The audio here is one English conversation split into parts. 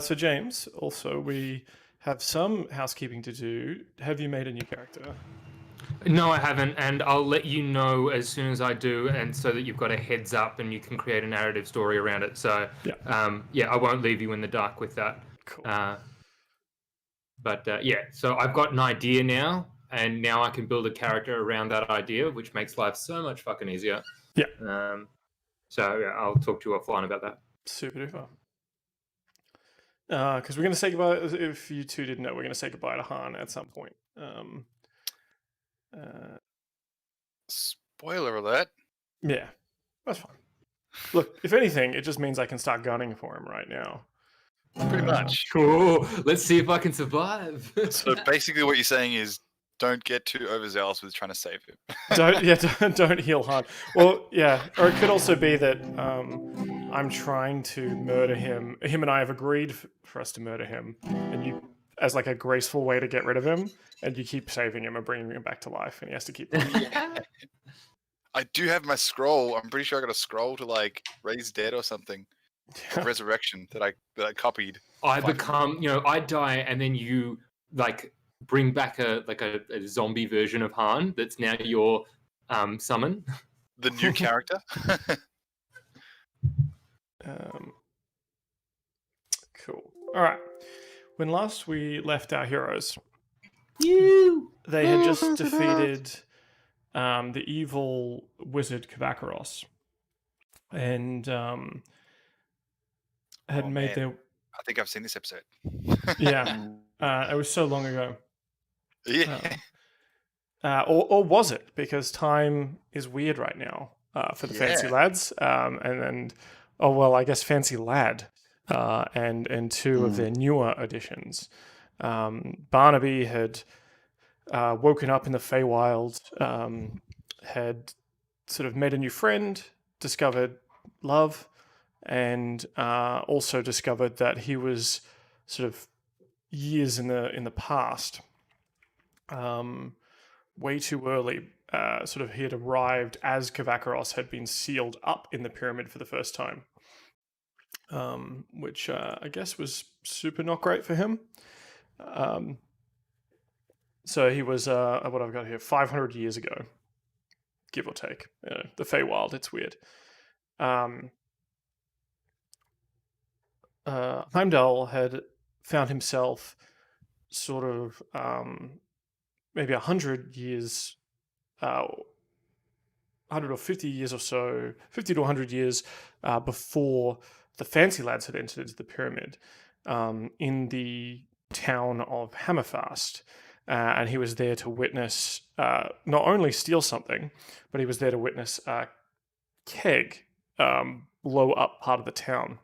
So James, also we have some housekeeping to do. Have you made a new character? No, I haven't, and I'll let you know as soon as I do, and so that you've got a heads up and you can create a narrative story around it. So, Yeah. I won't leave you in the dark with that. Cool. So I've got an idea now, and now I can build a character around that idea, which makes life so much fucking easier. Yeah. I'll talk to you offline about that. Super duper. Because we're going to say goodbye. If you two didn't know, we're going to say goodbye to Han at some point. Spoiler alert. Yeah, that's fine. Look, if anything, it just means I can start gunning for him right now. Pretty much. Cool. Let's see if I can survive. So basically what you're saying is don't get too overzealous with trying to save him. Don't heal Han. Well, yeah, or it could also be that I'm trying to murder him. Him and I have agreed for us to murder him, and you, as like a graceful way to get rid of him, and you keep saving him and bringing him back to life, and he has to keep. I do have my scroll. I'm pretty sure I got a scroll to like raise dead or something. Yeah. Resurrection that I copied. I become, I die, and then you like bring back a zombie version of Han that's now your summon. The new character. Cool. All right. When last we left our heroes, they had just defeated the evil wizard Karavakos, and had made their. I think I've seen this episode. Yeah, it was so long ago. Yeah. Or was it? Because time is weird right now for the fancy lads, and I guess fancy lad, and two of their newer additions. Barnaby had woken up in the Feywild, had sort of made a new friend, discovered love, and also discovered that he was sort of years in the past, way too early. Sort of he had arrived as Karavakos had been sealed up in the pyramid for the first time, which I guess was super not great for him. So he was what I've got here 500 years ago, give or take. The Feywild, it's weird. Heimdal had found himself sort of maybe 100 years, 150 years or so, 50 to 100 years before the fancy lads had entered into the pyramid, in the town of Hammerfast. And he was there to witness, not only steal something, but he was there to witness Keg blow up part of the town.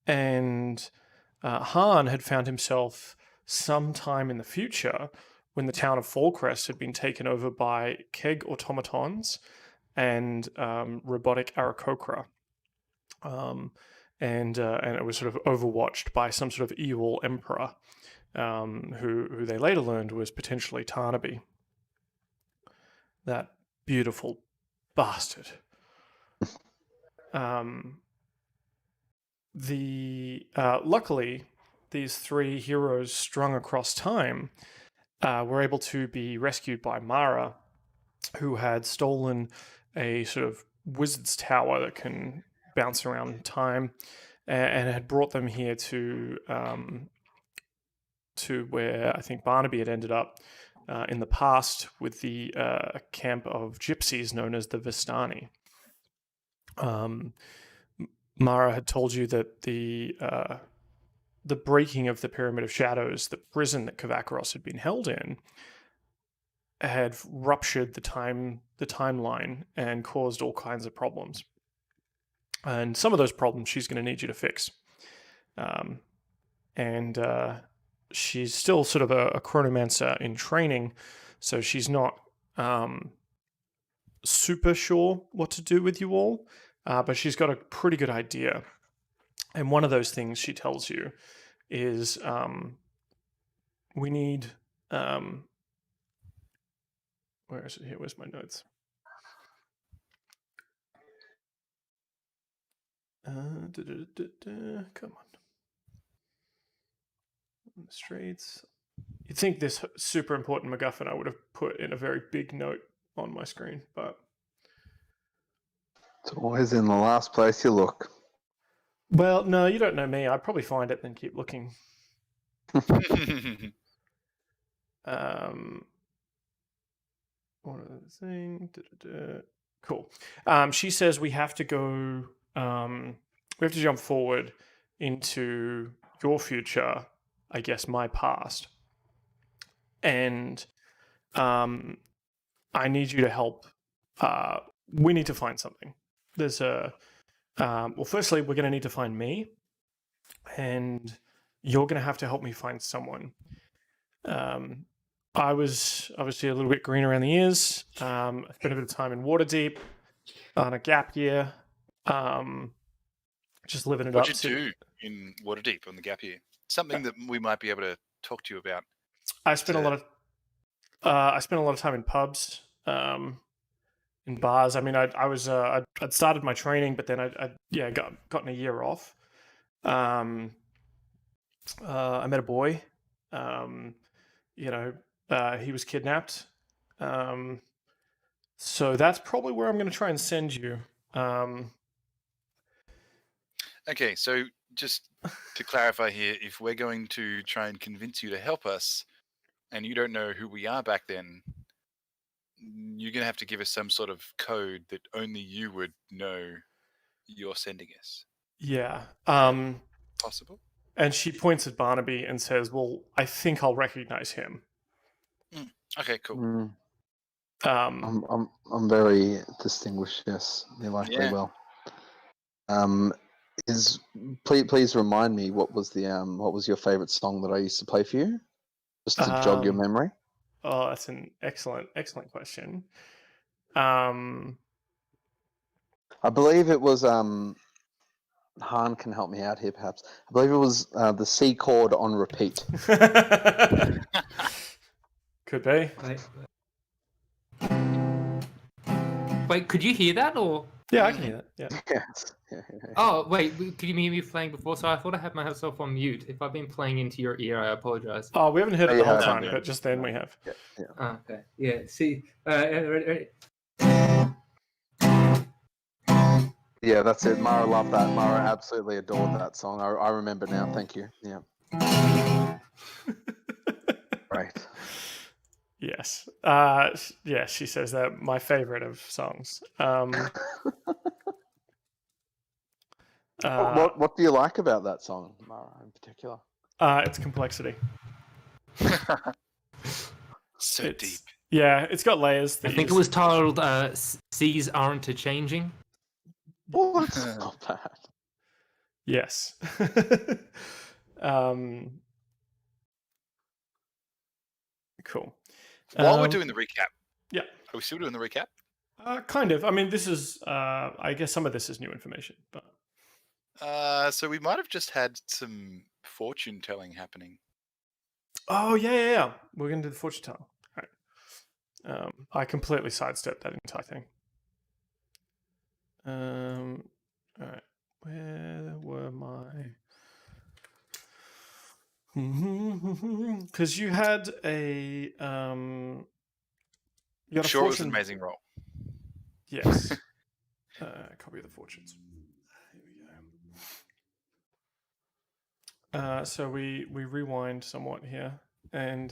And Han had found himself sometime in the future when the town of Fallcrest had been taken over by Keg automatons and robotic Aarakocra. And it was sort of overwatched by some sort of evil emperor, who they later learned was potentially Barnaby. That beautiful bastard. Luckily, these three heroes strung across time were able to be rescued by Mara, who had stolen a sort of wizard's tower that can bounce around time, and had brought them here to where I think Barnaby had ended up in the past with the camp of gypsies known as the Vistani. Mara had told you that the breaking of the Pyramid of Shadows, the prison that Karavakos had been held in, had ruptured the timeline and caused all kinds of problems. And some of those problems she's going to need you to fix. And she's still sort of a chronomancer in training, so she's not super sure what to do with you all, but she's got a pretty good idea. And one of those things she tells you is we need... where is it here? Where's my notes? Come on. On the streets. You'd think this super important MacGuffin I would have put in a very big note on my screen, but It's always in the last place you look. well, no, you don't know me. I'd probably find it and then keep looking. One other thing. Cool. She says we have to go. We have to jump forward into your future. I guess my past, and I need you to help. We need to find something. There's a. Well, firstly, we're going to need to find me, and you're going to have to help me find someone. I was obviously a little bit green around the ears. I spent a bit of time in Waterdeep on a gap year, just living it up. What'd you do in Waterdeep on the gap year? Something that we might be able to talk to you about. I spent a lot of time in pubs, in bars. I mean, I'd started my training, but then I gotten a year off. I met a boy. He was kidnapped. So that's probably where I'm going to try and send you. Okay, so just to clarify here, if we're going to try and convince you to help us, and you don't know who we are back then, you're going to have to give us some sort of code that only you would know you're sending us. Yeah. Possible? And she points at Barnaby and says, "Well, I think I'll recognize him." Okay, cool. I'm very distinguished. Yes, you likely will. Please remind me what was your favorite song that I used to play for you, just to jog your memory. Oh, that's an excellent question. I believe it was Han can help me out here, perhaps. I believe it was the C chord on repeat. Could be. Wait, could you hear that or? Yeah, I can hear that. Yeah. Yes. Oh, wait, could you hear me playing before? So I thought I had myself on mute. If I've been playing into your ear, I apologize. Oh, we haven't heard it the whole time, but just then we have. Yeah. Oh, okay. Yeah. See. Ready. Yeah, that's it. Mara loved that. Mara absolutely adored that song. I remember now. Thank you. Yeah. Right. Yes. Yes, she says that my favorite of songs. What do you like about that song, Mara, in particular? Its complexity. So deep. Yeah, it's got layers. I think it was titled "Seas Aren't a Changing." Well, that's not bad. Yes. Cool. While we're doing the recap. Yeah. Are we still doing the recap? Kind of. I mean, this is, I guess some of this is new information, but. So we might have just had some fortune telling happening. Oh, yeah. We're going to do the fortune telling. All right. I completely sidestepped that entire thing. All right. Where were my... Because you had a... You got Sure, a it was fortune... an amazing roll. Yes. Copy of the fortunes. Here we go. So we rewind somewhat here, and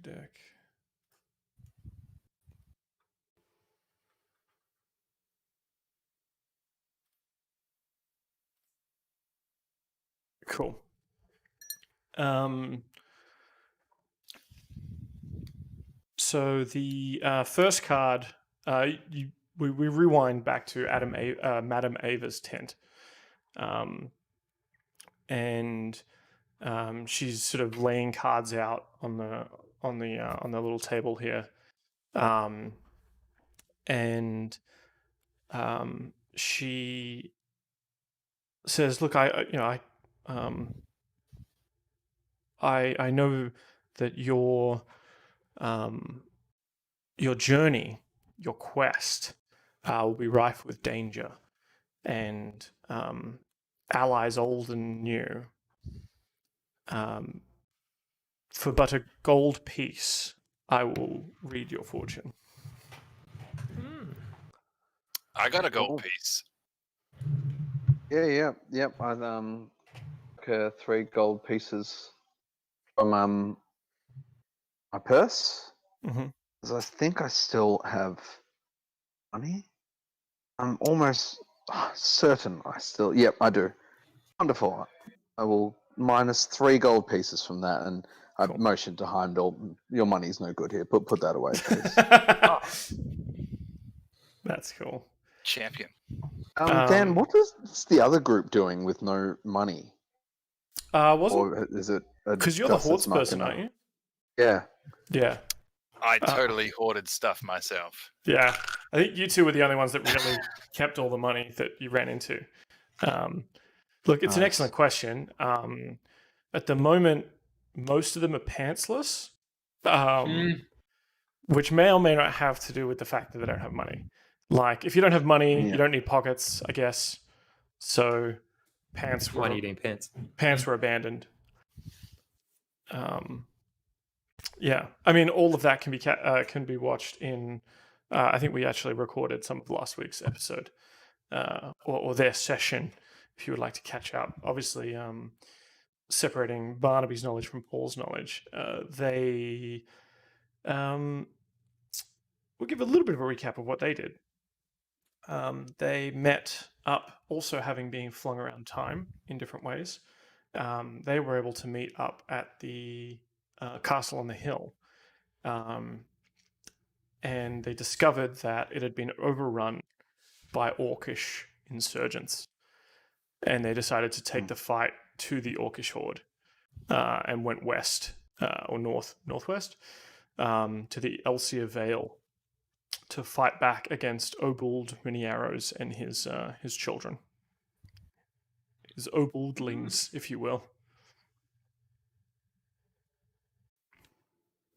deck. Cool. So the first card, we rewind back to Madame Ava's tent, and she's sort of laying cards out on the little table here, and she says, "Look, I know that your journey your quest will be rife with danger, and allies old and new. For but a gold piece, I will read your fortune. I got a gold Oh. piece. Yeah. I 3 gold pieces from my purse. Mm-hmm. Because I think I still have money. I'm almost certain I still. Yep, I do. Wonderful. I will minus 3 gold pieces from that, and I Cool. motioned to Heimdal. Your money's no good here. Put that away, please. That's cool. Champion. Dan, what is the other group doing with no money? Wasn't Or is it because you're the hordes person, aren't you? Yeah. Yeah. I totally hoarded stuff myself. Yeah. I think you two were the only ones that really kept all the money that you ran into. Look, it's an Nice. excellent question. At the moment, most of them are pantsless, which may or may not have to do with the fact that they don't have money. Like, if you don't have money, Yeah. you don't need pockets, I guess. So, pants Why were do you need pants? abandoned. Yeah, I mean, all of that can be watched in. I think we actually recorded some of last week's episode, or their session, if you would like to catch up. Obviously, separating Barnaby's knowledge from Paul's knowledge, they we'll give a little bit of a recap of what they did. They met up, also having been flung around time in different ways. They were able to meet up at the castle on the hill. And they discovered that it had been overrun by Orcish insurgents. And they decided to take the fight to the Orcish horde and went west or northwest to the Elsia Vale to fight back against Obald Miniaros and his children. His Obaldlings, if you will.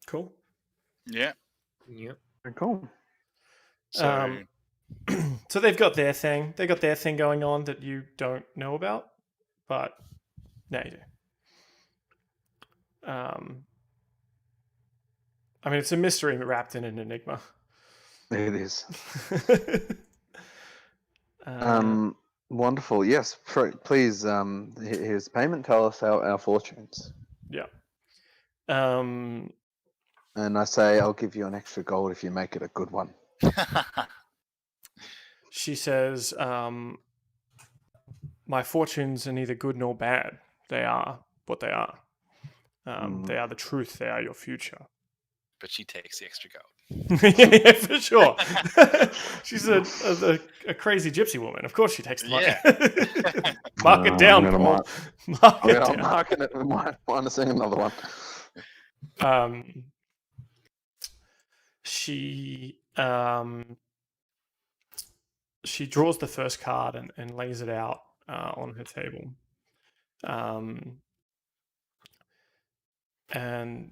Cool. Yeah. Yep. Cool. So So they've got their thing. They got their thing going on that you don't know about, but now you do. I mean, it's a mystery wrapped in an enigma. It is. Wonderful. Yes. Please. Here's payment. Tell us our fortunes. Yeah. And I say I'll give you an extra gold if you make it a good one. She says, my fortunes are neither good nor bad. They are what they are. They are the truth. They are your future. but she takes the extra gold. Yeah, for sure. She's a crazy gypsy woman. Of course she takes the money. Yeah. Mark it down, I'm gonna Paul. Mark it I'm down. marking it. Minusing another one. She draws the first card and lays it out on her table. And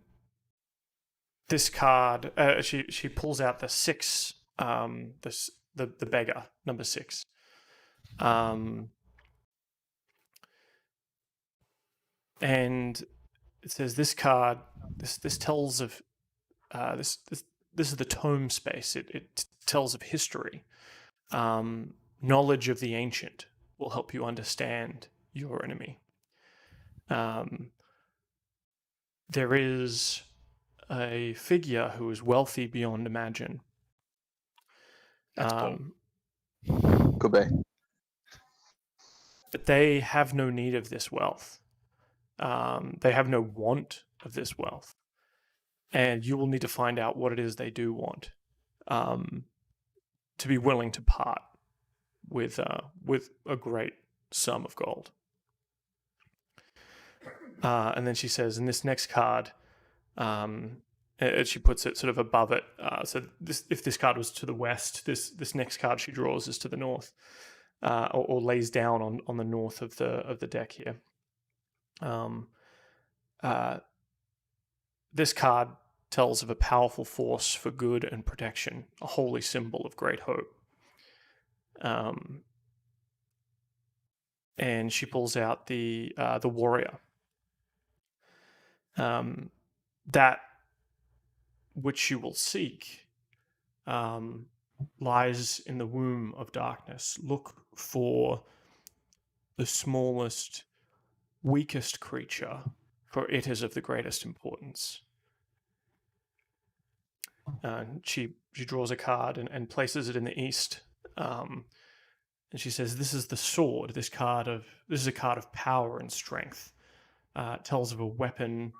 this card, she pulls out the 6, the beggar, number 6. And it says this card, this tells of this is the tome space. It tells of history. Knowledge of the ancient will help you understand your enemy. There is a figure who is wealthy beyond imagine. That's Paul. Could be. But they have no need of this wealth. They have no want of this wealth. And you will need to find out what it is they do want to be willing to part with a great sum of gold. And then she says, in this next card, she puts it sort of above it. So if this card was to the west, this next card she draws is to the north, or lays down on the north of the deck here. This card tells of a powerful force for good and protection, a holy symbol of great hope. And she pulls out the warrior. That which you will seek lies in the womb of darkness. Look for the smallest, weakest creature, for it is of the greatest importance. She draws a card and places it in the east. And she says, "This is the sword. This is a card of power and strength. It tells of a weapon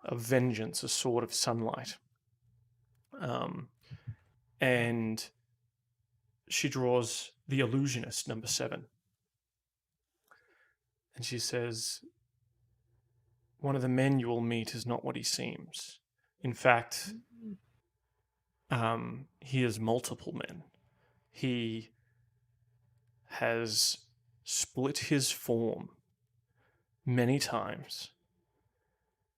of vengeance, a sword of sunlight." And she draws the illusionist, number 7. And she says, "One of the men you will meet is not what he seems. In fact, he is multiple men. He has split his form many times,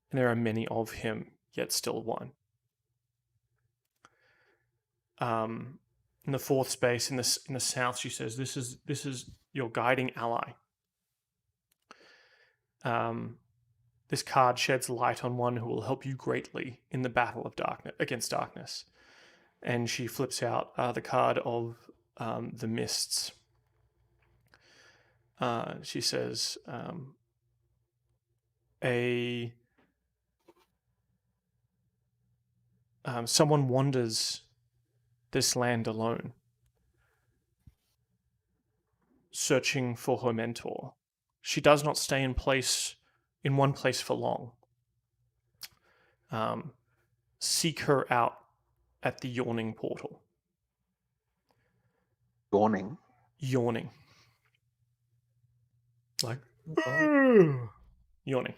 and there are many of him, yet still one." In the 4th space in the south, she says, "This is your guiding ally." This card sheds light on one who will help you greatly in the battle of against darkness. And she flips out the card of the mists. She says, someone wanders this land alone, searching for her mentor. She does not stay in one place for long. Seek her out at the Yawning Portal. Yawning. Yawning. Like, yawning.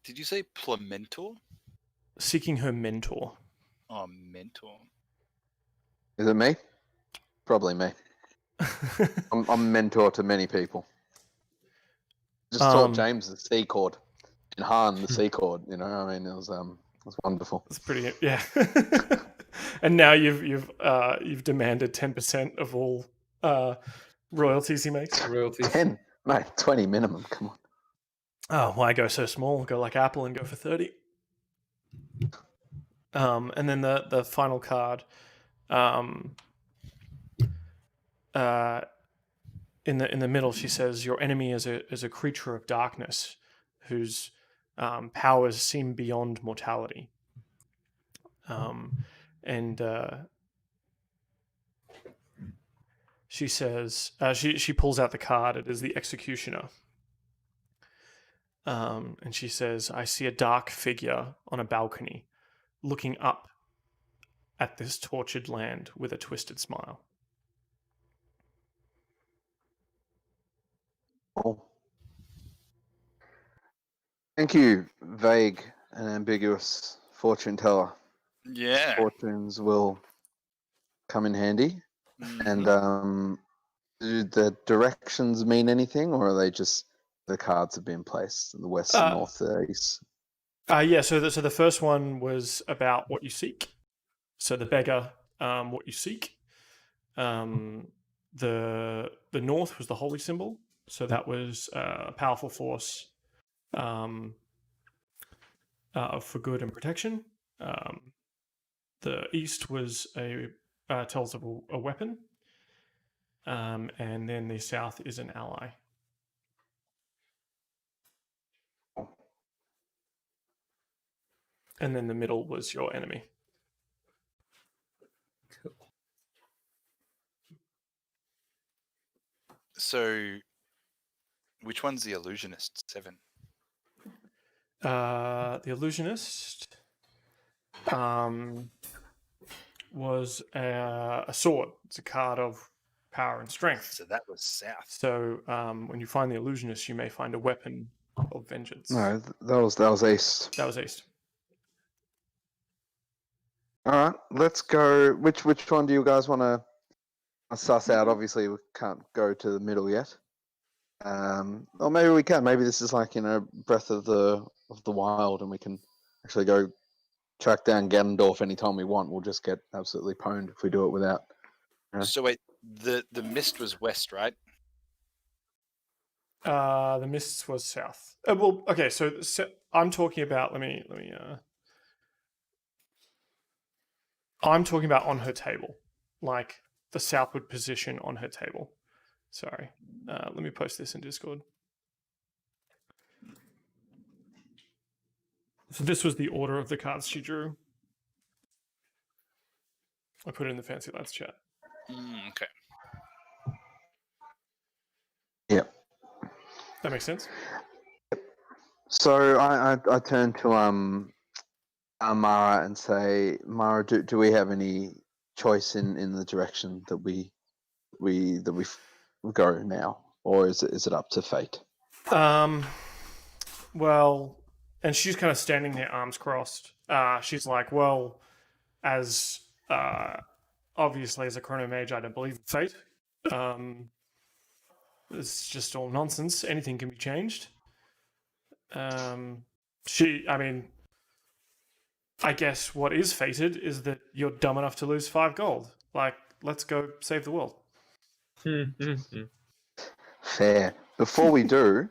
Did you say Plementor? Seeking her mentor. Oh, mentor. Is it me? Probably me. I'm mentor to many people. Just taught James the C chord and Han the C chord. You know, I mean, it was wonderful. It's pretty, yeah. And now you've demanded 10% of all royalties he makes. Royalties. 10, mate, 20 minimum. Come on. Oh, why go so small? Go like Apple and go for 30. And then the final card, in the middle, she says, "Your enemy is a creature of darkness, whose powers seem beyond mortality." And she says, she pulls out the card. It is the Executioner. And she says, "I see a dark figure on a balcony, looking up at this tortured land with a twisted smile." Oh. Thank you, vague and ambiguous fortune teller. Yeah. Fortunes will come in handy. And do the directions mean anything, or are they just the cards have been placed in the west, north, east? Yeah. So the first one was about what you seek. So the beggar, what you seek. The north was the holy symbol. So that was a powerful force for good and protection. The east was tells of a weapon. And then the south is an ally. And then the middle was your enemy. Cool. So, which one's the illusionist? 7. The illusionist was a sword. It's a card of power and strength. So that was south. So when you find the illusionist, you may find a weapon of vengeance. No, that was east. That was east. All right, let's go. Which one do you guys want to suss out? Obviously, we can't go to the middle yet. Or maybe we can. Maybe this is like Breath of the Wild, and we can actually go track down Ganondorf anytime we want. We'll just get absolutely pwned if we do it without. Yeah. So wait, the mist was west, right? The mist was south. Well, okay. So I'm talking about. Let me. I'm talking about on her table, like the southward position on her table. Sorry. Let me post this in Discord. So this was the order of the cards she drew. I put it in the Fancy Lads chat. Okay. Yep. That makes sense. So I turn to Mara and say, Mara, do we have any choice in the direction that we go now, or is it up to fate? Well, and she's kind of standing there, arms crossed. She's like, well, as obviously as a chrono mage, I don't believe in fate. It's just all nonsense. Anything can be changed. I guess what is fated is that you're dumb enough to lose 5 gold. Like, let's go save the world. Fair. Before we do,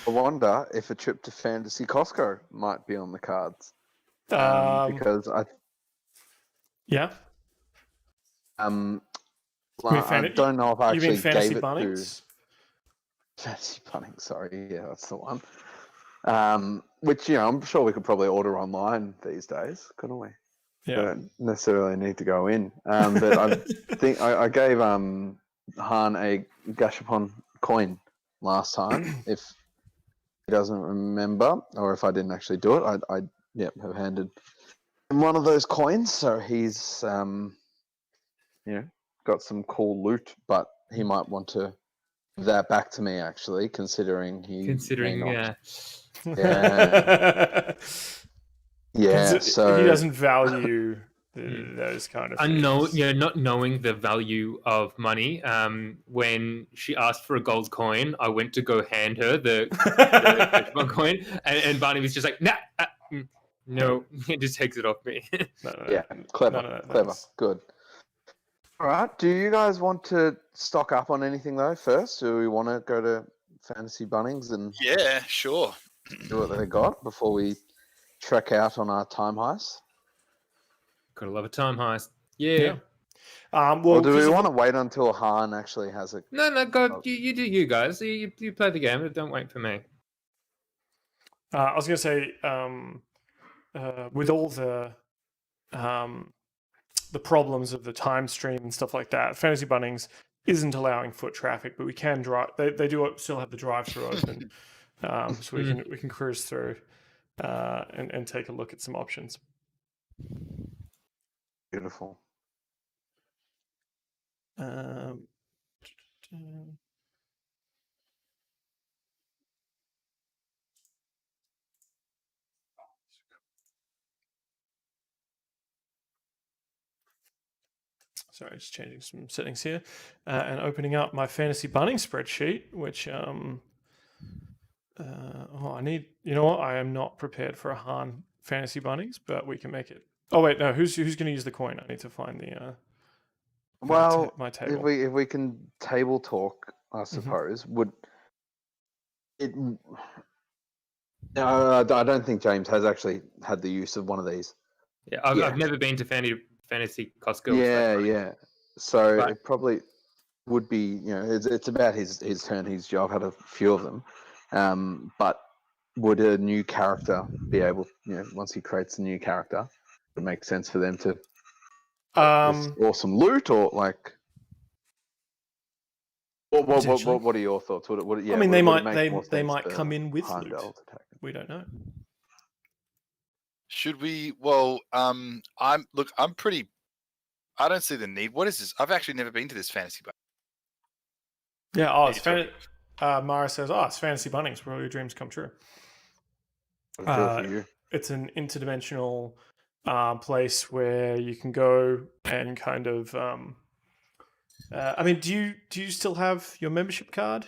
I wonder if a trip to Fantasy Costco might be on the cards. Because yeah. I don't know if I actually Fantasy gave it Bunnings? to Fantasy Bunnings. Sorry, yeah, that's the one. Which I'm sure we could probably order online these days, couldn't we? Yeah. Don't necessarily need to go in. But I think I gave Han a Gashapon coin last time. If he doesn't remember, or if I didn't actually do it, I have handed him one of those coins. So he's got some cool loot, but he might want to give that back to me actually, considering he so he doesn't value those kind of things. Not knowing the value of money. When she asked for a gold coin, I went to go hand her the coin, and Barney was just like, nah, no, he just takes it off me. Yeah, clever, good. All right, do you guys want to stock up on anything though first? Do we want to go to Fantasy Bunnings and sure, do what they got before we trek out on our time heist? Gotta love a time heist. Yeah. Or do we want to wait until Han actually has it? No, go. You do you guys. You play the game. Don't wait for me. I was going to say, with all the problems of the time stream and stuff like that, Fantasy Bunnings isn't allowing foot traffic, but we can drive. They do still have the drive-through open, so we can cruise through and take a look at some options. Beautiful. Sorry, just changing some settings here and opening up my Fantasy Bunnings spreadsheet, which I need. You know what? I am not prepared for a Han Fantasy Bunnings, but we can make it. Oh wait, no. Who's going to use the coin? I need to find the. My table. If we can table talk, I suppose would it. I don't think James has actually had the use of one of these. Yeah, I've never been to Fantasy Costco. Yeah. So it probably would be. It's about his turn. I've had a few of them, but would a new character be able? Once he creates a new character, it would make sense for them to. Awesome loot, or like. What are your thoughts? They might come in with loot. We don't know. Should we? Well, I'm pretty. I don't see the need. What is this? I've actually never been to this fantasy bar. Yeah. It's Mara says, it's Fantasy Bunnings where all your dreams come true. It's an interdimensional place where you can go and kind of. Do you still have your membership card?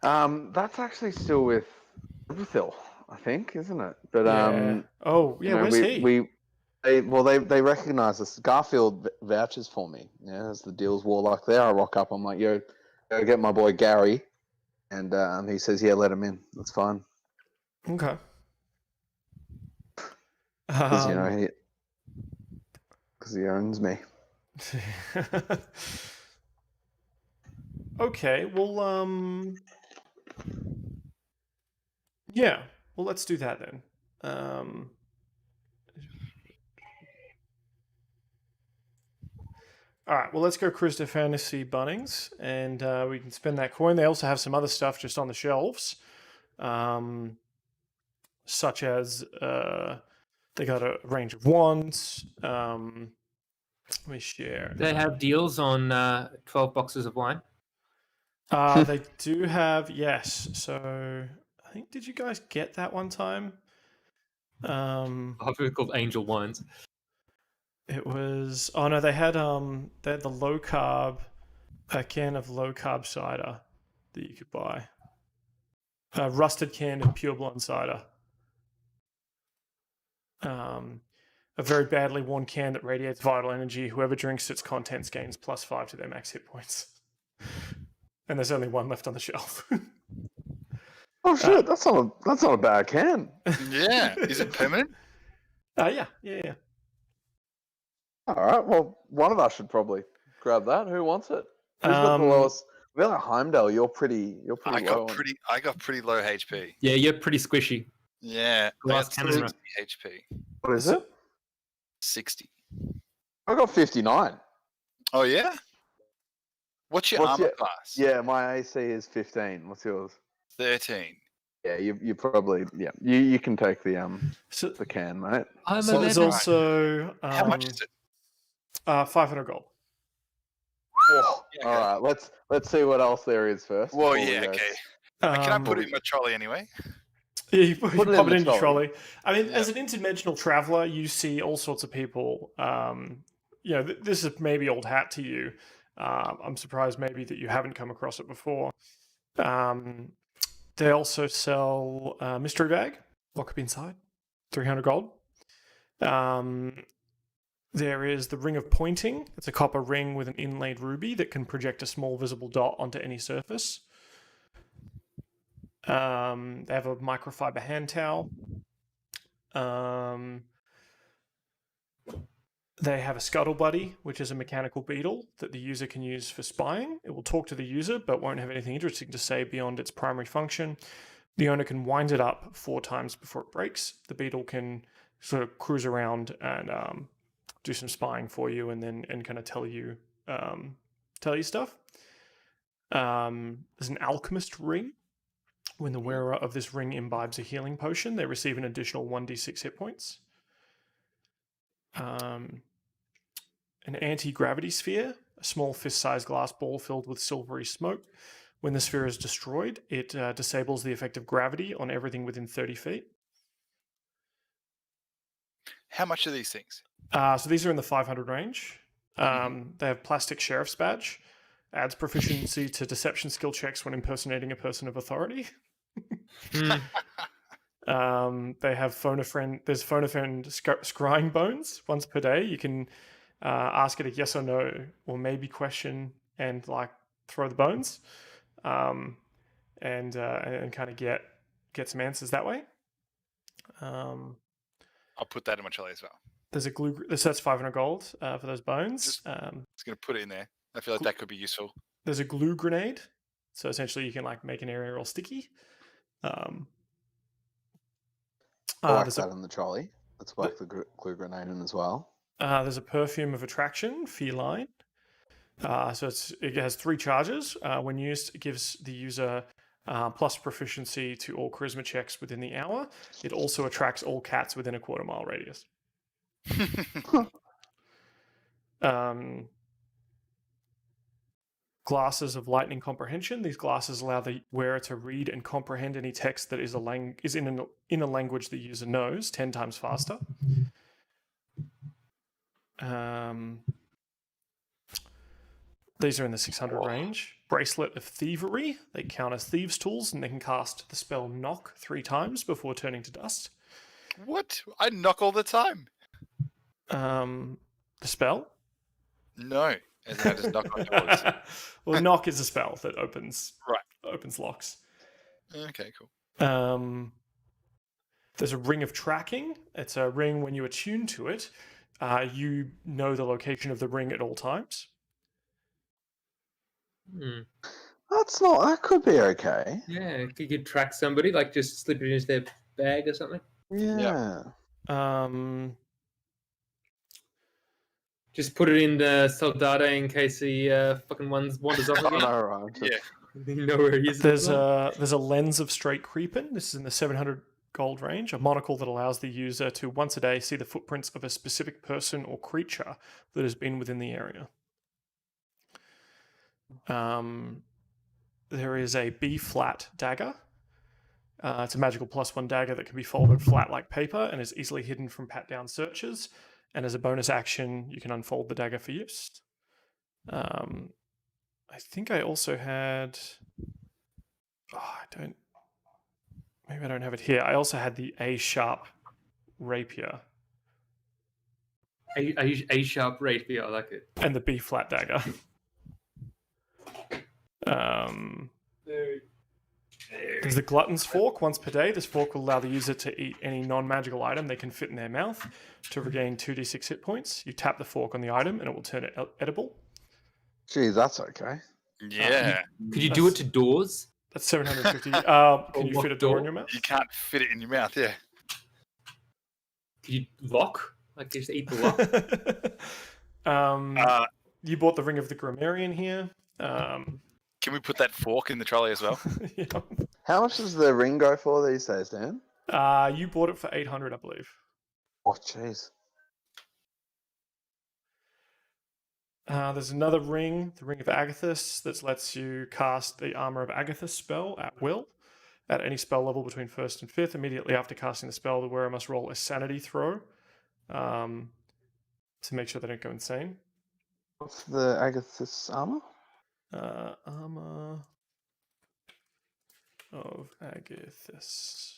That's actually still with Riverhill. I think, isn't it? But Yeah. Oh, yeah. Where's he? They recognise us. Garfield vouches for me. Yeah, as the deal's warlock there, I rock up. I'm like, yo, go get my boy Gary, and he says, yeah, let him in. That's fine. Okay. Because he owns me. Okay. Well. Yeah. Well, let's do that then. All right. Well, let's go cruise to Fantasy Bunnings, and we can spend that coin. They also have some other stuff just on the shelves, such as they got a range of wands. Let me share. They have deals on 12 boxes of wine. They do have, yes. So I think, did you guys get that one time? I've heard it called Angel Wines. It was, oh no, they had the low carb, a can of low carb cider that you could buy. A rusted can of pure blonde cider. A very badly worn can that radiates vital energy. Whoever drinks its contents gains +5 to their max hit points. And there's only one left on the shelf. Oh shit, that's not a bad can. Yeah. Is it permanent? Yeah. All right, well, one of us should probably grab that. Who wants it? Who's got the lowest? I feel like Heimdal, you're pretty low. I got pretty low HP. Yeah, you're pretty squishy. Yeah. Glass I got cannon 60 HP. What is it? 60. I got 59. Oh yeah? What's your armor class? Yeah, my AC is 15. What's yours? 13. Yeah, you probably you can take the can, mate. So there's also How much is it? 500 gold. Oh, Yeah, all right, let's see what else there is first. Well, before we yeah, go. okay. Can I put it in my trolley anyway? Yeah, you pop it in your trolley. I mean, Yeah. as an interdimensional traveler, you see all sorts of people. This is maybe old hat to you. I'm surprised maybe that you haven't come across it before. They also sell mystery bag. Lock up inside. 300 gold. There is the Ring of Pointing. It's a copper ring with an inlaid ruby that can project a small visible dot onto any surface. They have a microfiber hand towel. They have a Scuttle Buddy, which is a mechanical beetle that the user can use for spying. It will talk to the user, but won't have anything interesting to say beyond its primary function. The owner can wind it up 4 times before it breaks. The beetle can sort of cruise around and do some spying for you, and kind of tell you stuff. There's an Alchemist Ring. When the wearer of this ring imbibes a healing potion, they receive an additional 1d6 hit points. An anti-gravity sphere, a small fist-sized glass ball filled with silvery smoke. When the sphere is destroyed, it disables the effect of gravity on everything within 30 feet. How much are these things? So these are in the 500 range. They have plastic sheriff's badge. Adds proficiency to deception skill checks when impersonating a person of authority. They have phone a friend. There's phone a friend scrying bones once per day. You can ask it a yes or no or maybe question and throw the bones, and kind of get some answers that way. I'll put that in my trolley as well. There's a glue. That's 500 gold for those bones. Just going to put it in there. I feel like that could be useful. There's a glue grenade. So essentially, you can make an area all sticky. I like that in the trolley. Let's whack the glue grenade in as well. There's a perfume of attraction, feline. So it has 3 charges. When used, it gives the user plus proficiency to all charisma checks within the hour. It also attracts all cats within a quarter-mile radius. Glasses of lightning comprehension. These glasses allow the wearer to read and comprehend any text that is in a language the user knows 10 times faster. These are in the 600 range. Bracelet of Thievery. They count as thieves' tools, and they can cast the spell Knock 3 times before turning to dust. What? I knock all the time. The spell? No, as in I just knock on doors. Well, Knock is a spell that opens locks. Okay, cool. There's a Ring of Tracking. It's a ring when you attune to it. You know the location of the ring at all times. That could be okay. Yeah, you could track somebody, like just slip it into their bag or something. Yeah. Just put it in the Soldado in case he fucking wanders off again. All right. Yeah. You know where he is. There's a Lens of Straight Creeping. This is in the 700 gold range. A monocle that allows the user to once a day see the footprints of a specific person or creature that has been within the area. There is a B-flat dagger. It's a magical +1 dagger that can be folded flat like paper and is easily hidden from pat-down searchers. And as a bonus action, you can unfold the dagger for use. I think I also had... Maybe I don't have it here. I also had the A-sharp rapier. A-sharp rapier, I like it. And the B-flat dagger. There's the Glutton's Fork. Once per day, this fork will allow the user to eat any non-magical item they can fit in their mouth to regain 2d6 hit points. You tap the fork on the item and it will turn it edible. Gee, that's okay. Yeah. Could you do it to doors? That's 750. Can you fit a door in your mouth? You can't fit it in your mouth, yeah. Could you lock? Like just eat the lock? You bought the Ring of the Grammarian here. Can we put that fork in the trolley as well? Yeah. How much does the ring go for these days, Dan? You bought it for 800, I believe. Oh, jeez. There's another ring, the Ring of Agathis, that lets you cast the Armor of Agathis spell at will. At any spell level between 1st and 5th, immediately after casting the spell, the wearer must roll a sanity throw to make sure they don't go insane. What's the Agathis armor? Armor of Agathis.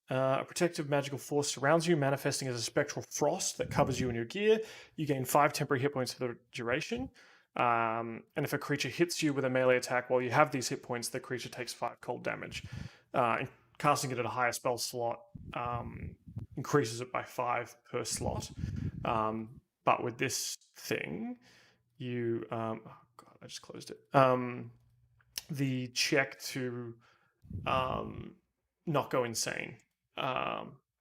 A protective magical force surrounds you, manifesting as a spectral frost that covers you and your gear. You gain 5 temporary hit points for the duration. And if a creature hits you with a melee attack while you have these hit points, the creature takes 5 cold damage. Casting it at a higher spell slot increases it by 5 per slot. But with this thing, you... oh god, I just closed it. The check to not go insane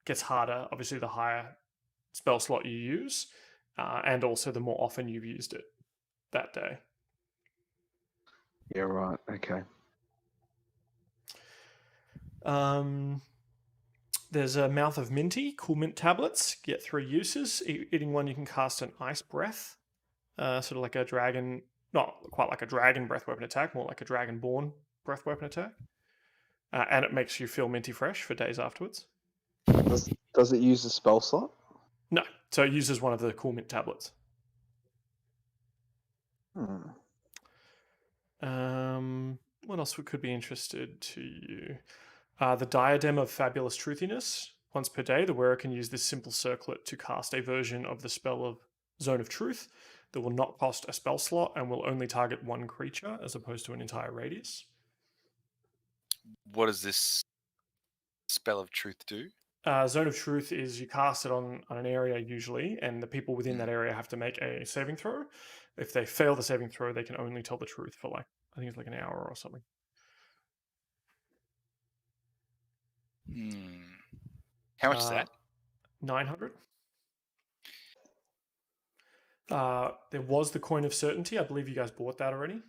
gets harder, obviously, the higher spell slot you use, and also the more often you've used it that day. Yeah, right. Okay. There's a Mouth of Minty, cool mint tablets. Get 3 uses. Eating one, you can cast an Ice Breath, sort of like a dragon, not quite like a dragon breath weapon attack, more like a dragonborn breath weapon attack. And it makes you feel minty fresh for days afterwards. Does it use a spell slot? No, so it uses one of the cool mint tablets. What else could be interested to you? The Diadem of Fabulous Truthiness. Once per day, the wearer can use this simple circlet to cast a version of the spell of Zone of Truth that will not cost a spell slot and will only target one creature as opposed to an entire radius. What does this spell of truth do? Zone of Truth is you cast it on an area usually, and the people within that area have to make a saving throw. If they fail the saving throw, they can only tell the truth for I think it's like an hour or something. How much is that? 900. There was the Coin of Certainty. I believe you guys bought that already. It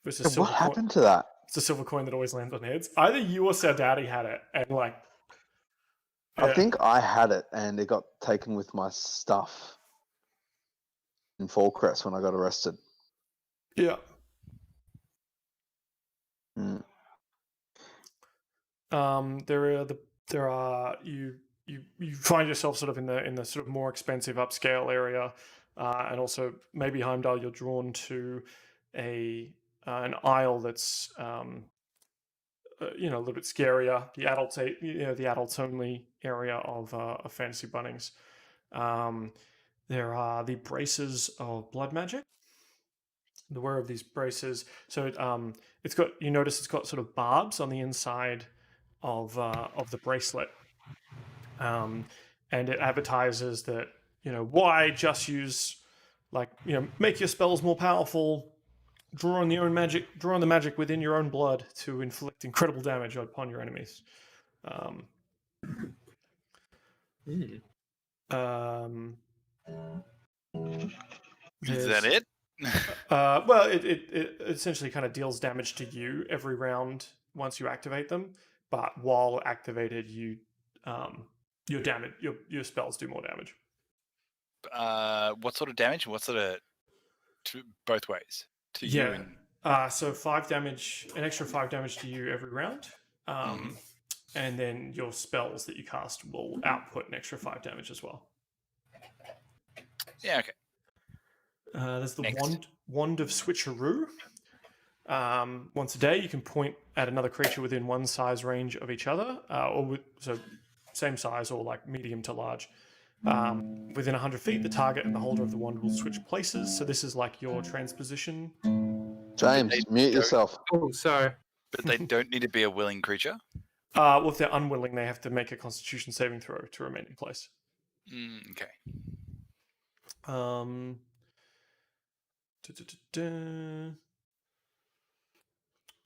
was What happened to that? It's a silver coin that always lands on heads. Either you or Saudati had it, and I think I had it, and it got taken with my stuff in Fallcrest when I got arrested. Yeah. find yourself sort of in the sort of more expensive upscale area, and also maybe Heimdal, you're drawn to an aisle that's a little bit scarier. The adults only area of Fantasy Bunnings. There are the braces of blood magic. The wear of these braces, so it's got sort of barbs on the inside of the bracelet, and it advertises that why just use make your spells more powerful, draw on the magic within your own blood to inflict incredible damage upon your enemies. Is that it? Well, it essentially kind of deals damage to you every round once you activate them, but while activated, your spells do more damage. What sort of damage? What sort of both ways to you? And... so 5 damage, an extra 5 damage to you every round, and then your spells that you cast will output an extra 5 damage as well. Yeah. Okay. There's the wand of switcheroo. Once a day, you can point at another creature within one size range of each other, so same size or like medium to large. Within 100 feet, the target and the holder of the wand will switch places. So this is like your transposition. James, mute yourself. Oh, sorry. But they don't need to be a willing creature. Well, if they're unwilling, they have to make a Constitution saving throw to remain in place. Okay.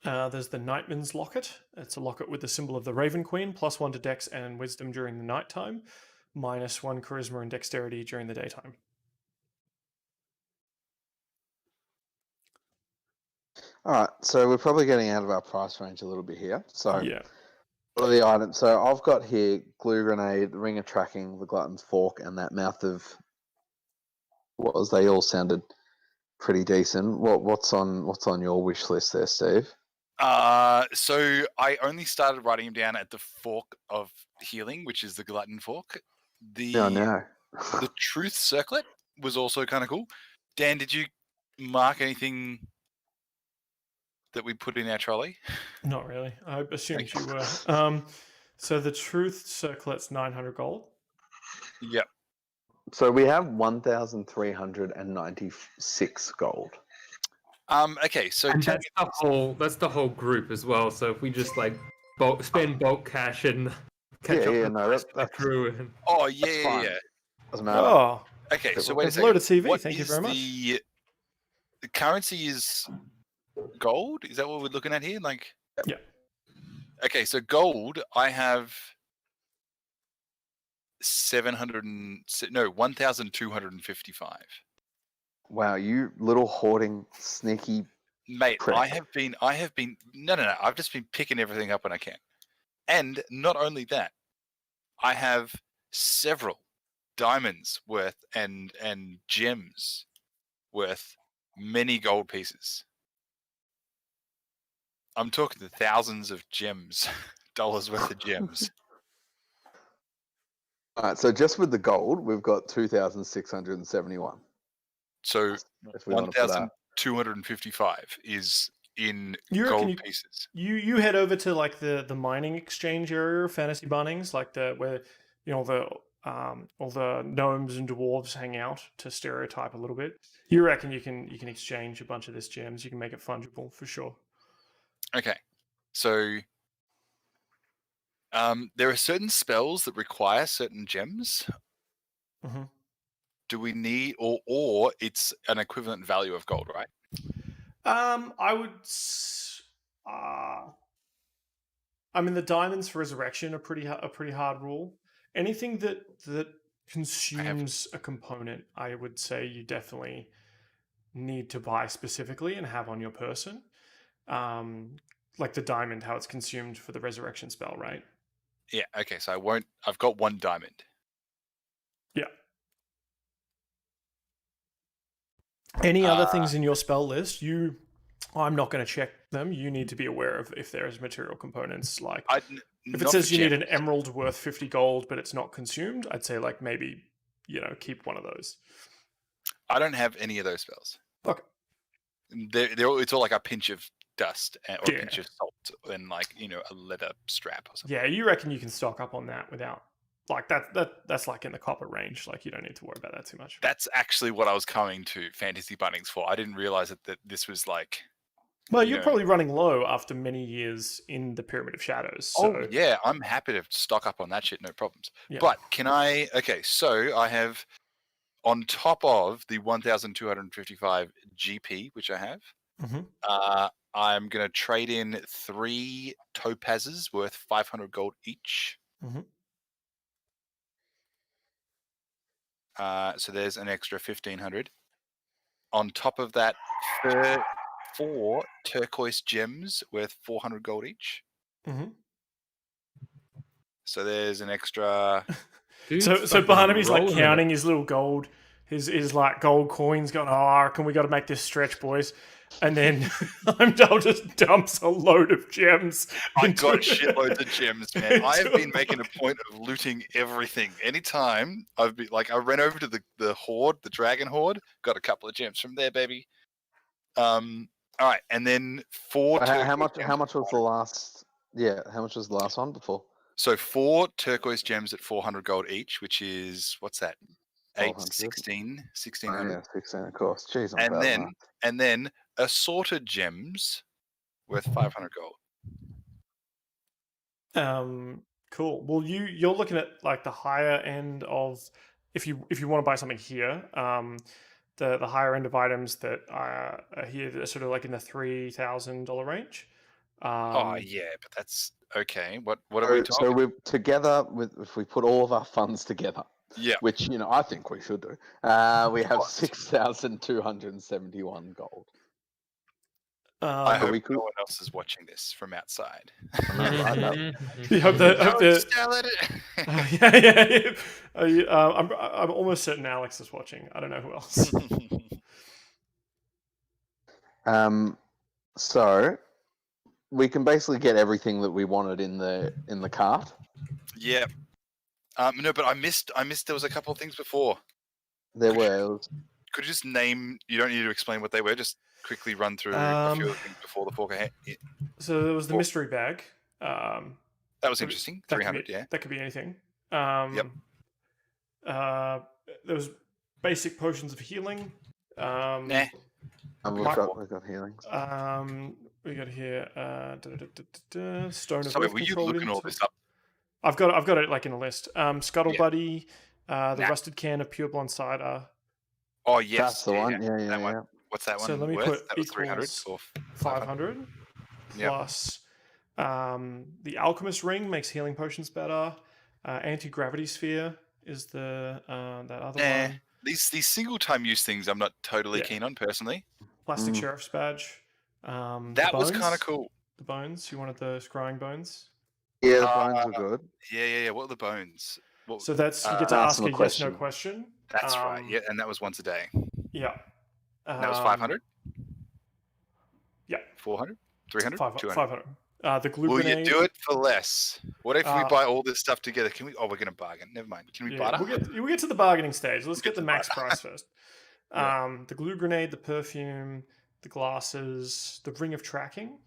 There's the Nightman's Locket. It's a locket with the symbol of the Raven Queen, +1 to Dex and Wisdom during the nighttime, -1 Charisma and Dexterity during the daytime. All right, so we're probably getting out of our price range a little bit here. So yeah. What are the items? So I've got here glue grenade, ring of tracking, the glutton's fork, and that mouth of they all sounded pretty decent. What's on your wish list there, Steve? So I only started writing them down at the fork of healing, which is the glutton fork. The truth circlet was also kind of cool. Dan, did you mark anything that we put in our trolley? Not really. I assumed you were. So the truth circlet's 900 gold. Yep. So we have 1,396 gold. Okay, so and that's the whole group as well. So if we just spend bulk cash and catch up with the crew. And... Oh yeah. Doesn't matter. Oh, okay. So wait a second. Loaded TV. What Thank you very much. The currency is gold. Is that what we're looking at here? Yeah. Okay, so gold. I have 1,255. Wow, you little hoarding sneaky mate prick. I have been no I've just been picking everything up when I can. And not only that, I have several diamonds worth and gems worth many gold pieces. I'm talking the thousands of gems, dollars worth of gems. All right, so just with the gold, we've got 2,671. So 1,255 is in gold pieces. You head over to like the mining exchange area of Fantasy Bunnings, like where all the gnomes and dwarves hang out, to stereotype a little bit. You reckon you can exchange a bunch of this gems? You can make it fungible for sure. Okay, so there are certain spells that require certain gems. Mm-hmm. Do we need, or it's an equivalent value of gold, right? I would. I mean, the diamonds for resurrection are pretty hard rule. Anything that consumes a component, I would say you definitely need to buy specifically and have on your person. Like the diamond, how it's consumed for the resurrection spell, right? Yeah. Okay. So I've got 1 diamond. Yeah. Any other things in your spell list? You I'm not going to check them. You need to be aware of if there is material components. Like if it not says for you need an gems. emerald worth 50 gold, but it's not consumed, I'd say like maybe keep one of those. I don't have any of those spells. Okay. It's all like a pinch of dust or a Yeah. pinch of salt and like a leather strap or something. Yeah, you reckon you can stock up on that without like that's like in the copper range. Like you don't need to worry about that too much. That's actually what I was coming to Fantasy Bunnings for. I didn't realize that this was like. Well, you're probably running low after many years in the Pyramid of Shadows. So. Oh yeah, I'm happy to stock up on that shit, no problems. Yeah. But can I? Okay, so I have on top of the 1,255 GP, which I have. Mm-hmm. I'm going to trade in 3 topazes worth 500 gold each. Mm-hmm. So there's an extra 1,500. On top of that, 4 turquoise gems worth 400 gold each. Mm-hmm. So there's an extra. So Barnaby's like counting his little gold, his like gold coins, going, "Oh, we got to make this stretch, boys." And then Heimdal just dumps a load of gems. I got shitloads of gems, man. I have been making a point of looting everything. Anytime I've been like, I ran over to the horde, the dragon horde, got a couple of gems from there, baby. All right, and then 4. How much was the last? Yeah, how much was the last one before? So 4 turquoise gems at 400 gold each, which is what's that? 8, 16, 1600. Oh, yeah, 16, of course. Jeez, and then assorted gems worth 500 gold. Cool. Well, you're looking at like the higher end of if you want to buy something here. The higher end of items that are here are sort of like in the $3,000 range. Oh yeah, but that's okay. What are we talking? So we're together if we put all of our funds together. Yeah. Which I think we should do. We have 6,271 gold. I hope no one else is watching this from outside. You hope yeah. I'm almost certain Alex is watching. I don't know who else. So we can basically get everything that we wanted in the cart. Yeah. No, but I missed. There was a couple of things before. There were. Could you just name? You don't need to explain what they were. Just quickly run through a few of the things before the 4K. So there was the mystery bag. That was interesting. 300. Yeah. That could be anything. Yep. There was basic potions of healing. Nah. We've got healings. We got here. Stone of Sorry, Earth were you Control looking all this up? I've got it like in a list. Scuttle Buddy, the rusted can of pure blonde cider. Oh yes, that's the one. Yeah. What's that one? So let me worth? put That 300 or 500 plus the Alchemist Ring makes healing potions better. Anti-gravity sphere is the that other one. These single time use things I'm not totally keen on personally. Plastic Sheriff's badge. That was kind of cool. The bones. You wanted the scrying bones? Yeah, the bones are good. Yeah. What are the bones? So that's you get to ask a yes/no question. That's right. Yeah, and that was once a day. Yeah. And that was 500. Yeah. 400, 300, 200. 500. The glue Will grenade. You do it for less? What if we buy all this stuff together? Can we? Oh, we're gonna bargain. Never mind. Can we barter? We'll get to the bargaining stage. Let's get the max price first. The glue grenade, the perfume, the glasses, the ring of tracking,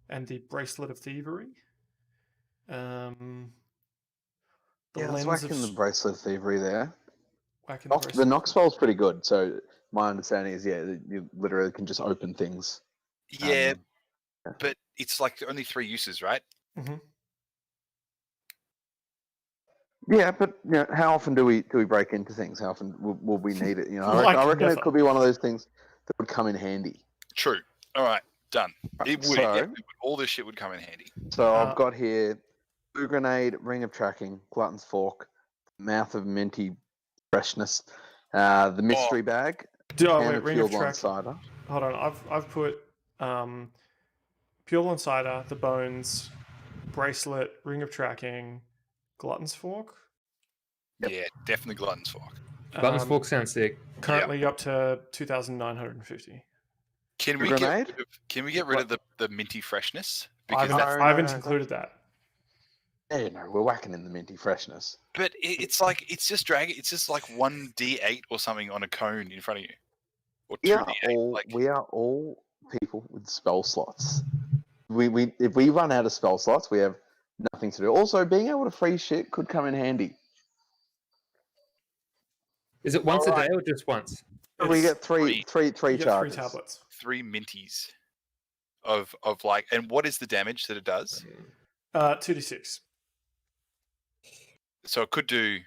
and the bracelet of thievery. Let's whack in the bracelet of thievery there. The Nox spell's pretty good. So my understanding is, you literally can just open things. Yeah, but it's like only 3 uses, right? Mm-hmm. Yeah, but how often do we break into things? How often will we need it? I reckon it could be one of those things that would come in handy. True. All right, done. It would. So, all this shit would come in handy. So I've got here glue grenade, ring of tracking, glutton's fork, mouth of minty freshness, the mystery bag, ring of blonde cider. Hold on, I've put pure blonde cider, the bones, bracelet, ring of tracking, glutton's fork. Yep. Yeah, definitely glutton's fork. Glutton's fork sounds sick. Currently up to 2,950. Can we get rid of the minty freshness? I Because haven't included that. Yeah, no, we're whacking in the minty freshness. But it's like it's just like 1d8 or something on a cone in front of you, or 2d8. We are all people with spell slots. If we run out of spell slots, we have nothing to do. Also, being able to freeze shit could come in handy. Is it once a day or just once? We get three You get 3 charges. tablets. 3 minties of like. And what is the damage that it does? 2d6. So it could do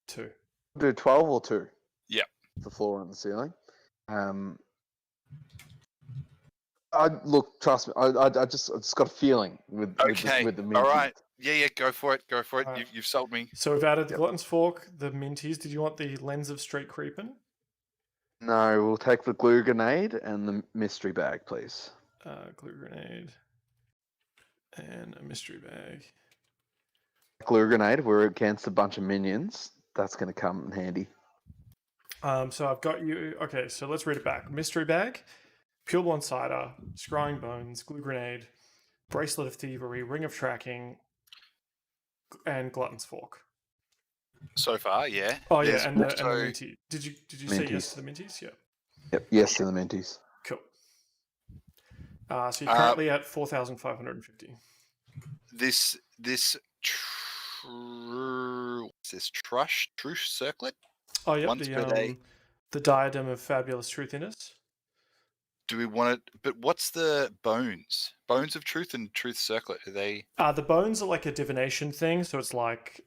2. Do 12 or 2? Yep. The floor and the ceiling. Look, trust me. I just got a feeling with the minties. All right. Yeah. Go for it. Right. You've sold me. So we've added the Glutton's Fork, the Minties. Did you want the Lens of Straight Creeping? No, we'll take the glue grenade and the mystery bag, please. Glue grenade and a mystery bag. Glue grenade, we're against a bunch of minions. That's going to come in handy. So I've got you. Okay, so let's read it back. Mystery bag, Pure Blonde Cider, Scrying Bones, Glue Grenade, Bracelet of Thievery, Ring of Tracking, and Glutton's Fork. So far, yeah. Oh There's yeah, and the also- Minty. Did you say yes to the Minties? Yeah. Yep, yes to the minties. Cool. So you're currently at 4,550. This truth circlet. Oh yeah, Once per day. the Diadem of Fabulous Truthiness. Do we want it? But what's the bones? Bones of truth and truth circlet. Are they? The bones are like a divination thing, so it's like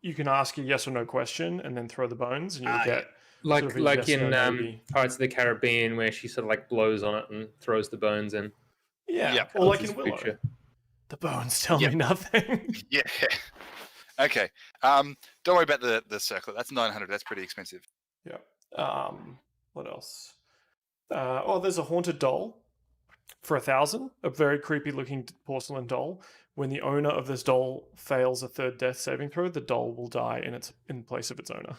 you can ask a yes or no question and then throw the bones, and you'll get Like sort of a like yes, in no, maybe. Pirates of the Caribbean, where she sort of like blows on it and throws the bones in. Yeah, Yep. or like His in Willow. future. The bones tell Yep. me nothing. Yeah. Okay. Don't worry about the circlet. That's 900. That's pretty expensive. Yeah. What else? There's a haunted doll for 1,000. A very creepy looking porcelain doll. When the owner of this doll fails a 3rd death saving throw, the doll will die in place of its owner.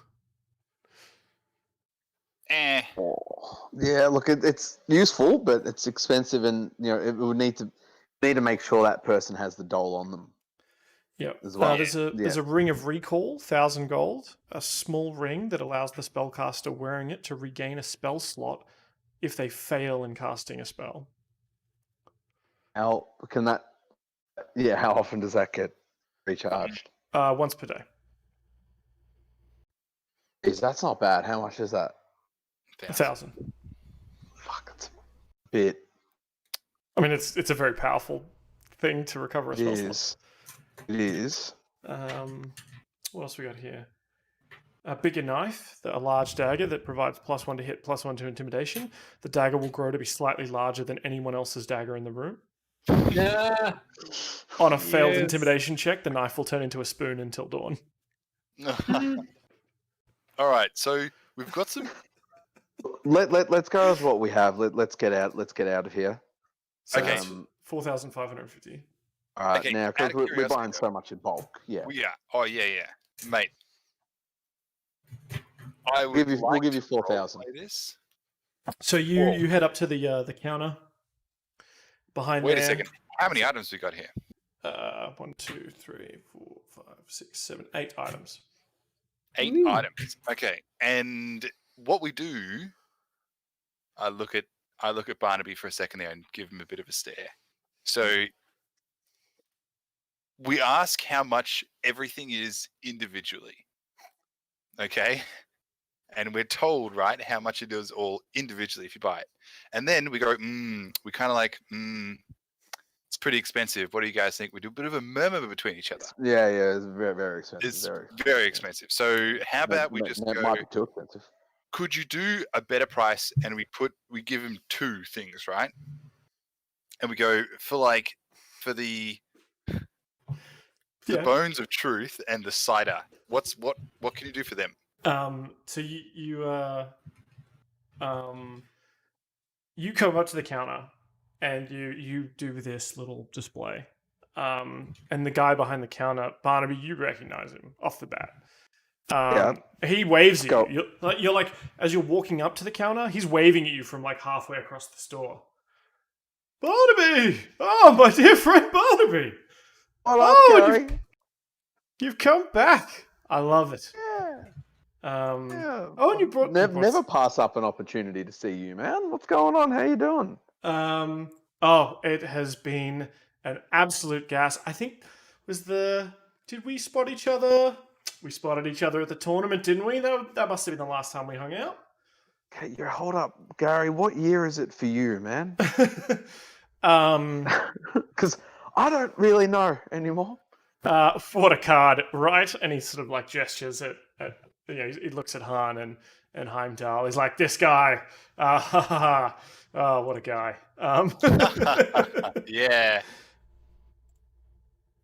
Oh, yeah, look, it's useful, but it's expensive, and it would need to make sure that person has the doll on them. Yeah. As well. There's a ring of recall, 1,000 gold. A small ring that allows the spellcaster wearing it to regain a spell slot if they fail in casting a spell. How can that? Yeah, how often does that get recharged? Once per day. That's not bad. How much is that? 1,000. Fuck, it's a bit. I mean, it's a very powerful thing to recover a spell slot. It is. What else we got here? A bigger knife, a large dagger that provides +1 to hit, +1 to intimidation. The dagger will grow to be slightly larger than anyone else's dagger in the room. Yeah. On a failed Yes. intimidation check, the knife will turn into a spoon until dawn. All right. So we've got some. Let's go with what we have. Let's get out. Let's get out of here. So Okay. that's 4,550. All right, Okay, now out because of we're curiosity, buying so much in bulk. Yeah, Yeah. Oh yeah, mate. I would we'll give you 4,000. roleplay this. So you head up to the counter behind Wait there. a second. How many items we got here? 1, 2, 3, 4, 5, 6, 7, 8 items. 8 Ooh. items. Okay. And what we do, I look at Barnaby for a second there and give him a bit of a stare. So we ask how much everything is individually. Okay? And we're told, right, how much it is all individually if you buy it. And then we go, we kind of like, it's pretty expensive. What do you guys think? We do a bit of a murmur between each other. Yeah, it's very, very expensive. It's very expensive. So how about we just That go, might be too expensive. could you do a better price? And we give him 2 things, right? And we go for the bones of truth and the cider. What can you do for them? So you come up to the counter and you do this little display. And the guy behind the counter, Barnaby, you recognize him off the bat. He waves at Go. you. You're like, as you're walking up to the counter, he's waving at you from like halfway across the store. Barnaby! Oh, my dear friend Barnaby! What up, Gary? You've come back. I love it. Yeah. Oh, and you brought never pass up an opportunity to see you, man. What's going on? How you doing? Oh, it has been an absolute gas. I think did we spot each other? We spotted each other at the tournament, didn't we? That must have been the last time we hung out. Okay, hold up, Gary. What year is it for you, man? Because I don't really know anymore. For a card, right? And he sort of like gestures at he looks at Han and Heimdal. He's like, this guy. Oh, what a guy. Yeah.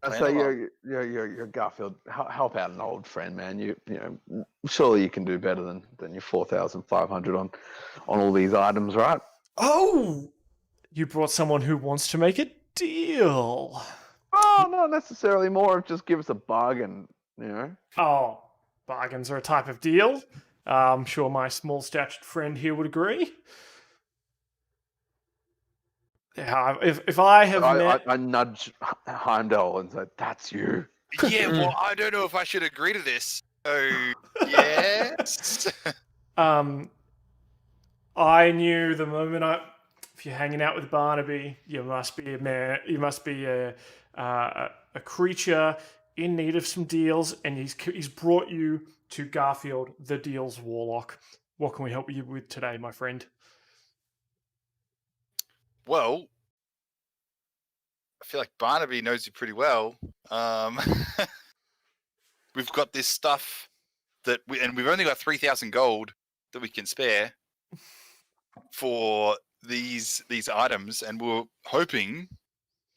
I say you're Garfield. Help out an old friend, man. You know, surely you can do better than your 4,500 on all these items, right? Oh, you brought someone who wants to make a deal. Oh, not necessarily. More of just give us a bargain, you know. Oh, bargains are a type of deal. I'm sure my small-statured friend here would agree. Yeah, if I have I nudge Heimdal and say, "That's you." Yeah, well, I don't know if I should agree to this. Oh, yes. I knew the moment if you're hanging out with Barnaby, you must be a man. You must be a creature in need of some deals, and he's brought you to Garfield, the Deals Warlock. What can we help you with today, my friend? Well, I feel like Barnaby knows you pretty well. We've got this stuff and we've only got 3,000 gold that we can spare for these items, and we're hoping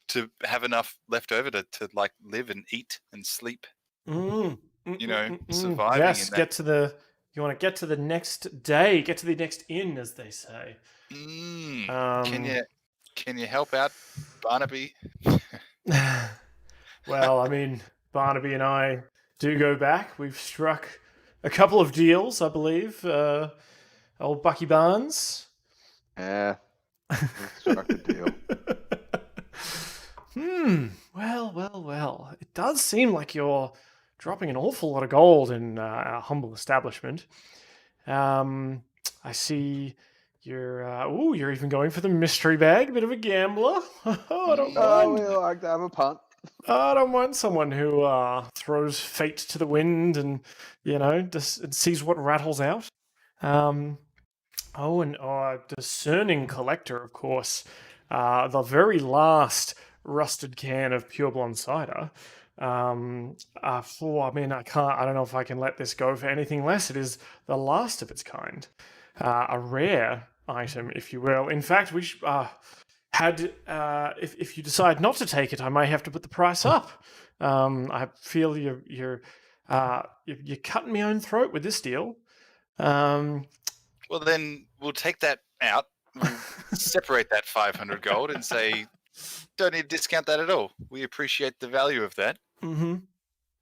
to have enough left over to like live and eat and sleep. Surviving. Yes, you want to get to the next day, get to the next inn, as they say. Can you help out, Barnaby? Well, I mean, Barnaby and I do go back. We've struck a couple of deals, I believe. Old Bucky Barnes. Yeah, we struck a deal. Well. It does seem like you're dropping an awful lot of gold in our humble establishment. I see you're even going for the mystery bag, bit of a gambler. I don't mind. We like to have a punt. I don't mind someone who throws fate to the wind and, just sees what rattles out. And a discerning collector, of course. The very last rusted can of pure blonde cider. I don't know if I can let this go for anything less. It is the last of its kind. A rare item, if you will. In fact, we if you decide not to take it, I may have to put the price up. I feel you're cutting my own throat with this deal. Well, then we'll take that out. We'll separate that 500 gold and say, don't need to discount that at all. We appreciate the value of that. Mm-hmm.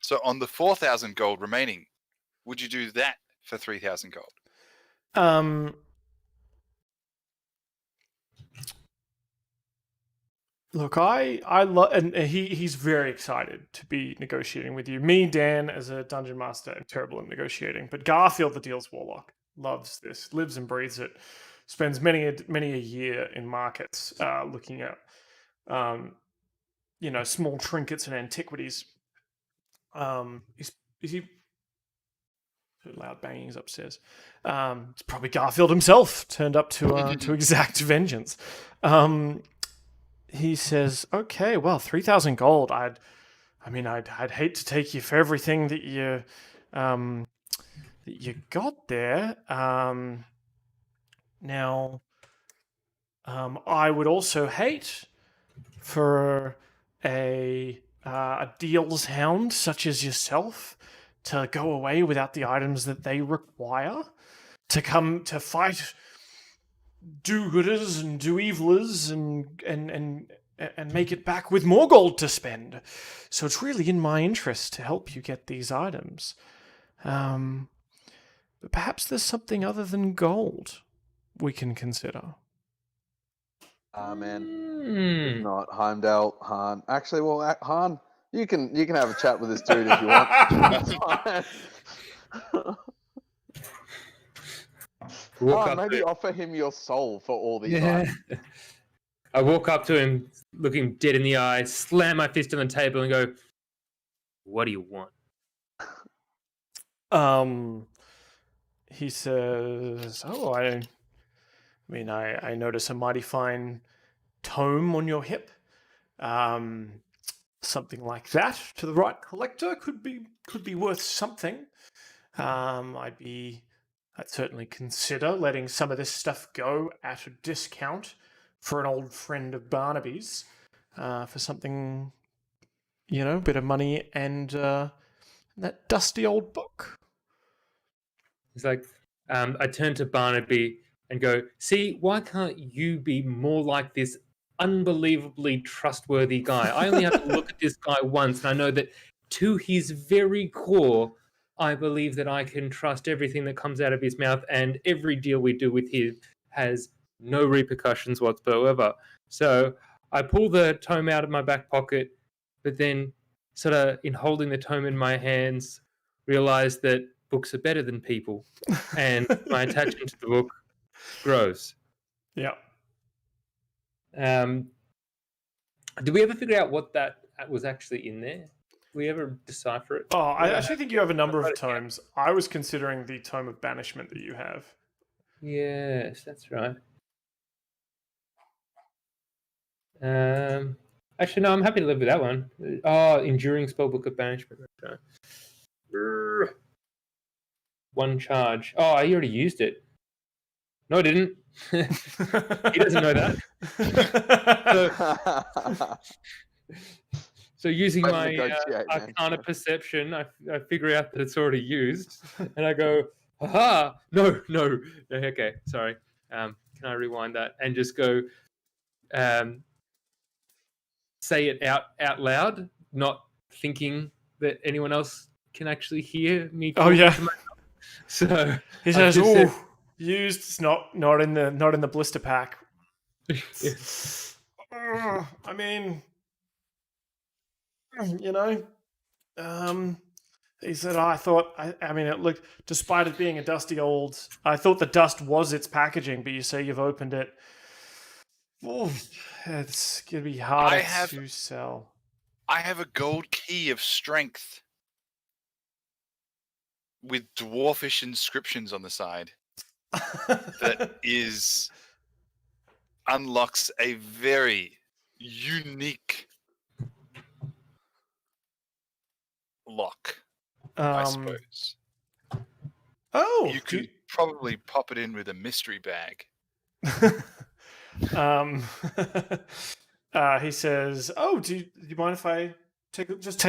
So on the 4,000 gold remaining, would you do that for 3,000 gold? Look, I love, and he's very excited to be negotiating with you. Me, Dan, as a dungeon master, am terrible at negotiating, but Garfield, the Deals Warlock, loves this, lives and breathes it, spends many a year in markets looking at, small trinkets and antiquities. Is he? Loud bangings upstairs. It's probably Garfield himself turned up to exact vengeance. He says, "Okay, well, 3,000 gold. I'd hate to take you for everything that you got there. Now, I would also hate for a deals hound such as yourself to go away without the items that they require to come to fight do-gooders and do-evilers and make it back with more gold to spend. So it's really in my interest to help you get these items. But perhaps there's something other than gold we can consider. Man. If Hmm. not, Heimdal, Han. Actually, well, Han, you can have a chat with this dude if you want. That's fine. Walk Han, up to maybe him. offer him your soul for all these Yeah. items. I walk up to him, looking dead in the eye, slam my fist on the table, and go, "What do you want?" He says, "Oh, I notice a mighty fine tome on your hip. Something like that to the right collector could be worth something. I'd certainly consider letting some of this stuff go at a discount for an old friend of Barnaby's, for something, a bit of money and that dusty old book." He's like, I turn to Barnaby and go, "See, why can't you be more like this unbelievably trustworthy guy? I only have to look at this guy once, and I know that to his very core, I believe that I can trust everything that comes out of his mouth, and every deal we do with him has no repercussions whatsoever." So I pull the tome out of my back pocket, but then, sort of, in holding the tome in my hands, realize that books are better than people, and my attachment to the book grows. Yeah. Did we ever figure out what that was actually in there? Did we ever decipher it? Oh, I Yeah. actually think you have a number of I've got it, tomes. I was considering the tome of banishment that you have. Yes, that's right. Actually, no, I'm happy to live with that one. Oh, enduring spellbook of banishment. That's right. One charge. Oh, I already used it. No, I didn't. He doesn't know that. So using Way to my negotiate, man. Arcana perception, I figure out that it's already used, and I go, "Haha! No. Okay, sorry. Can I rewind that and just go, say it out loud, not thinking that anyone else can actually hear me Oh talking yeah. to myself." So He I've says, just said- "Oh, used. It's not in the blister pack." I mean, he said, I mean, it looked, despite it being a dusty old, I thought the dust was its packaging, but you say you've opened it. Oh, it's going to be harder to sell. I have a gold key of strength with dwarfish inscriptions on the side that unlocks a very unique lock, I suppose. Oh, You could probably pop it in with a mystery bag. He says, "Oh, do you mind if I take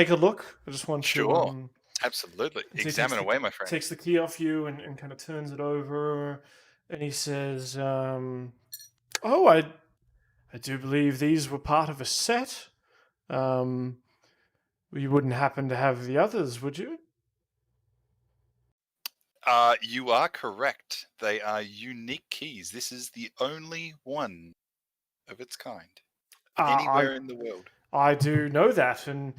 a look? I just want Sure. to." Absolutely. So Examine away, my friend. Takes the key off you and kind of turns it over, and he says, "Oh, I do believe these were part of a set. You wouldn't happen to have the others, would you?" You are correct. They are unique keys. This is the only one of its kind anywhere in the world. I do know that, and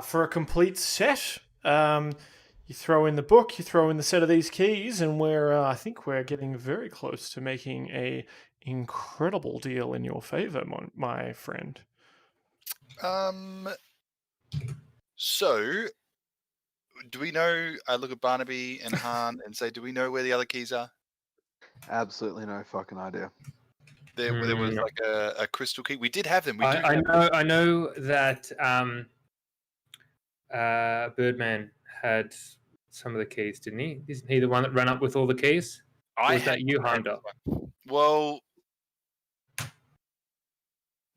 for a complete set, you throw in the book, you throw in the set of these keys, and I think we're getting very close to making a incredible deal in your favor, my friend. So, do we know? I look at Barnaby and Han and say, "Do we know where the other keys are?" Absolutely no fucking idea. There was like a crystal key. We did have them. I know that Birdman had some of the keys, didn't he? Isn't he the one that ran up with all the keys? Or was that you, Heimdal? Well,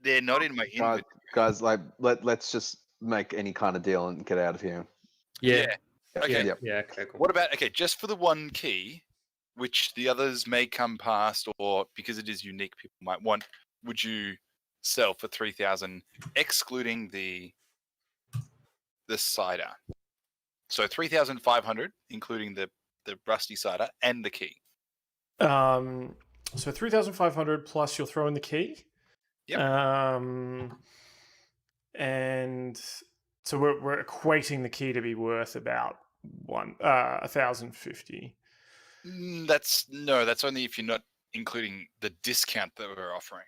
they're not in my inventory. Guys, like let's just make any kind of deal and get out of here. Yeah. Okay. Yeah. Okay. Cool. What about just for the one key, which the others may come past, or because it is unique, people might want? Would you sell for 3,000, excluding the cider? So 3,500, including the rusty cider and the key. So 3,500 plus you'll throw in the key. Yep. And so we're equating the key to be worth about 1,050. That's only if you're not including the discount that we're offering.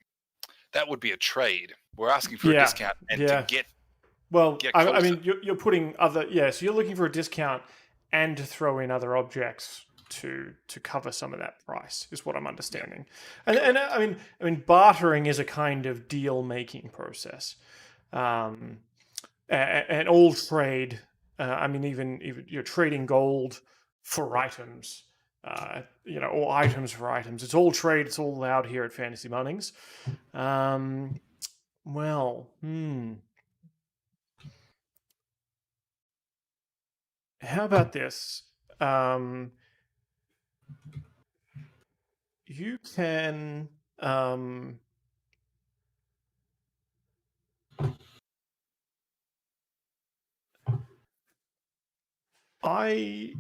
That would be a trade. We're asking for a discount and to get. Well, get I mean, you're putting other so you're looking for a discount and to throw in other objects to cover some of that price is what I'm understanding. And I mean, bartering is a kind of deal making process, and all trade. I mean, even you're trading gold for items. Or items for items. It's all trade. It's all allowed here at Fantasy Munnings. How about this? You can. I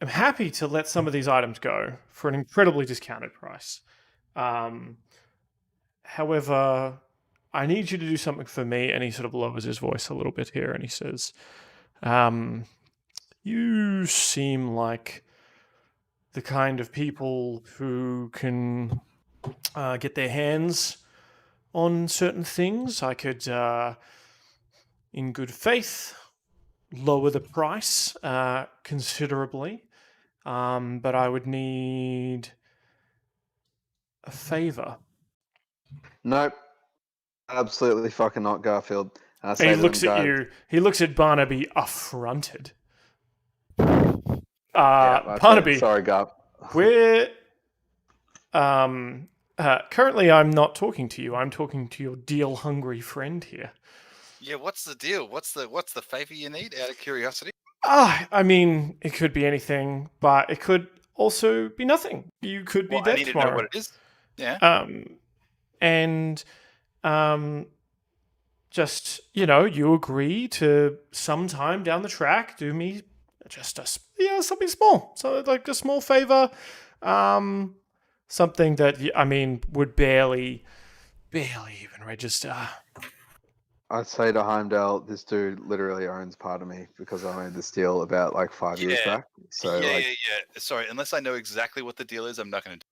am happy to let some of these items go for an incredibly discounted price. However, I need you to do something for me. And he sort of lowers his voice a little bit here and he says, you seem like the kind of people who can get their hands on certain things. I could, in good faith, lower the price considerably, but I would need a favor. Nope. Absolutely fucking not, Garfield. And I say He to looks them, at guys, you. He looks at Barnaby affronted. I Barnaby, said, sorry, Garf. we're currently I'm not talking to you. I'm talking to your deal-hungry friend here. Yeah, what's the deal? What's the favor you need? Out of curiosity. I mean, it could be anything, but it could also be nothing. You could be dead I need tomorrow. to know what it is. Yeah. Just you agree to sometime down the track do me just something small, so like a small favor, something that would barely even register. I'd say to Heimdal, this dude literally owns part of me because I made this deal about like 5 years back. So yeah. Sorry, unless I know exactly what the deal is, I'm not going to.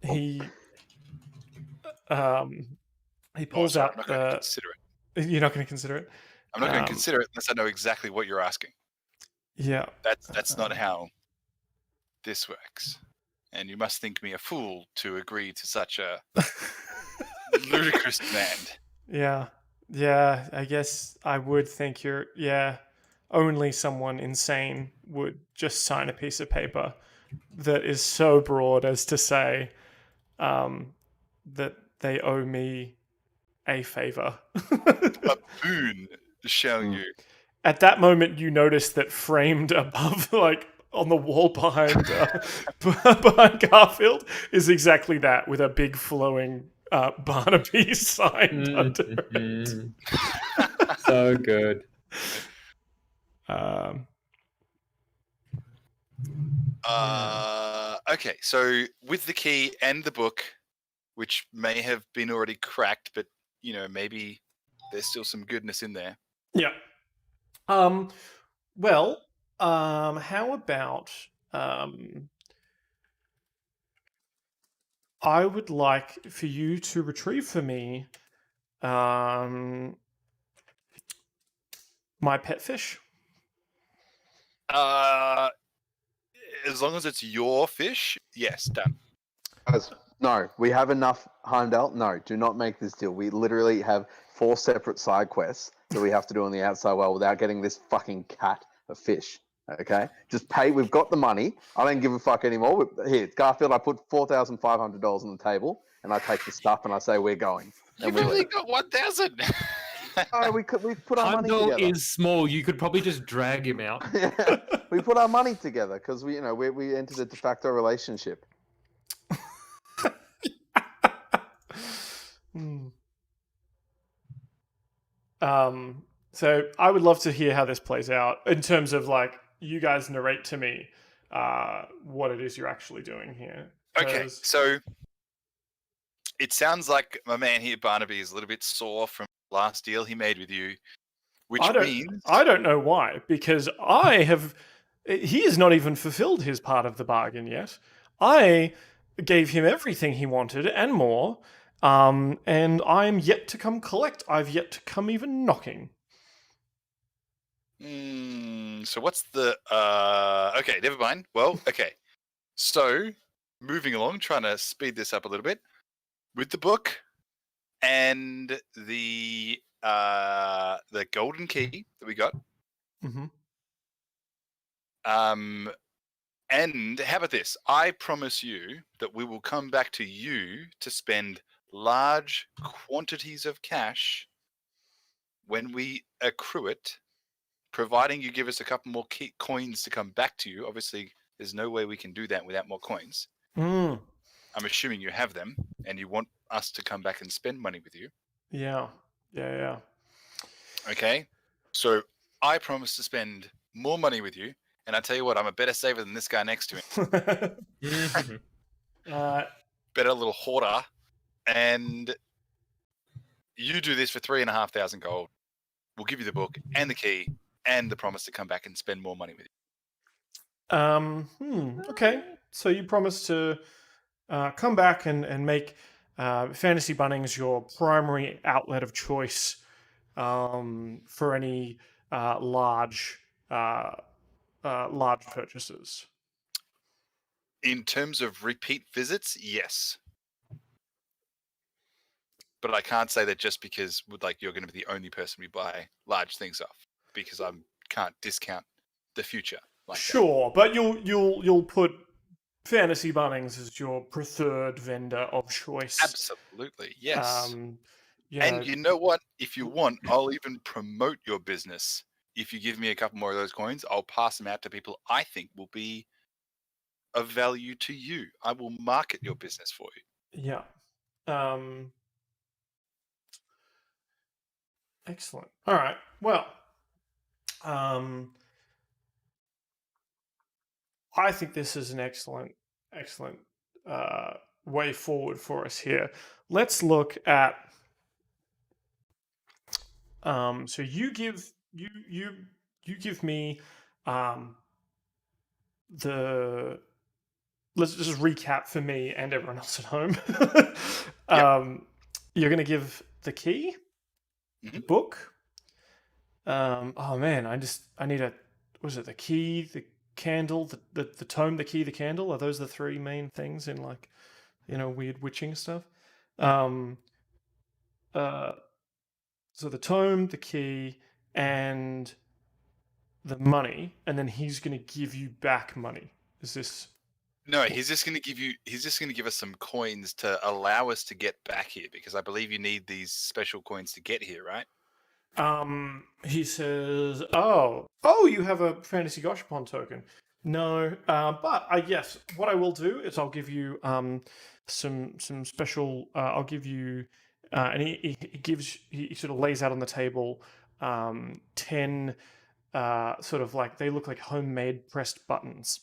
He pulls out. I'm not going to consider it. You're not going to consider it. I'm not going to consider it unless I know exactly what you're asking. Yeah, that's not how this works. And you must think me a fool to agree to such a ludicrous demand. Yeah. I guess I would think you're. Yeah, only someone insane would just sign a piece of paper that is so broad as to say that they owe me a favor. A boon, shall you? At that moment, you notice that framed above, like on the wall behind Garfield, is exactly that, with a big flowing Barnaby sign under it. So good. Okay, so with the key and the book, which may have been already cracked, but maybe there's still some goodness in there. Yeah. Well, how about I would like for you to retrieve for me my pet fish. As long as it's your fish, yes, done. guys, no, we have enough, Heimdal. No, do not make this deal. We literally have 4 separate side quests that we have to do on the outside world without getting this fucking cat of fish. Okay? Just pay. We've got the money. I don't give a fuck anymore. Here, Garfield, I put $4,500 on the table and I take the stuff and I say, we're going. You've only got 1,000. Oh, we put our money Heimdal together. is small. You could probably just drag him out. Yeah, we put our money together because we entered a de facto relationship. So I would love to hear how this plays out in terms of like you guys narrate to me what it is you're actually doing here. Okay, so it sounds like my man here, Barnaby, is a little bit sore from the last deal he made with you, which means I don't know why, because he has not even fulfilled his part of the bargain yet. I gave him everything he wanted and more, and I'm yet to come collect. I've yet to come even knocking. So what's the okay, never mind. Well, okay. So moving along, trying to speed this up a little bit. With the book and the golden key that we got. Mm-hmm. And how about this? I promise you that we will come back to you to spend large quantities of cash when we accrue it, providing you give us a couple more coins to come back to you. Obviously, there's no way we can do that without more coins. I'm assuming you have them, and you want us to come back and spend money with you. Yeah. Okay, so I promise to spend more money with you, and I tell you what, I'm a better saver than this guy next to him. Better little hoarder, and you do this for 3,500 gold. We'll give you the book and the key and the promise to come back and spend more money with you. Okay, so you promise to come back and make Fantasy Bunnings your primary outlet of choice for any large purchases. In terms of repeat visits, yes. But I can't say that just because you're going to be the only person we buy large things off, because I can't discount the future. Sure, but you'll put Fantasy Bunnings as your preferred vendor of choice. Absolutely, yes. And you know what? If you want, I'll even promote your business. If you give me a couple more of those coins, I'll pass them out to people I think will be of value to you. I will market your business for you. Yeah. Excellent. All right. Well, I think this is an excellent way forward for us here. Let's look at. So you give me the. Let's just recap for me and everyone else at home. You're going to give the key, the book. Oh man, I need a. Was it the key, the candle, the tome, the key, the candle? Are those the three main things in weird witching stuff? So the tome, the key, and the money, and then he's going to give you back money. Is this? No, he's just going to give us some coins to allow us to get back here, because I believe you need these special coins to get here, right? He says, "Oh, you have a Fantasy Gashapon token." No, but yes, what I will do is I'll give you some special. I'll give you, and he sort of lays out on the table 10 sort of like they look like homemade pressed buttons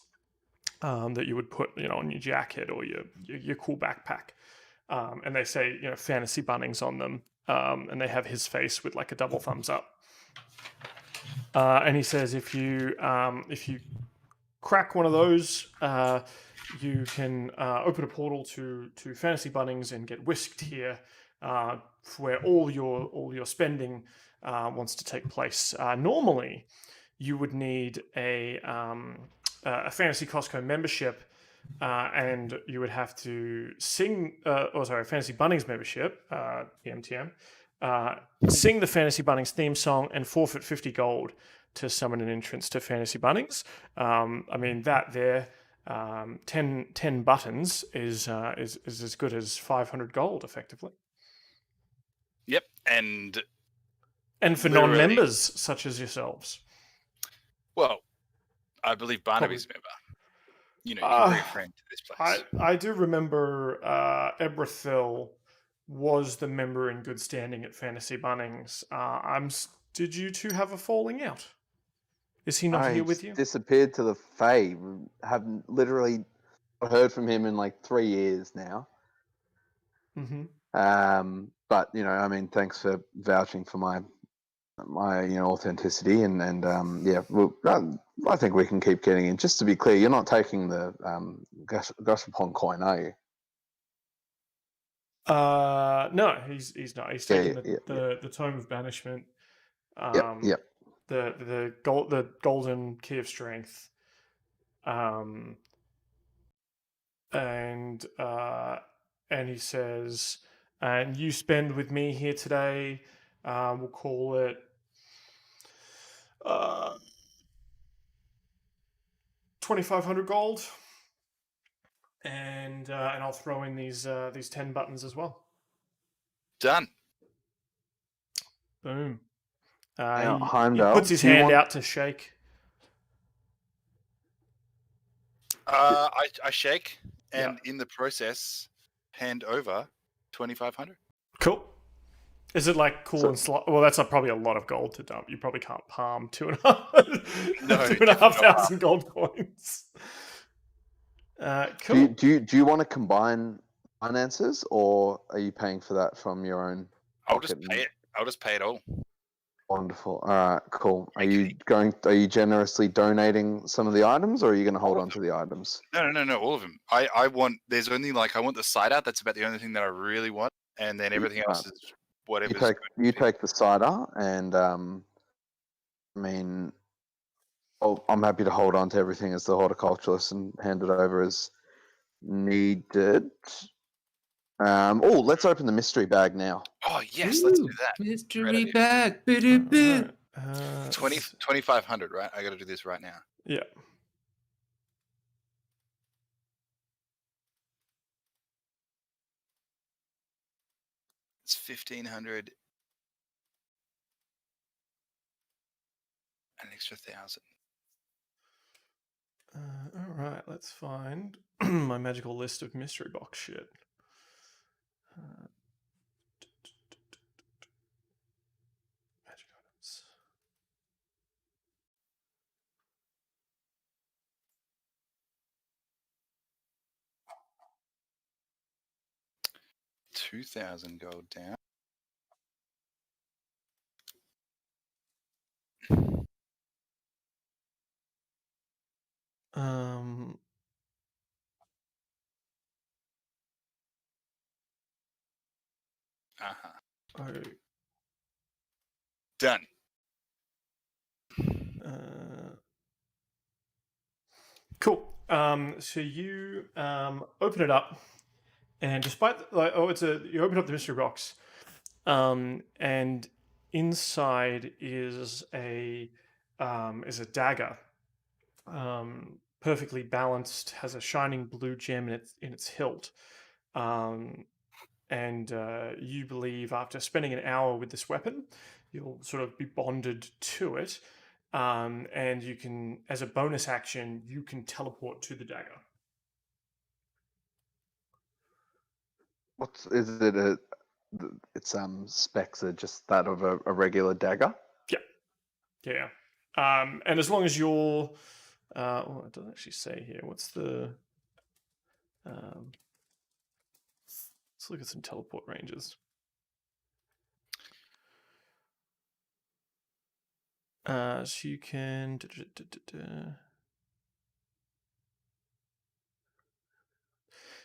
that you would put on your jacket or your cool backpack, and they say Fantasy Bunnings on them. And they have his face with like a double thumbs up. And he says, if you crack one of those, you can open a portal to Fantasy Bunnings and get whisked here, where all your spending wants to take place. Normally, you would need a Fantasy Costco membership. And you would have to sing, Fantasy Bunnings membership, EMTM, sing the Fantasy Bunnings theme song and forfeit 50 gold to summon an entrance to Fantasy Bunnings. I mean, that there, 10 buttons is as good as 500 gold, effectively. Yep, and for non-members such as yourselves. Well, I believe Barnaby's a member. You're a great friend to this place. I do remember Ebrethil was the member in good standing at Fantasy Bunnings. I'm did you two have a falling out? Is he not here with you? Disappeared to the Fae. Haven't literally heard from him in like 3 years now. Mm-hmm. But I mean, thanks for vouching for my authenticity and yeah. Well, I think we can keep getting in. Just to be clear, you're not taking the Gashapon coin, are you? No, he's not. He's taking the Tome of Banishment. Yep. The golden key of strength. And he says, and you spend with me here today. We'll call it 2,500 gold, and I'll throw in these 10 buttons as well. Done. Boom. Now, He Heimdal, puts his hand out to shake. I shake, and in the process, hand over 2,500. Cool. Is it like cool and slow? Well, that's probably a lot of gold to dump. You probably can't palm 2,500 gold coins. Cool. Do you want to combine finances, or are you paying for that from your own? I'll just pay it. I'll just pay it all. Wonderful. All right, cool. Are you generously donating some of the items, or are you going to hold on to the items? No, all of them. I want. There's only I want the cider. That's about the only thing that I really want, and then everything else is whatever. You take the cider, and I mean, I'm happy to hold on to everything as the horticulturalist and hand it over as needed. Let's open the mystery bag now. Oh yes, let's do that. Mystery bag. 2,500, right? I got to do this right now. Yeah. It's 1,500. An extra 1,000. All right, let's find my magical list of mystery box shit. Magic items. $2,000 gold down. Done. Cool. So you open it up, and despite you open up the mystery box, and inside is a dagger, perfectly balanced, has a shining blue gem in its hilt, and you believe after spending an hour with this weapon, you'll sort of be bonded to it. And you can, as a bonus action, you can teleport to the dagger. Is it its specs are just that of a regular dagger? Yeah. And as long as you're, it doesn't actually say here. What's the? Let's look at some teleport ranges. So you can.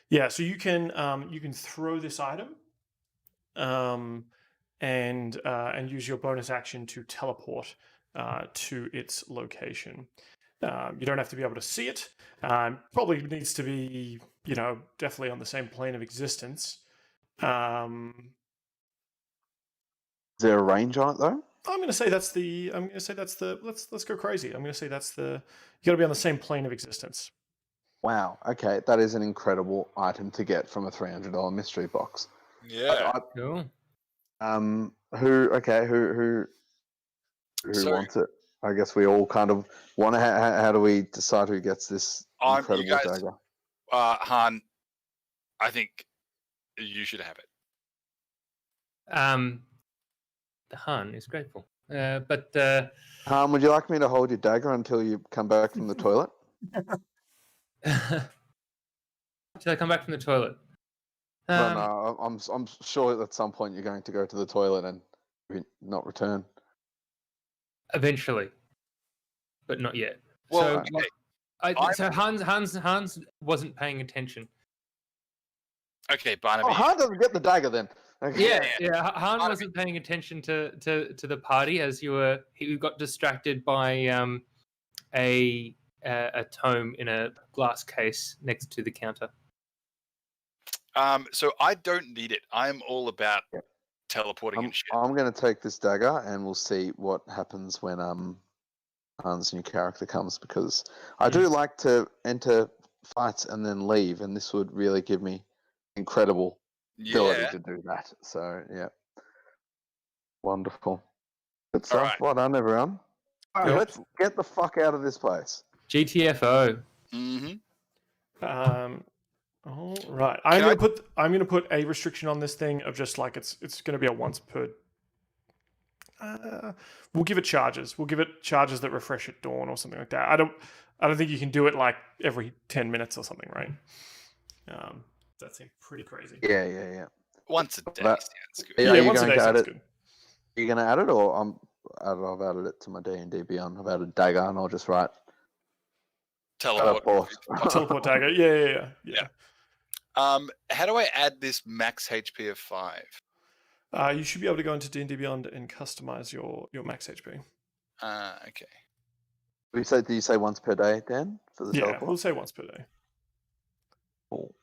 Yeah, so you can throw this item, and use your bonus action to teleport to its location. You don't have to be able to see it. Probably needs to be, definitely on the same plane of existence. Is there a range on it though? I'm going to say that's the. Let's go crazy. I'm going to say that's the. You got to be on the same plane of existence. Wow. Okay, that is an incredible item to get from a $300 mystery box. Yeah. Cool. Who wants it? I guess we all kind of want to. How do we decide who gets this incredible dagger? Han, I think you should have it. The Han is grateful. But Would you like me to hold your dagger until you come back from the toilet? Till I come back from the toilet. No, I'm sure at some point you're going to go to the toilet and not return. Eventually, but not yet. Well, So, okay. so Hans wasn't paying attention. Okay, Barnaby. Oh, Han doesn't get the dagger then. Okay. Yeah. Han wasn't paying attention to the party as he got distracted by a tome in a glass case next to the counter. So I don't need it. I'm all about teleporting and shit. I'm going to take this dagger, and we'll see what happens when Han's new character comes, because I do like to enter fights and then leave, and this would really give me incredible ability to do that. So yeah, wonderful. Good stuff. right. Well done, everyone. All right, let's get the fuck out of this place. GTFO. Mm-hmm. All right. I'm gonna put a restriction on this thing of just like it's gonna be a once per. We'll give it charges. We'll give it charges that refresh at dawn or something like that. I don't think you can do it like every 10 minutes or something, right? That seems pretty crazy. Yeah. Once a day That- sounds good. Yeah, Once a day sounds good. Are you going to add it, or I've added it to my D&D Beyond. I've added dagger, and I'll just write Teleport. Teleport dagger. Yeah. How do I add this max HP of 5? You should be able to go into D&D Beyond and customize your max HP. Okay. Do you say once per day, Dan, for the Yeah, teleport? we'll say once per day. Cool.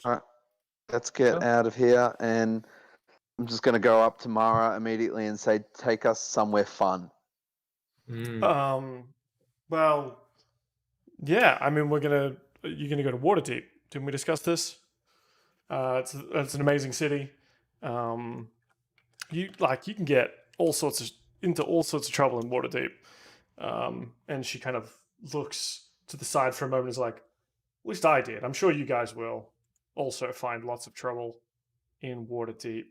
All right, let's get out of here, and I'm just going to go up to Mara immediately and say, take us somewhere fun. Well, yeah. I mean, you're gonna go to Waterdeep. Didn't we discuss this? It's an amazing city. You can get into all sorts of trouble in Waterdeep. And she kind of looks to the side for a moment and is like, at least I did. I'm sure you guys will also find lots of trouble in Waterdeep.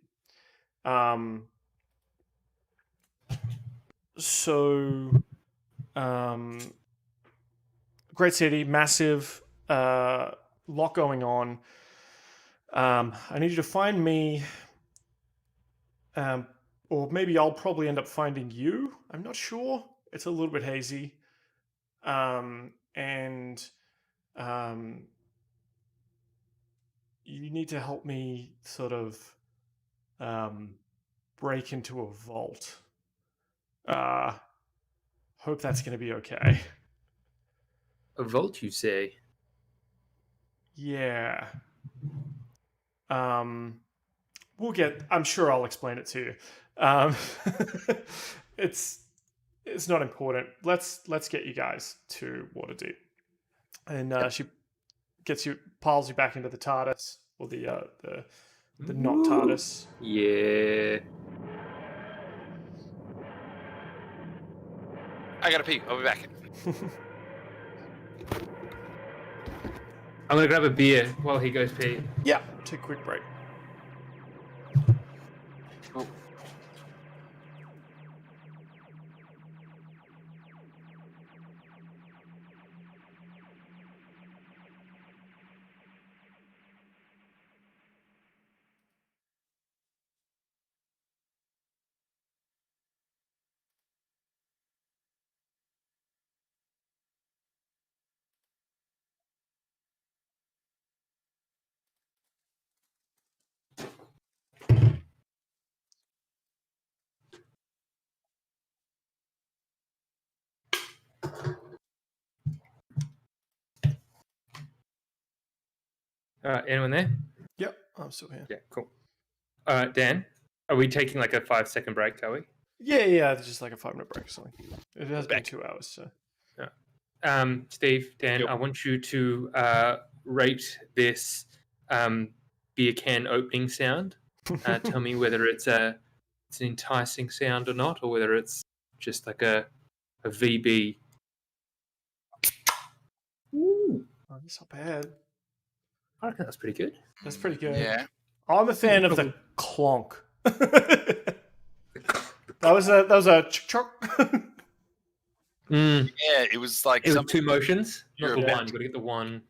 Great city, massive, lot going on. I need you to find me, or maybe I'll probably end up finding you. I'm not sure. It's a little bit hazy. You need to help me sort of break into a vault. Hope that's going to be okay. A vault, you say? Yeah. I'm sure I'll explain it to you. It's not important. Let's get you guys to Waterdeep. And she piles you back into the TARDIS, or the not TARDIS. Yeah. I gotta pee. I'll be back. I'm gonna grab a beer while he goes pee. Yeah, take a quick break. All right, anyone there? Yep, I'm still here. Yeah, cool. All right, Dan, are we taking like a 5-second break, are we? Yeah, it's just like a 5-minute break or something. It has been 2 hours, so. Steve, Dan, Yep. I want you to rate this beer can opening sound. Tell me whether it's a it's an enticing sound or not, or whether it's just like a VB. Ooh, Oh, that's not bad. I reckon that's pretty good. That's pretty good. Yeah. I'm a fan of the clonk. that was a chock. Mm. Yeah, it was like It was something. two motions, not You're the about one. You got to get the one.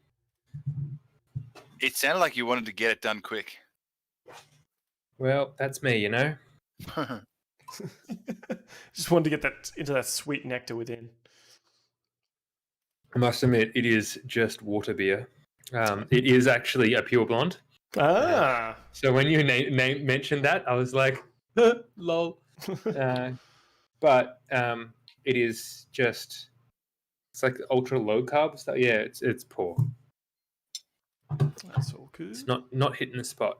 It sounded like you wanted to get it done quick. Well, that's me, you know. Just wanted to get that into that sweet nectar within. I must admit, it is just water beer. It is actually a pure blonde. Ah. So when you mentioned that, I was like, lol. But it is just, it's like ultra low carb stuff. Yeah, it's poor. That's all good. It's not hitting the spot.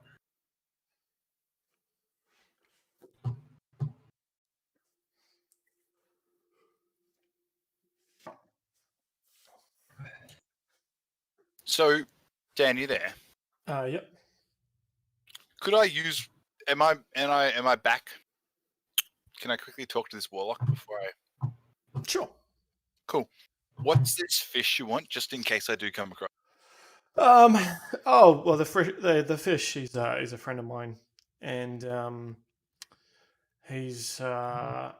So, Dan, you there? Yep. Could I use? Am I back? Can I quickly talk to this warlock before I? Sure. Cool. What's this fish you want, just in case I do come across? Oh well, the fish. He's a friend of mine, and he's I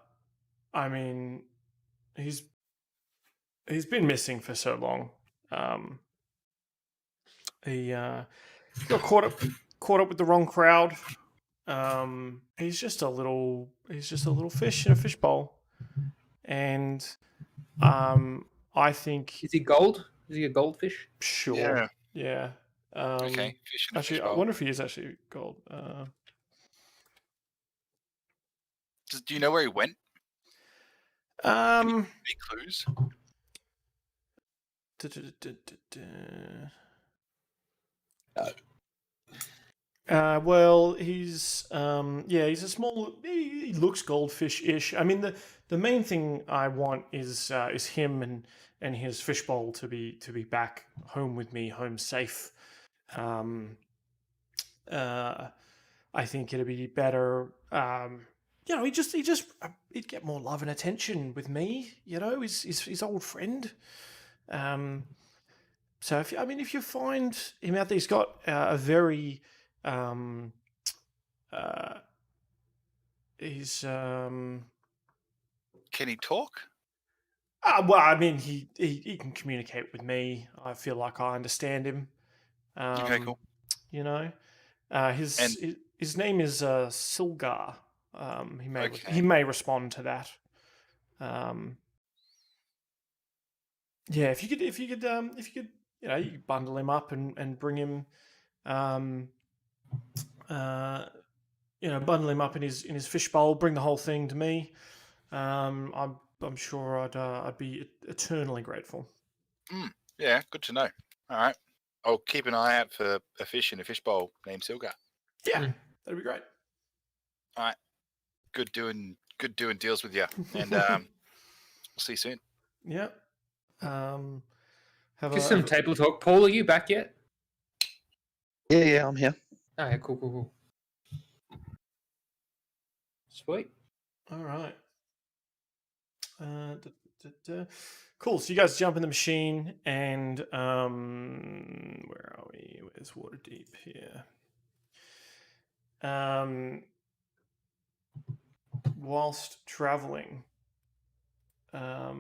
mean, he's been missing for so long. He got caught up with the wrong crowd. He's just a little fish in a fishbowl, and I think Is he gold? Is he a goldfish? sure, yeah. Okay. Fish in a Actually, I fishbowl. wonder if he is actually gold. Do you know where he went? Any clues? Well, he's he's a small. He looks goldfish-ish. I mean, the main thing I want is him and his fishbowl to be back home with me, home safe. I think it'd be better. He'd get more love and attention with me. You know, his old friend. So if you find him out there, he's got a very he's Can he talk? well, I mean, he can communicate with me. I feel like I understand him. Okay, cool. You know, his And- his name is Silgar. He Okay. may respond to that. Yeah, if you could you could bundle him up and bring him, bundle him up in his fishbowl, bring the whole thing to me. I'm sure I'd be eternally grateful. Yeah, good to know. All right. I'll keep an eye out for a fish in a fishbowl named Silgar. Yeah, that'd be great. Good doing deals with you. And we'll see you soon. Yeah. Have Just some table talk. Paul, are you back yet? Yeah, I'm here. Oh, yeah, cool. Sweet. All right. Cool. So you guys jump in the machine, and where are we? Where's Waterdeep here? Whilst traveling, I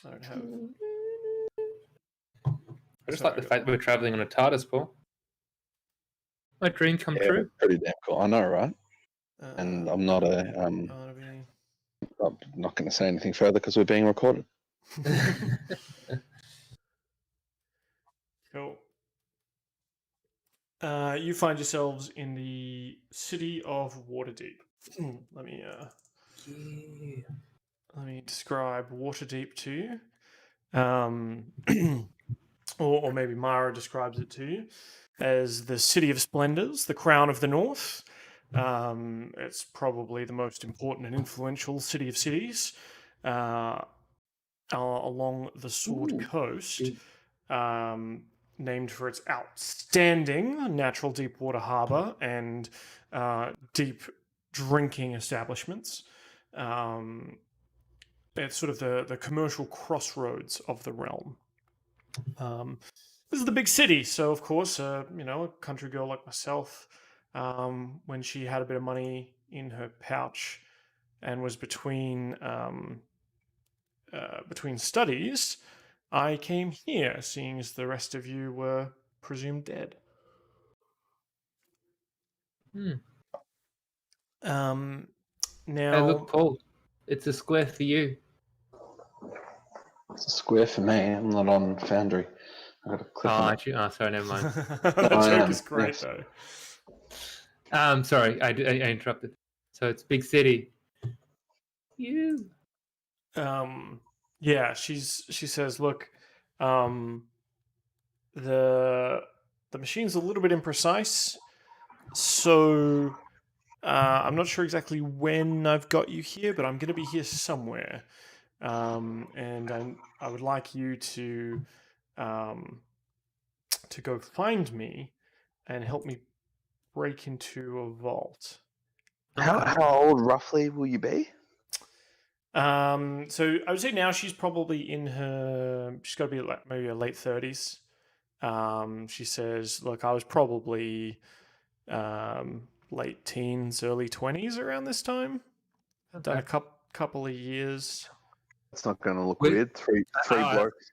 don't have. I just like the fact that we're traveling on a TARDIS, Paul. My dream come true. Pretty damn cool. I know, right? And I'm not I'm not going to say anything further because we're being recorded. Cool. You find yourselves in the city of Waterdeep. Let me describe Waterdeep to you. Or maybe Mara describes it to you as the city of splendors, the crown of the north. It's probably the most important and influential city of cities along the Sword Coast. named for its outstanding natural deep water harbor and deep drinking establishments. It's sort of the commercial crossroads of the realm. This is the big city, so of course, a country girl like myself, when she had a bit of money in her pouch and was between studies, I came here, seeing as the rest of you were presumed dead. Now, Hey, look, Paul, it's a square for you. It's a square for me. I'm not on Foundry. I got to click on it. Actually, sorry, never mind. that joke is great, yes. though. Sorry, I interrupted. So it's big city. You. Yeah, she says, look, the machine's a little bit imprecise, so I'm not sure exactly when I've got you here, but I'm going to be here somewhere, and I would like you to go find me and help me break into a vault. How old roughly will you be? So I would say now she's probably she's got to be like maybe her late 30s. She says, look, I was probably late teens, early 20s around this time. I've done a couple of years. It's not going to look weird. Three blokes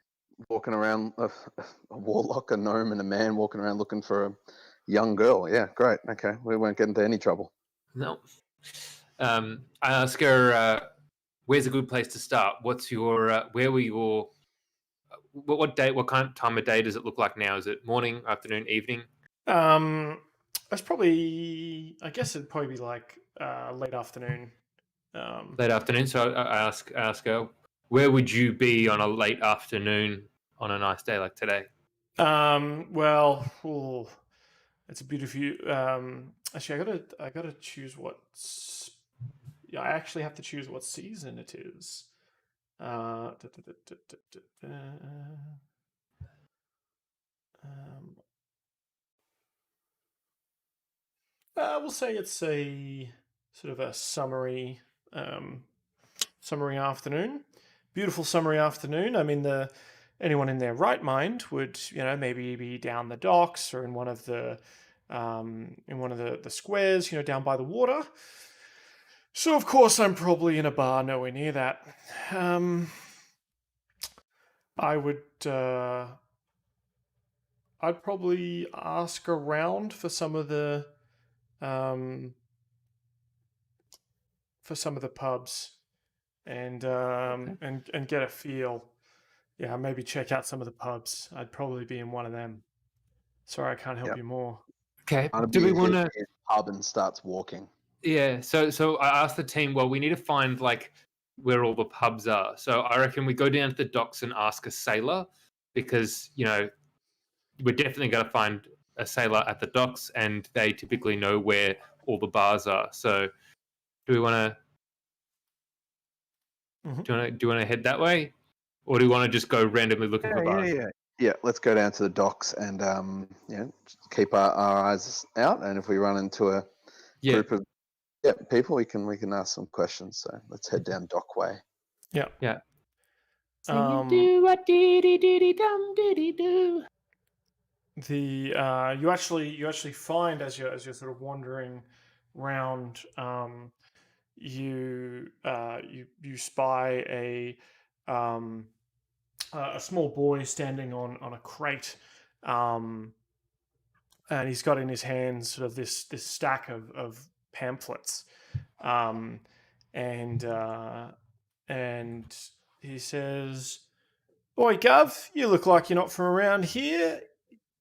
walking around, a warlock, a gnome, and a man walking around looking for a young girl. Yeah, great. Okay, we won't get into any trouble. No. I ask her, where's a good place to start? What's your, where were your, what day, what kind of time of day does it look like now? Is it morning, afternoon, evening? It's probably, I guess it'd probably be like late afternoon. Late afternoon. So I ask her, where would you be on a late afternoon on a nice day like today? Well, it's a beautiful. Actually, I gotta choose what. Yeah, I actually have to choose what season it is. We'll say it's a sort of a summery afternoon. Beautiful summery afternoon. I mean, anyone in their right mind would, maybe be down the docks or in one of the squares, down by the water. So of course I'm probably in a bar nowhere near that. I would. I'd probably ask around for some of the pubs and and get a feel. Yeah, maybe check out some of the pubs. I'd probably be in one of them. Sorry, I can't help you more. Okay. Do we want to pub and starts walking? Yeah. So I asked the team. Well, we need to find like where all the pubs are. So I reckon we go down to the docks and ask a sailor, because we're definitely going to find a sailor at the docks, and they typically know where all the bars are. So do we want to? Mm-hmm. Do you want to head that way, or do you want to just go randomly looking for bars? Yeah, let's go down to the docks and keep our eyes out. And if we run into a group of people, we can ask some questions. So let's head down Dockway. Yeah. Do what diddy diddy dum diddy do. You actually find as you're sort of wandering round, you spy a small boy standing on a crate, and he's got in his hands sort of this stack of pamphlets, and he says, "Oi, Gov, you look like you're not from around here.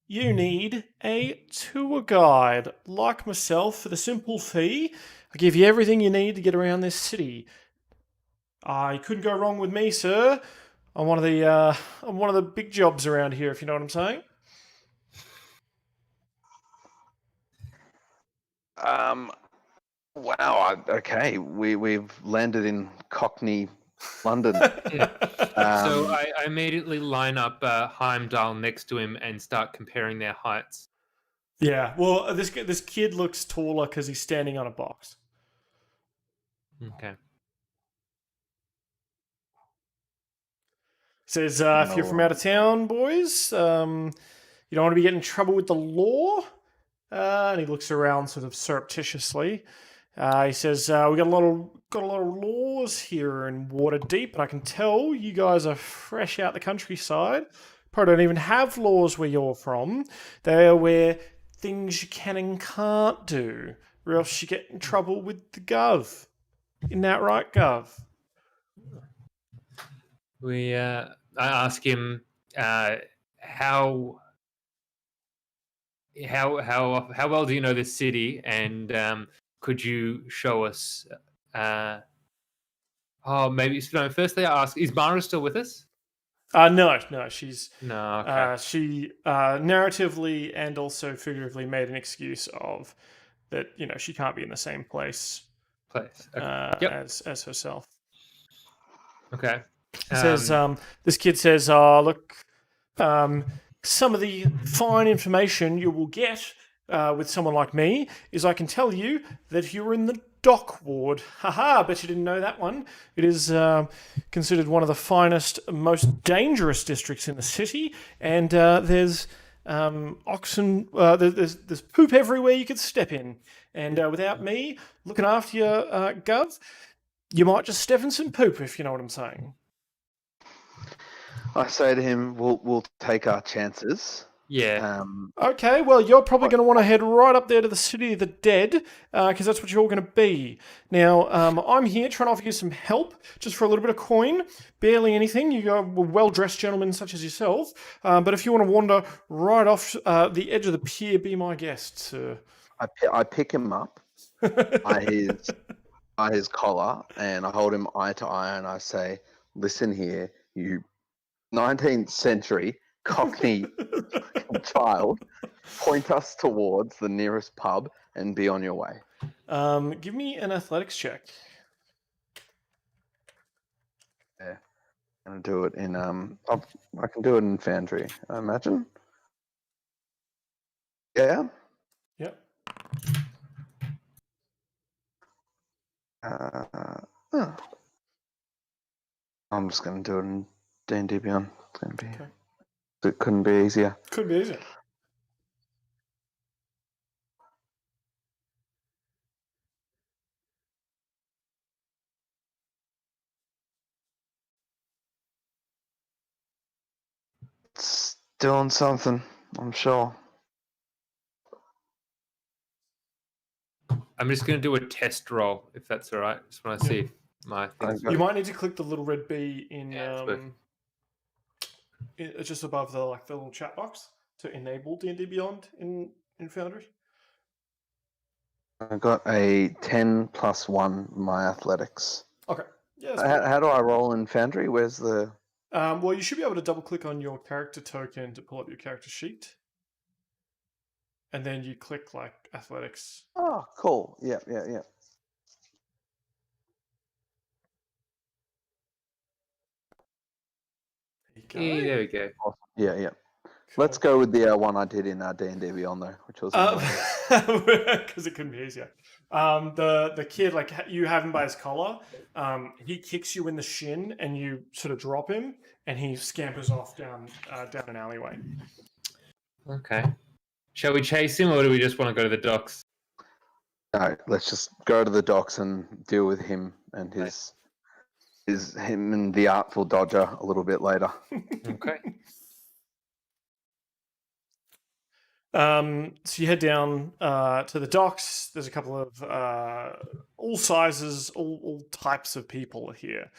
You need a tour guide like myself for the simple fee. I give you everything you need to get around this city. You couldn't go wrong with me, sir. I'm one of the big jobs around here, if you know what I'm saying." Wow. Okay, we've landed in Cockney London. So I immediately line up Heimdal next to him and start comparing their heights. Yeah, well, this kid looks taller because he's standing on a box. Okay. Says, if you're from out of town, boys, you don't want to be getting in trouble with the law. And he looks around sort of surreptitiously. He says, we got a lot of laws here in Waterdeep, and I can tell you guys are fresh out the countryside. Probably don't even have laws where you're from. They are where things you can and can't do, or else you get in trouble with the gov. Isn't that right, gov? I ask him how well do you know this city, and could you show us? Maybe no. Firstly, I ask: is Mara still with us? No, she's No. Okay. she narratively and also figuratively made an excuse of that she can't be in the same place Place. Okay. as herself. Okay. Says this kid says, "Oh, look, some of the fine information you will get with someone like me is I can tell you that you're in the dock ward. Haha, bet you didn't know that one. It is considered one of the finest, most dangerous districts in the city, and there's oxen, there's poop everywhere you could step in, and without me looking after you, Gov, you might just step in some poop, if you know what I'm saying." I say to him, "We'll take our chances." Yeah. Okay, well, you're probably going to want to head right up there to the City of the Dead, because that's what you're going to be. Now, I'm here trying to offer you some help, just for a little bit of coin. Barely anything. You're well-dressed gentlemen such as yourself. But if you want to wander right off the edge of the pier, be my guest, sir. I pick him up by his collar, and I hold him eye to eye, and I say, "Listen here, you 19th century Cockney child, point us towards the nearest pub and be on your way." Give me an athletics check. Yeah, I'm gonna do it in I can do it in Foundry, I imagine. Yeah. Yep. I'm just gonna do it in D&D Beyond. It's gonna be. Okay. It couldn't be easier. Could be easier. It's doing something, I'm sure. I'm just going to do a test roll, if that's all right. Just want to see if my things. You might need to click the little red B in perfect. just above the little chat box to enable D&D Beyond in Foundry. I got a 10 plus 1 my athletics. Okay. Yeah. How do I roll in Foundry? Where's the... Well, you should be able to double click on your character token to pull up your character sheet. And then you click athletics. Oh, cool. Yeah. There you go. Yeah, there we go. Awesome. Yeah. Cool. Let's go with the one I did in D&D Beyond, though, which was... because it couldn't be easier. The kid, you have him by his collar. He kicks you in the shin, and you sort of drop him, and he scampers off down an alleyway. Okay. Shall we chase him, or do we just want to go to the docks? No, let's just go to the docks and deal with him and him and the Artful Dodger a little bit later. Okay. So you head down to the docks. There's a couple of all sizes, all types of people here,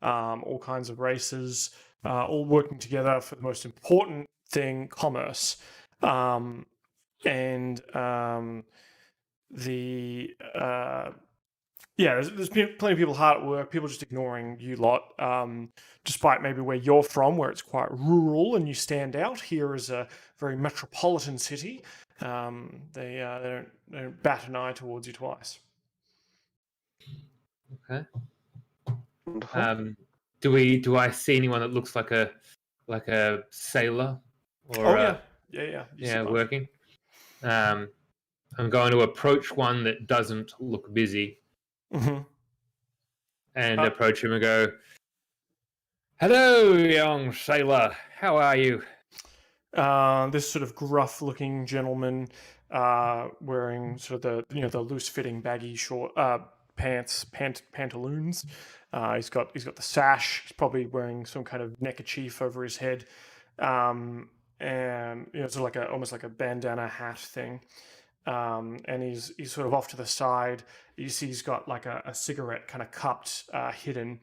all kinds of races, all working together for the most important thing, commerce. There's plenty of people hard at work, people just ignoring you lot, despite maybe where you're from, where it's quite rural and you stand out. Here is a very metropolitan city. They don't bat an eye towards you twice. Okay. Wonderful. Do I see anyone that looks like a sailor or Oh yeah. You see yeah, both. working? I'm going to approach one that doesn't look busy Mhm. and approach him and go, "Hello, young sailor. How are you?" This sort of gruff-looking gentleman, wearing sort of the loose-fitting, baggy short pantaloons. He's got the sash. He's probably wearing some kind of neckerchief over his head, and sort of like almost like a bandana hat thing. And he's sort of off to the side. You see, he's got like a cigarette kind of cupped, hidden,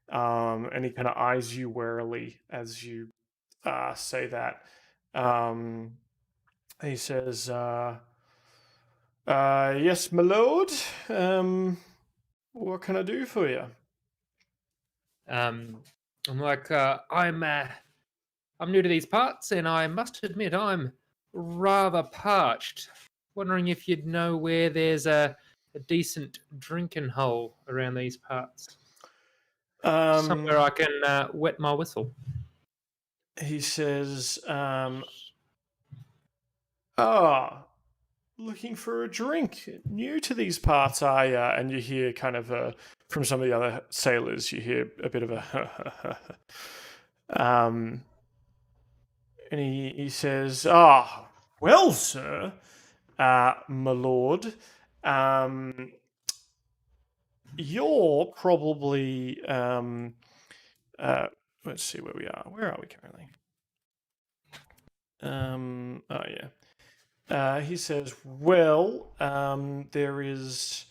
and he kind of eyes you warily as you say that. Um, he says, "Yes, my lord. What can I do for you?" I'm like, I'm new to these parts, and I must admit I'm rather parched. Wondering if you'd know where there's a decent drinking hole around these parts. Somewhere I can wet my whistle. He says, "Ah, looking for a drink. New to these parts, are ya?" And you hear kind of from some of the other sailors, you hear a bit of a and he says, "Ah, well, sir, my lord, you're probably let's see where we are. Where are we currently?" Oh yeah. He says, "Well, there is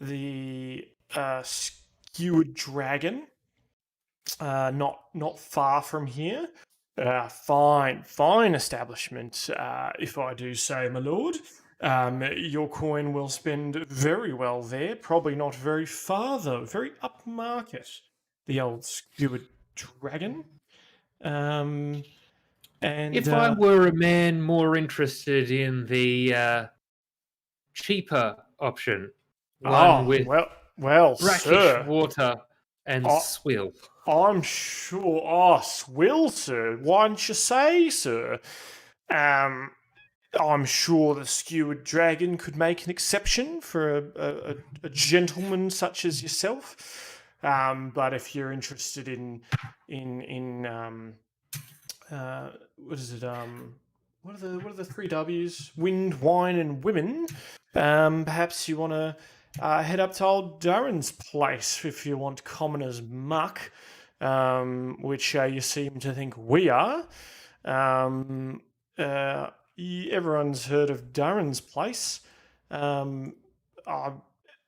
the skewered dragon, not far from here. Fine establishment, if I do say, my lord. Your coin will spend very well there. Probably not very far though. Very upmarket. The old skewered dragon. And If I were a man more interested in the cheaper option, one with brackish sir, water and swill. I'm sure. Oh, swill, sir. Why didn't you say, sir? I'm sure the skewered dragon could make an exception for a gentleman such as yourself. But if you're interested in what is it? What are the three W's? Wind, wine, and women. Perhaps you want to head up to old Darren's place if you want commoner's muck, which you seem to think we are. Everyone's heard of Darren's place.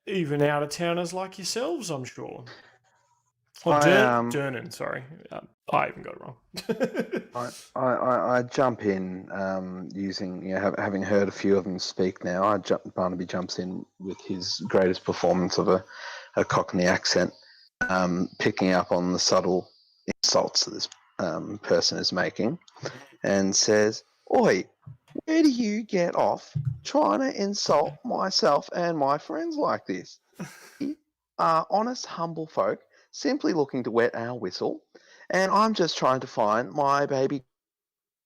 Even out of towners like yourselves, I'm sure. Or Durnan, sorry. I even got it wrong. I jump in using, having heard a few of them speak now. Barnaby jumps in with his greatest performance of a Cockney accent, picking up on the subtle insults that this person is making, and says, "Oi, where do you get off trying to insult myself and my friends like this? We are honest, humble folk, simply looking to wet our whistle, and I'm just trying to find my baby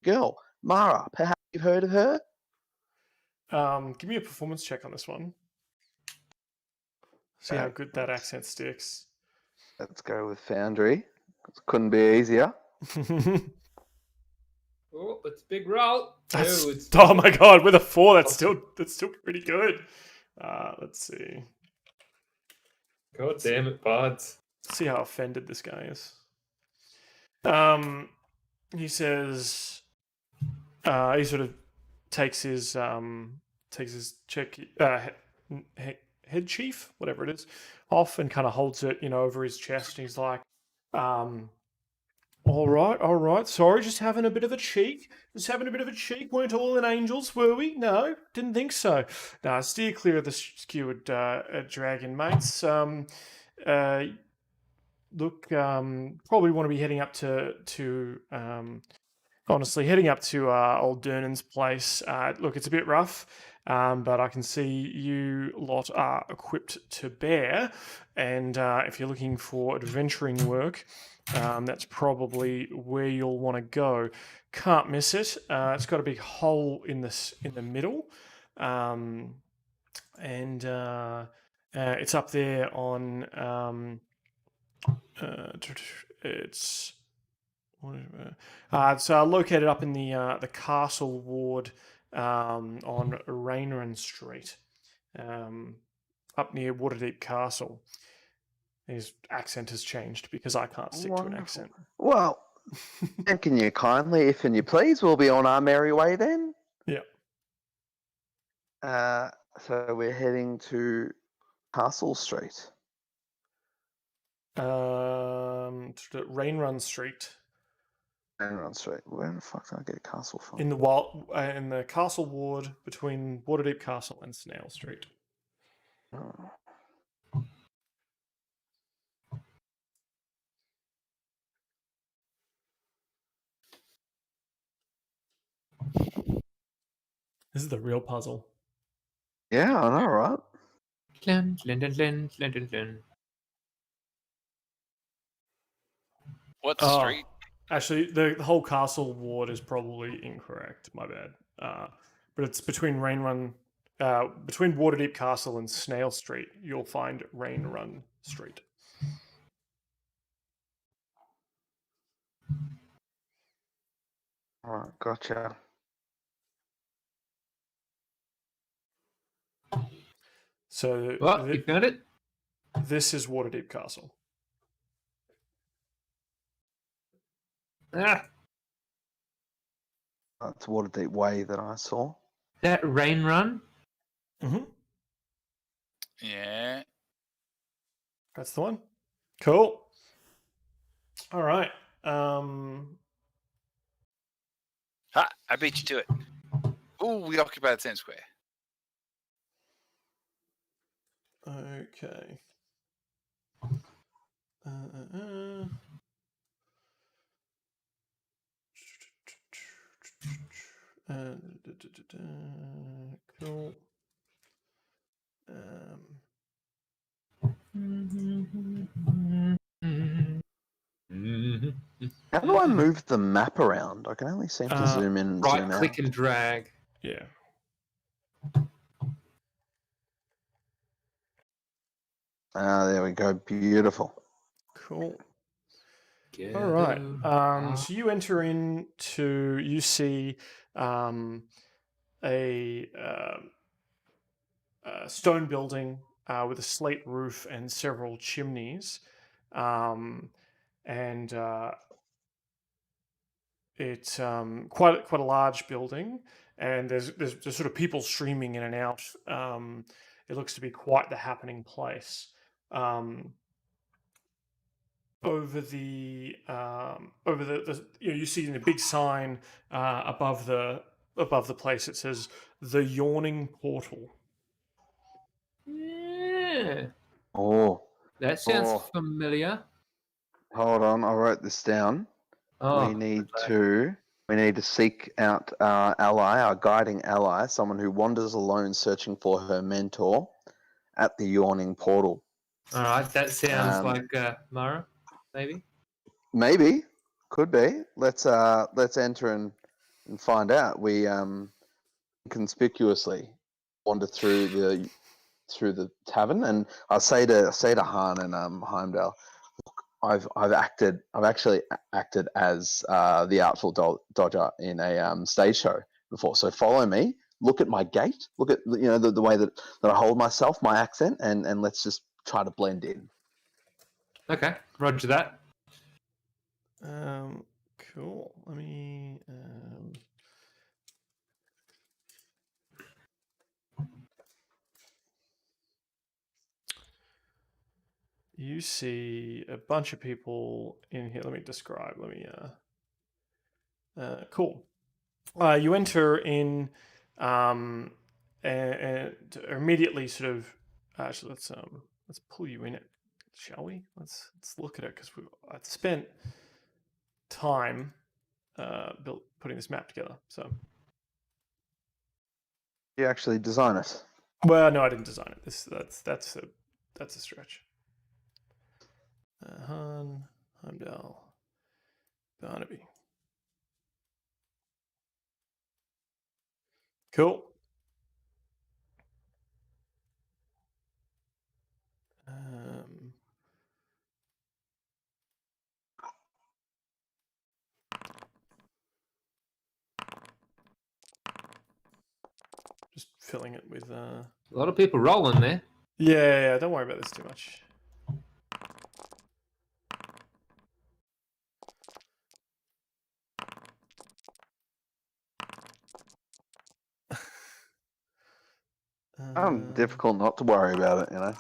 girl, Mara. Perhaps you've heard of her?" Give me a performance check on this one. See how good that accent sticks. Let's go with Foundry. Couldn't be easier. Oh, it's a big roll. Oh my god, with a 4, that's still pretty good. Let's see. God damn it, Bards. See how offended this guy is. He says, he sort of takes his check head chief, whatever it is, off and kind of holds it, over his chest. And he's like, all right. Sorry, just having a bit of a cheek. Weren't all in angels, were we? No, didn't think so. No, steer clear of the skewered dragon, mates. Look, probably want to be heading up to honestly, heading up to old Durnan's place. Look, it's a bit rough. but I can see you lot are equipped to bear, and if you're looking for adventuring work, that's probably where you'll want to go. Can't miss it. It's got a big hole in the middle, and it's up there on. It's it's located up in the castle ward on Rainran Street, up near Waterdeep Castle. His accent has changed because I can't stick to an accent. Well, thanking you kindly, if and you please, we'll be on our merry way then. Yeah. So we're heading to Castle Street. Rainrun Street. Rainrun Street. Where the fuck did I get a castle from? In the castle ward between Waterdeep Castle and Snail Street. Oh. This is the real puzzle. Yeah, I know, right? What Oh. street? Actually, the whole castle ward is probably incorrect. My bad. But it's between between Waterdeep Castle and Snail Street. You'll find Rainrun Street. All right, gotcha. So You found it? This is Waterdeep Castle. Ah, That's Waterdeep Way that I saw. that rain run? Mm-hmm. Yeah. That's the one. Cool. All right. Ha! I beat you to it. Ooh, we occupied the same square. Okay. Cool. How do I move the map around? I can only seem to zoom in and Right zoom click out. and drag. Yeah. There we go. Beautiful. Cool. All right. So you enter you see a stone building with a slate roof and several chimneys, and it's quite a large building, and there's sort of people streaming in and out. It looks to be quite the happening place. Over the you see in a big sign above the place, it says the Yawning Portal. Yeah. Oh, That sounds familiar. hold on. I wrote this down. Oh, we need to seek out our ally, our guiding ally, someone who wanders alone searching for her mentor at the Yawning Portal. all right. That sounds like Mara, maybe. Maybe, could be. Let's enter and find out. We conspicuously wander through the tavern, and I say to Han and Heimdal, I've actually acted as the Artful Dodger in a stage show before. So follow me. Look at my gait. Look at the way that I hold myself, my accent, and let's just try to blend in. Okay, roger that. Cool. Let me. You see a bunch of people in here. Let me describe. Cool. You enter in, and immediately sort of. Actually, let's pull you in it, shall we? Let's look at it because I've spent time putting this map together. So You actually design it. Well, no, I didn't design it. That's a stretch. Heimdal, Barnaby. Cool. Just filling it with. A lot of people rolling there. Yeah. Don't worry about this too much. Difficult not to worry about it, you know.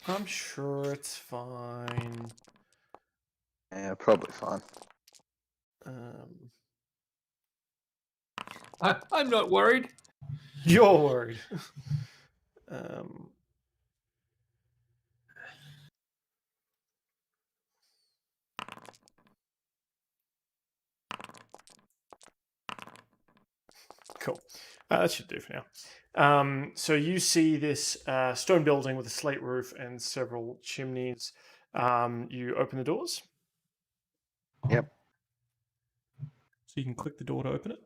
I'm sure it's fine. Yeah, probably fine. I'm not worried. You're worried. Cool. That should do for now. So you see this stone building with a slate roof and several chimneys. You open the doors. Yep. So you can click the door to open it.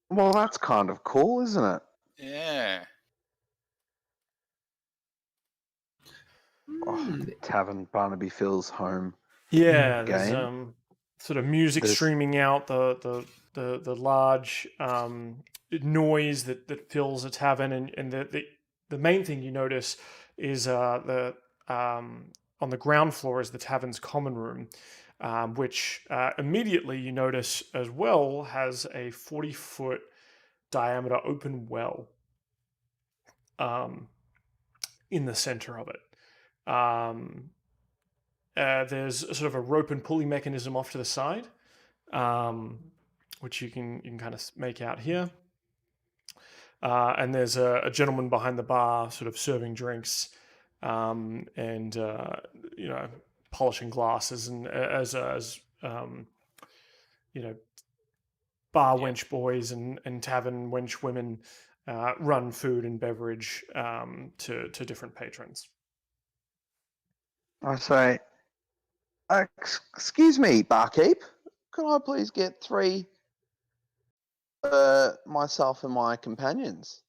Well, that's kind of cool, isn't it? Yeah. Oh, Tavern, Barnaby feels home. Yeah, there's Game. sort of music There's- streaming out, the large noise that fills a tavern, and the main thing you notice is on the ground floor is the tavern's common room, which immediately you notice as well has a 40-foot diameter open well in the center of it. There's sort of a rope and pulley mechanism off to the side, which you can kind of make out here. And there's a gentleman behind the bar, sort of serving drinks, and polishing glasses, and as bar wench boys and tavern wench women run food and beverage to different patrons. I say, excuse me, barkeep. Can I please get 3 myself and my companions?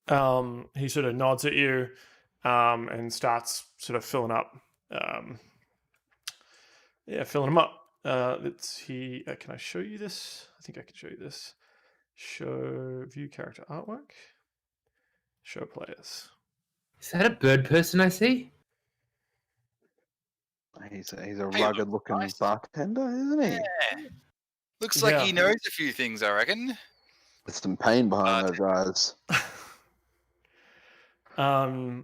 He sort of nods at you and starts sort of filling up. Filling them up. Can I show you this? I think I can show you this. Show view character artwork. Show players. Is that a bird person I see? He's a rugged-looking nice. bartender, isn't he? Yeah. Looks like he knows a few things, I reckon. There's some pain behind those eyes. I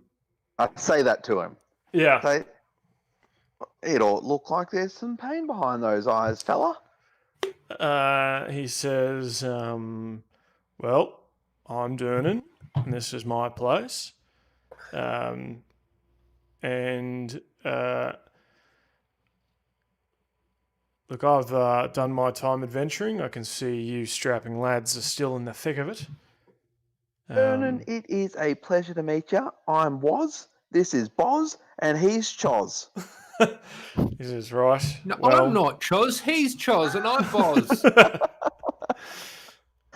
say that to him. Yeah. It ought to look like there's some pain behind those eyes, fella. He says, well, I'm Durnan, and this is my place. Look, I've done my time adventuring. I can see you strapping lads are still in the thick of it. Durnan, it is a pleasure to meet you. I'm Woz, this is Boz, and he's Choz. This is right. No, well, I'm not Choz. He's Choz, and I'm Boz.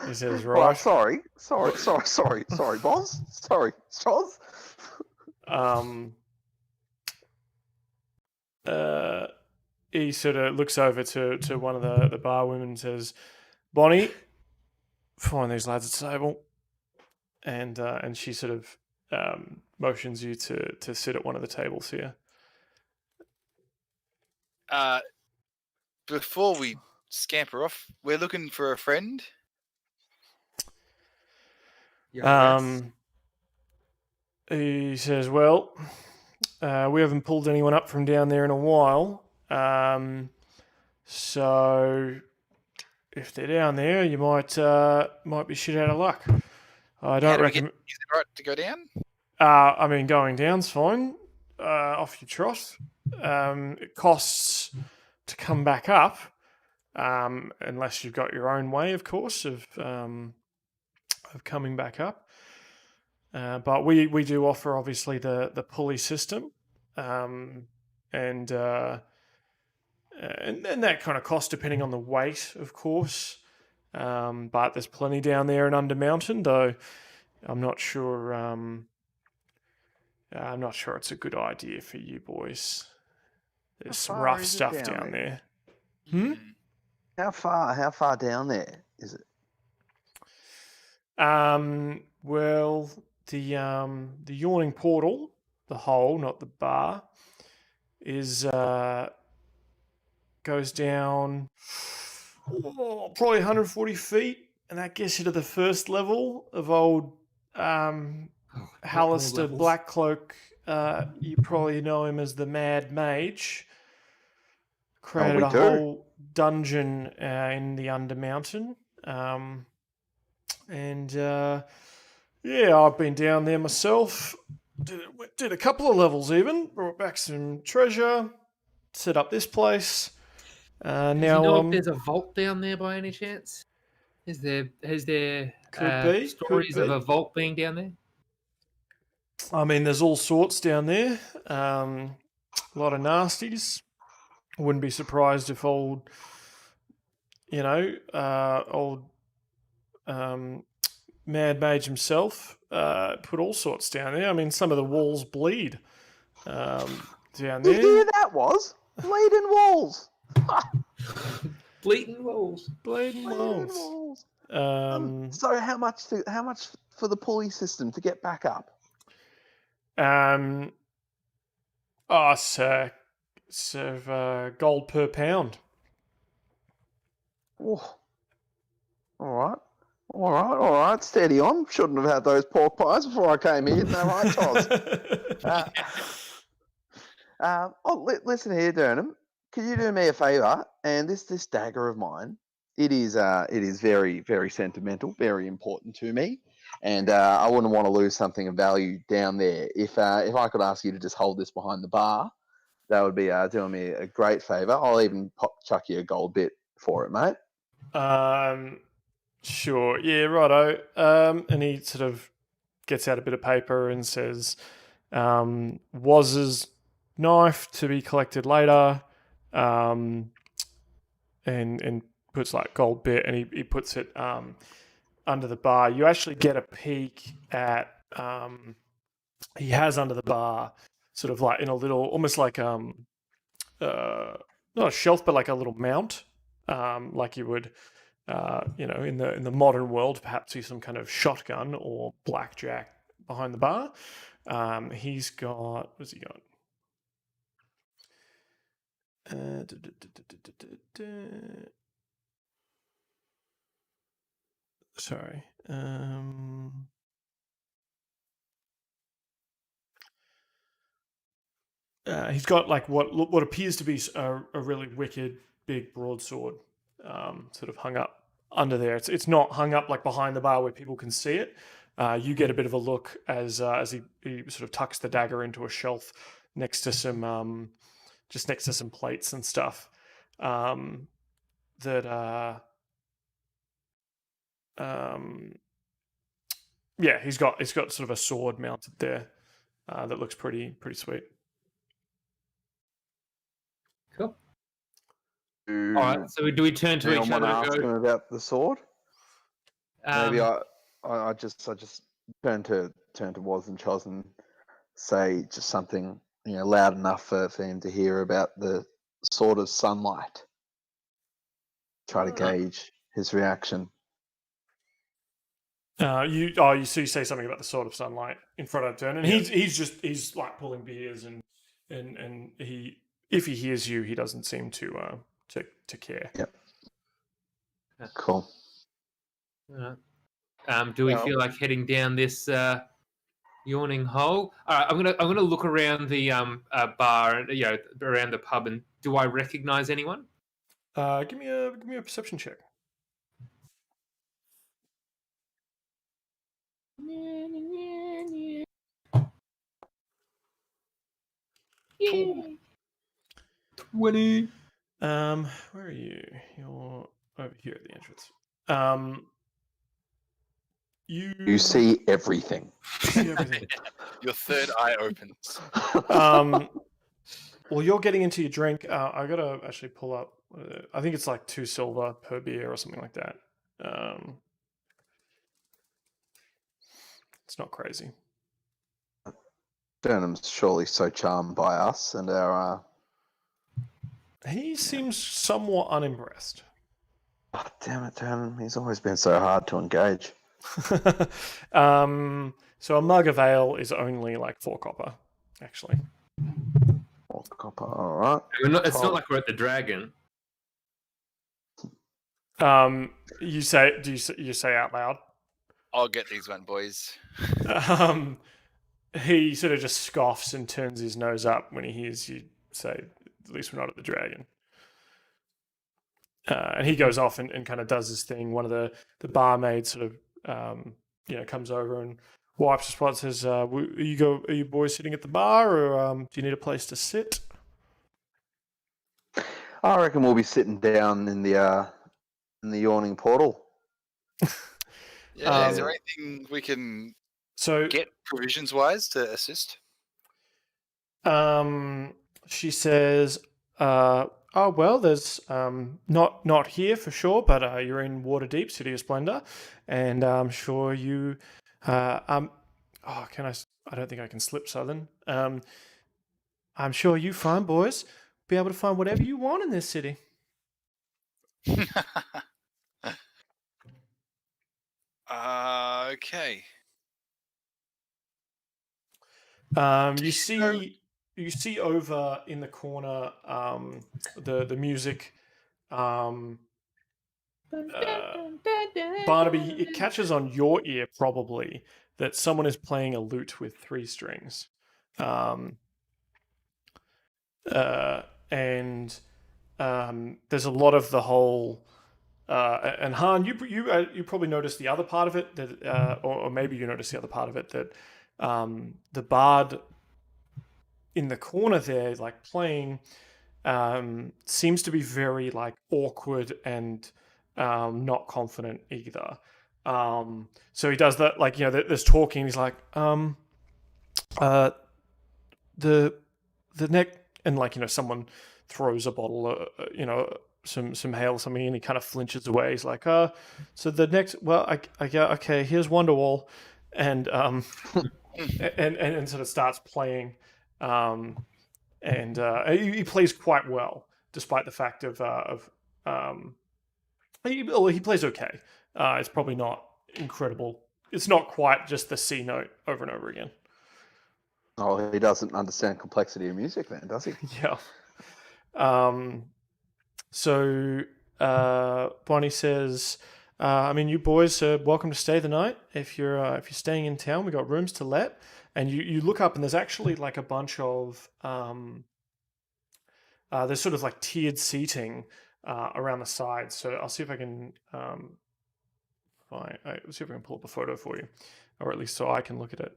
This is right. Well, sorry, Boz. Sorry, Choz. He sort of looks over to one of the bar women and says, Bonnie, find these lads at the table. And she sort of motions you to sit at one of the tables here. Before we scamper off, we're looking for a friend. He says, well, we haven't pulled anyone up from down there in a while. So if they're down there, you might be shit out of luck. I don't reckon. Is it right to go down? I mean, going down's fine. Off your trot. It costs to come back up. unless you've got your own way, of course, of coming back up. But we do offer obviously the pulley system, and that kind of costs depending on the weight, of course. But there's plenty down there in Undermountain, though I'm not sure. I'm not sure it's a good idea for you boys. There's some far rough is it stuff down down there. Hmm. How far down there is it? Well, the Yawning Portal, the hole, not the bar, is goes down probably 140 feet, and that gets you to the first level of old Hallister Blackcloak. You probably know him as the Mad Mage. Created we a do. whole dungeon in the Undermountain. And yeah, I've been down there myself. Did a couple of levels even. Brought back some treasure. Set up this place. Do you Now, know if there's a vault down there by any chance? Has there could be. stories of a vault being down there? I mean, there's all sorts down there. A lot of nasties. Wouldn't be surprised if old Mad Mage himself put all sorts down there. I mean, some of the walls bleed down You there. hear that was? Bleeding walls. Bleeding walls. Bleeding Bleeding walls. walls. So how much for the pulley system to get back up? So gold per pound. Oh. All right. Steady on. Shouldn't have had those pork pies before I came here. No right, Toz. Listen here, Durnham. Can you do me a favour? And this dagger of mine, it is very, very sentimental, very important to me, and I wouldn't want to lose something of value down there. If I could ask you to just hold this behind the bar, that would be doing me a great favour. I'll even chuck you a gold bit for it, mate. Sure. Yeah, righto. And he sort of gets out a bit of paper and says, Waz's knife to be collected later, and puts like gold bit, and he puts it under the bar. You actually get a peek at he has under the bar, sort of like in a little, almost like not a shelf, but like a little mount, like you would. In the modern world, perhaps see some kind of shotgun or blackjack behind the bar. He's got, what's he got? Sorry. He's got like what appears to be a really wicked big broadsword, sort of hung up under there. It's not hung up like behind the bar where people can see it. You get a bit of a look as he sort of tucks the dagger into a shelf next to some plates and stuff. He's got sort of a sword mounted there that looks pretty sweet. Cool. All right. So do we turn to each other and ask him about the sword? Maybe I just turn to Woz and Choz and say just something loud enough for him to hear about the sword of sunlight. Try to gauge his reaction. You say something about the sword of sunlight in front of Turn, and he's like pulling beers and he, if he hears you, he doesn't seem to care. Yep. Cool. All right. Do we feel like heading down this yawning hole? All right, I'm gonna look around the bar and around the pub, and do I recognize anyone? Give me a perception check. Yeah. 20. Where are you? You're over here at the entrance. You see everything. see everything. Your third eye opens. Well, you're getting into your drink. I gotta actually pull up. I think it's like 2 silver per beer or something like that. It's not crazy. Burnham's surely so charmed by us and our. He seems somewhat unimpressed. Oh, damn it, Burnham. He's always been so hard to engage. So a mug of ale is only like 4 copper, actually. 4 copper, all right. It's not like we're at the Dragon. You say? Do you say out loud? I'll get these one, boys. He sort of just scoffs and turns his nose up when he hears you say, "At least we're not at the Dragon." And he goes off and kind of does his thing. One of the barmaids sort of comes over and wipes the spot and says, are you boys sitting at the bar, or do you need a place to sit? I reckon we'll be sitting down in the Yawning Portal. Yeah, is there anything we can get provisions-wise to assist? She says, oh, well, there's not here for sure, but you're in Waterdeep, City of Splendor, and I'm sure you... I don't think I can slip Southern. I'm sure you fine boys be able to find whatever you want in this city. Okay. You see over in the corner the music. Barnaby, it catches on your ear probably that someone is playing a lute with 3 strings. And there's a lot of the whole. And Han, you probably noticed the other part of it that, or maybe you noticed the other part of it that the bard in the corner there, like playing, seems to be very like awkward and not confident either. So he does that, like, there's talking. He's like, the neck, and like someone throws a bottle, some hail or something, and he kind of flinches away. He's like, so the next, well, I get, okay, here's Wonderwall, and and sort of starts playing, and he plays quite well, despite the fact of he plays okay. It's probably not incredible. It's not quite just the C note over and over again. Oh, he doesn't understand complexity of music then, does he? Yeah. So Bonnie says, you boys are welcome to stay the night. If you're staying in town, we got rooms to let. And you look up, and there's actually like a bunch of there's sort of like tiered seating around the sides. So I'll see if I can see if I can pull up a photo for you, or at least so I can look at it.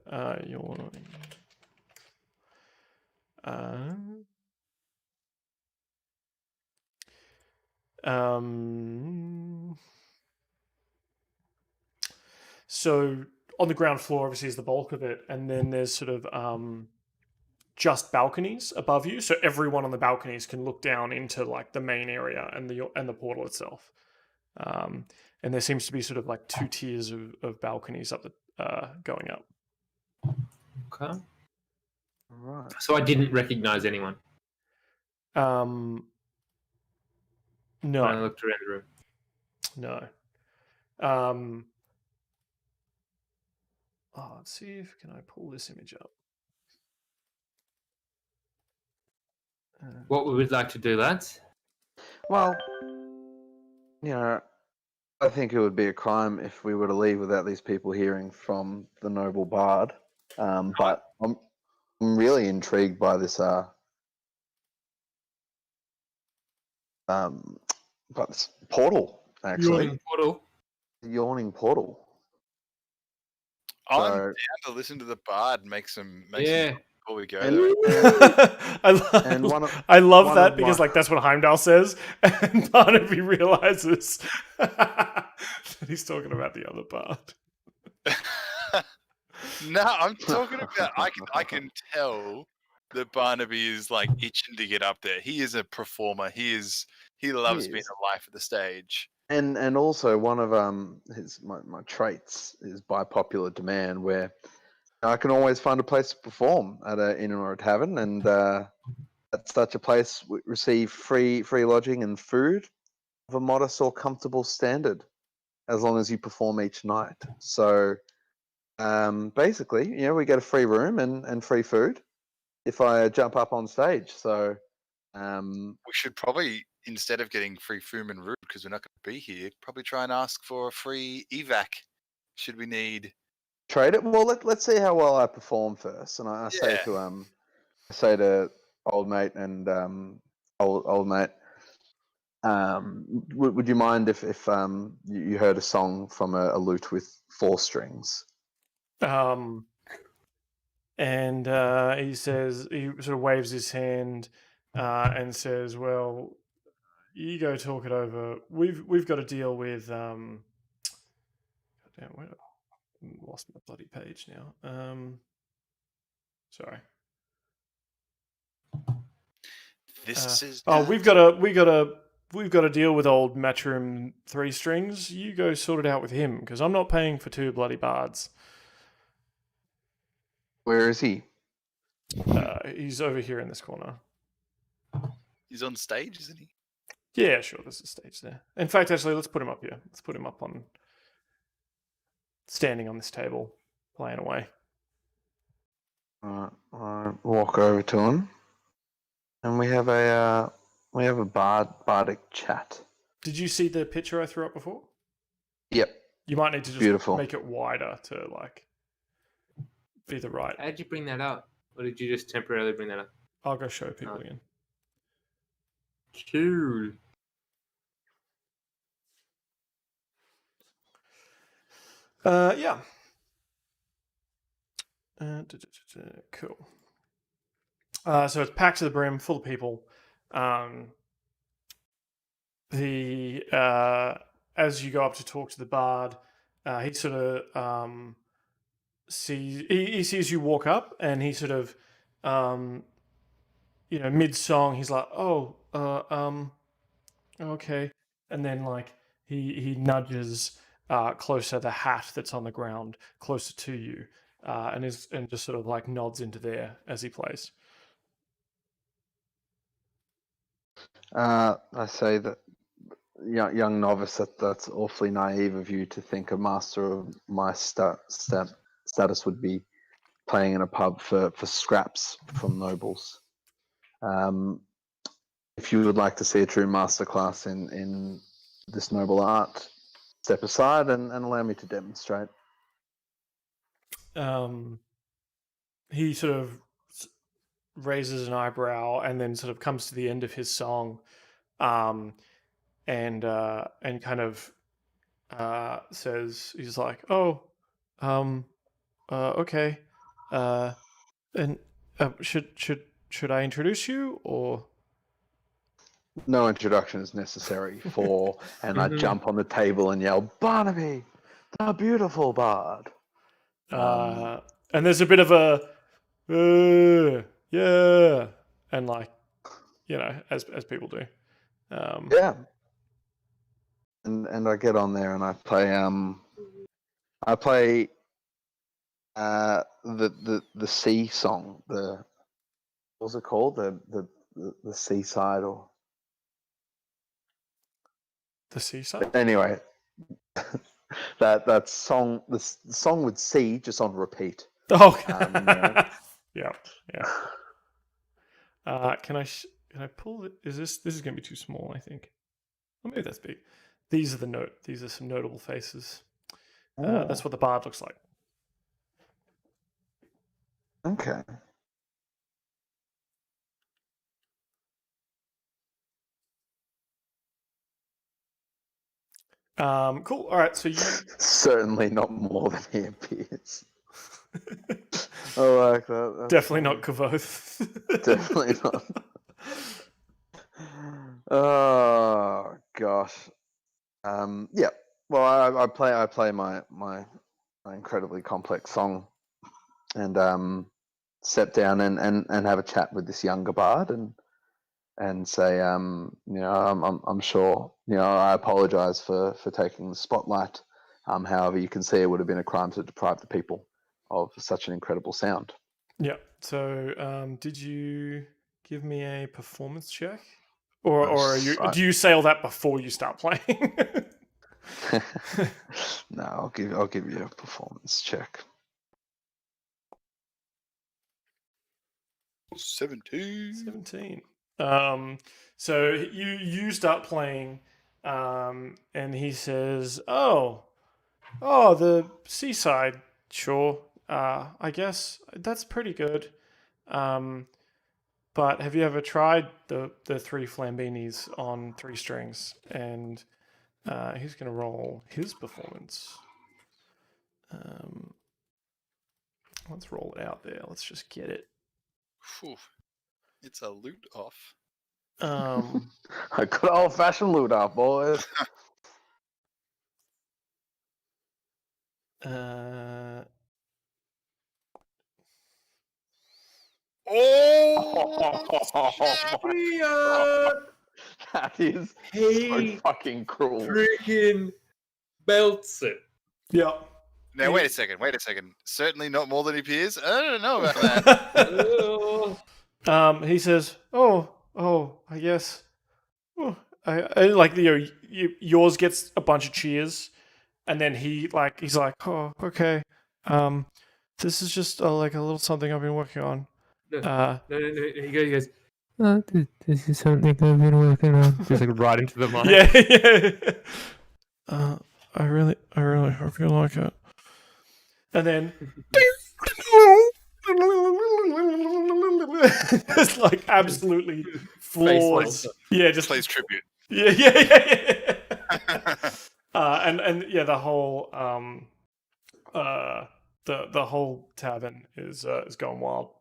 So on the ground floor, obviously, is the bulk of it, and then there's sort of just balconies above you, so everyone on the balconies can look down into like the main area and the portal itself. And there seems to be sort of like 2 tiers of balconies up going up. Okay. Right. So I didn't recognize anyone. No. When I looked around the room. No. Let's see if can I pull this image up. What we would like to do, lads? Well, I think it would be a crime if we were to leave without these people hearing from the noble bard. But I'm really intrigued by this portal, actually. Yawning Portal. Yawning Portal. I'm down to listen to the bard make some before we go. And, Though. and one of, I love one that of because my- like that's what Heimdal says, and Barnaby realizes that he's talking about the other part. No, I'm talking about. I can tell that Barnaby is like itching to get up there. He is a performer. He loves being is. alive at the stage. And also one of my traits is by popular demand, where I can always find a place to perform at an inn or a tavern, and at such a place we receive free lodging and food of a modest or comfortable standard, as long as you perform each night. So basically, we get a free room and free food if I jump up on stage. So We should probably, instead of getting free food and route, because we're not going to be here, probably try and ask for a free evac. Should we need? trade it. Well, let's see how well I perform first. And I say Yeah. to old mate and old mate, would you mind if you heard a song from a lute with 4 strings? And he says, he sort of waves his hand and says, "Well, you go talk it over. We've got to deal with damn, where I lost my bloody page now. Sorry. This is. We've got to deal with old Matchroom 3 strings. You go sort it out with him because I'm not paying for 2 bloody bards." Where is he? He's over here in this corner. He's on stage, isn't he? Yeah, sure. There's a stage there. In fact, actually, let's put him up here. Let's put him up on standing on this table, playing away. I walk over to him, and we have a bardic chat. Did you see the picture I threw up before? Yep. You might need to just Beautiful. make it wider to like be the right. How did you bring that up? Or did you just temporarily bring that up? I'll go show people again. Cool. Yeah. Cool. So it's packed to the brim, full of people. As you go up to talk to the bard, he sort of sees you walk up, and he sort of mid song he's like, okay, and then like he nudges closer the hat that's on the ground closer to you, and just sort of like nods into there as he plays. I say that young novice, that's awfully naive of you to think a master of my status would be playing in a pub for scraps from nobles. If you would like to see a true masterclass in this noble art, step aside and allow me to demonstrate. He sort of raises an eyebrow and then sort of comes to the end of his song, and kind of says, he's like, okay, and should I introduce you, or? No introduction is necessary for, and I jump on the table and yell, "Barnaby, the beautiful bard!" And there's a bit of a, yeah, and like, as people do. Yeah. And I get on there and I play the sea song, what's it called? The seaside, or The seaside. anyway, that song, the song with sea just on repeat. Oh, Yeah. yeah. Can I pull it? This is going to be too small, I think. Or maybe that's big. These are some notable faces. That's what the bard looks like. Okay. Cool. All right. So you certainly not more than he appears. I like that. That's Definitely funny. not Kavoth. Definitely not. Oh gosh. Yeah. Well, I play my incredibly complex song, and step down and have a chat with this younger bard and say, I'm sure, I apologize for taking the spotlight. However, you can see it would have been a crime to deprive the people of such an incredible sound. Yeah. So, did you give me a performance check, or do you say all that before you start playing? No, I'll give you a performance check. 17. 17. So you start playing, and he says, "Oh, the seaside, sure. I guess that's pretty good. Um, but have you ever tried the three flambinis on three strings?" And he's going to roll his performance. Let's roll it out there. Let's just get it. Phew. It's a loot off. A good old fashioned loot off, boys. Oh! That is so He fucking cruel. freaking belts it. Yeah. Now, wait a second. Certainly not more than he appears. I don't know about that. He says, "Oh, I guess. Oh, I like yours gets a bunch of cheers, and then he's like, oh, okay. This is just like a little something I've been working on. No. He goes. Oh, this is something I've been working on. Just like right into the mic. Yeah. I really hope you like it." And then it's like absolutely flaws. Yeah, just Plays tribute. yeah. And yeah, the whole the whole tavern is going wild.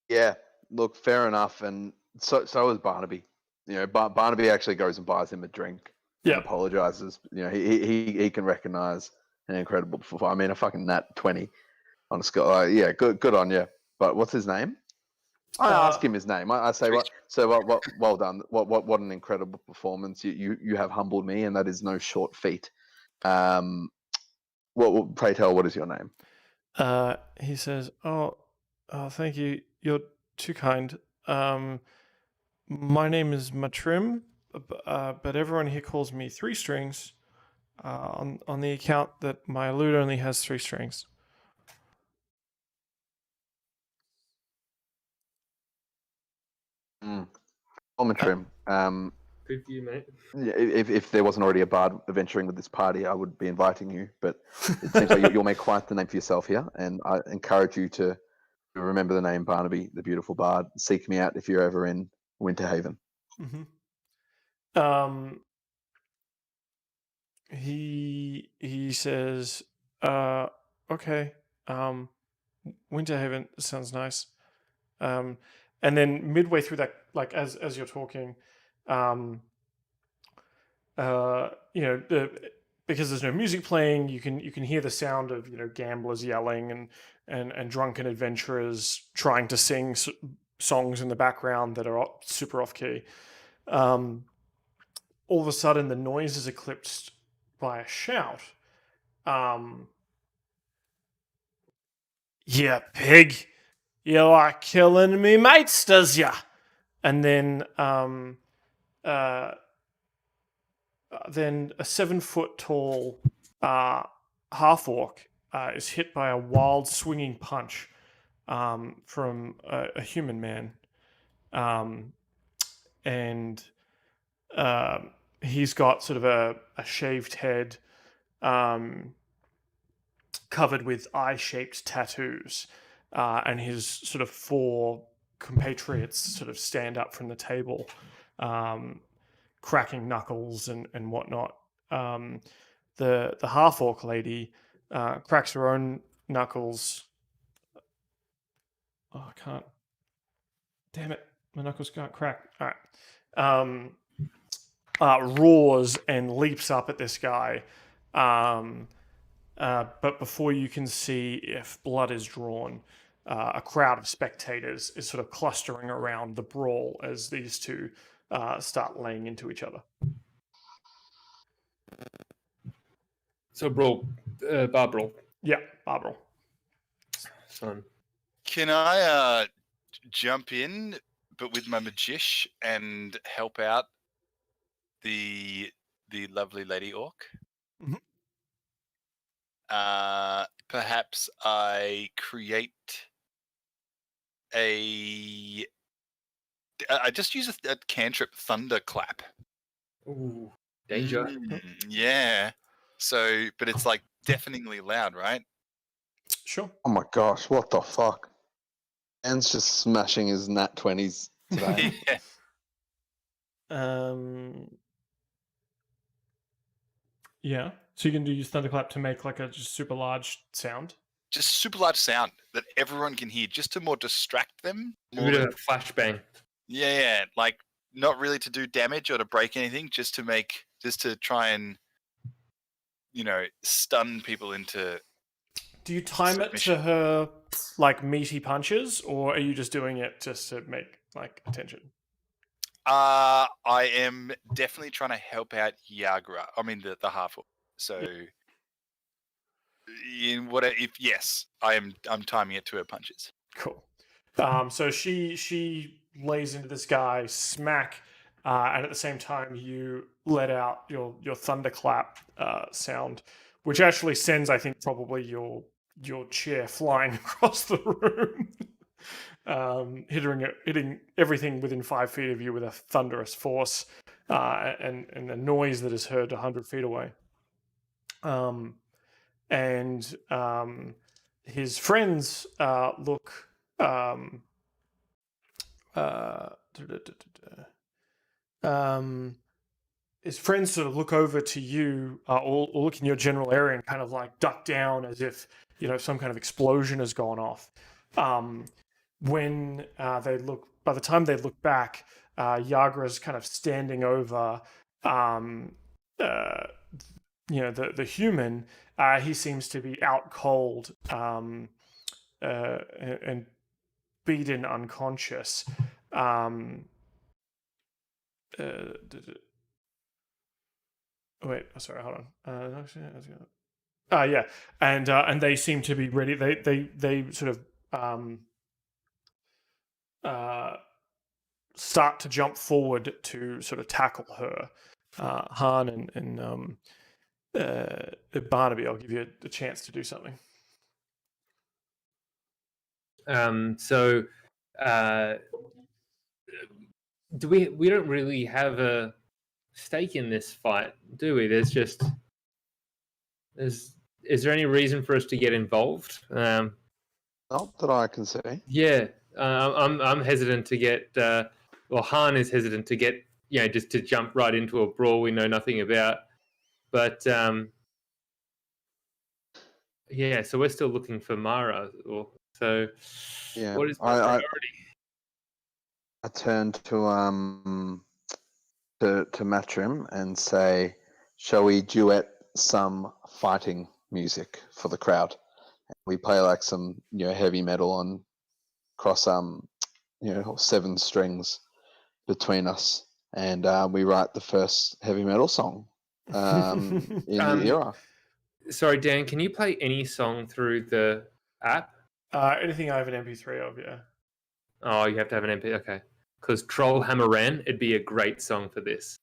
Yeah, look, fair enough. And so is Barnaby. Barnaby actually goes and buys him a drink and Yeah. apologizes. He can recognize an incredible performance. I mean, a fucking nat 20 on a scale. Yeah, good on you. But what's his name? I ask him his name. I say, what? So what? Well done. What an incredible performance. You have humbled me, and that is no short feat. Pray tell, what is your name? He says, "Oh, thank you. You're too kind. My name is Matrim, but everyone here calls me Three Strings, on the account that my lute only has three strings." Trim. Good for you, mate. If there wasn't already a bard adventuring with this party, I would be inviting you. But it seems like you'll make quite the name for yourself here, and I encourage you to remember the name Barnaby, the beautiful bard. Seek me out if you're ever in Winterhaven. Mm-hmm. He says, "Okay. Winterhaven sounds nice." And then midway through that, like as you're talking, because there's no music playing, you can hear the sound of gamblers yelling and drunken adventurers trying to sing songs in the background that are super off key. All of a sudden, the noise is eclipsed by a shout. "Yeah, pig, you like killing me mates, does ya?" And then then a 7-foot tall half orc is hit by a wild swinging punch from a human man, and he's got sort of a shaved head, covered with eye-shaped tattoos, and his sort of four compatriots sort of stand up from the table, cracking knuckles and whatnot. The half orc lady cracks her own Knuckles. Oh, I can't. Damn it. My knuckles can't crack. All right. Roars and leaps up at this guy. But before you can see if blood is drawn, a crowd of spectators is sort of clustering around the brawl as these two start laying into each other. So brawl, bar brawl. Yeah, bar brawl. Son. Can I jump in, but with my magish, and help out the lovely lady orc? Mhm. Perhaps I create I just use a cantrip thunderclap. Ooh, danger. Yeah. So, but it's like deafeningly loud, right? Sure. Oh my gosh, what the fuck? Anne's just smashing his nat 20s today. Yeah. Yeah. So you can use thunderclap to make like a just super large sound. Just super large sound that everyone can hear, just to more distract them. A bit of a flashbang. Yeah, like not really to do damage or to break anything, just to try and, stun people into. Do you time submission. it to her like meaty punches, or are you just doing it just to make like attention? I am definitely trying to help out Yagra. I mean the half orc. So yes, I'm timing it to her punches. Cool. So she lays into this guy, smack, and at the same time you let out your thunderclap sound, which actually sends, I think, probably your chair flying across the room, hitting everything within 5 feet of you with a thunderous force, and the noise that is heard 100 feet away. And his friends look. His friends sort of look over to you, or look in your general area and kind of like duck down as if some kind of explosion has gone off. When they look, by the time they look back, Yagra's kind of standing over, the human. He seems to be out cold and beaten unconscious. Wait, sorry, hold on. Yeah, and they seem to be ready. They sort of start to jump forward to sort of tackle her. Han and Barnaby, I'll give you a chance to do something. So do we don't really have a stake in this fight, do we? Is there any reason for us to get involved? Not that I can see. Yeah, I'm hesitant to get. Han is hesitant to get. Just to jump right into a brawl we know nothing about. But yeah, so we're still looking for Mara. So Yeah, what is the priority? I turn to Matrim and say, "Shall we duet some fighting music for the crowd? We play like some heavy metal on cross 7 strings between us, and we write the first heavy metal song in the era." Sorry, Dan, can you play any song through the app? Anything I have an MP3 of, yeah. Oh, you have to have an MP. Okay, because Troll Hammeran, it'd be a great song for this.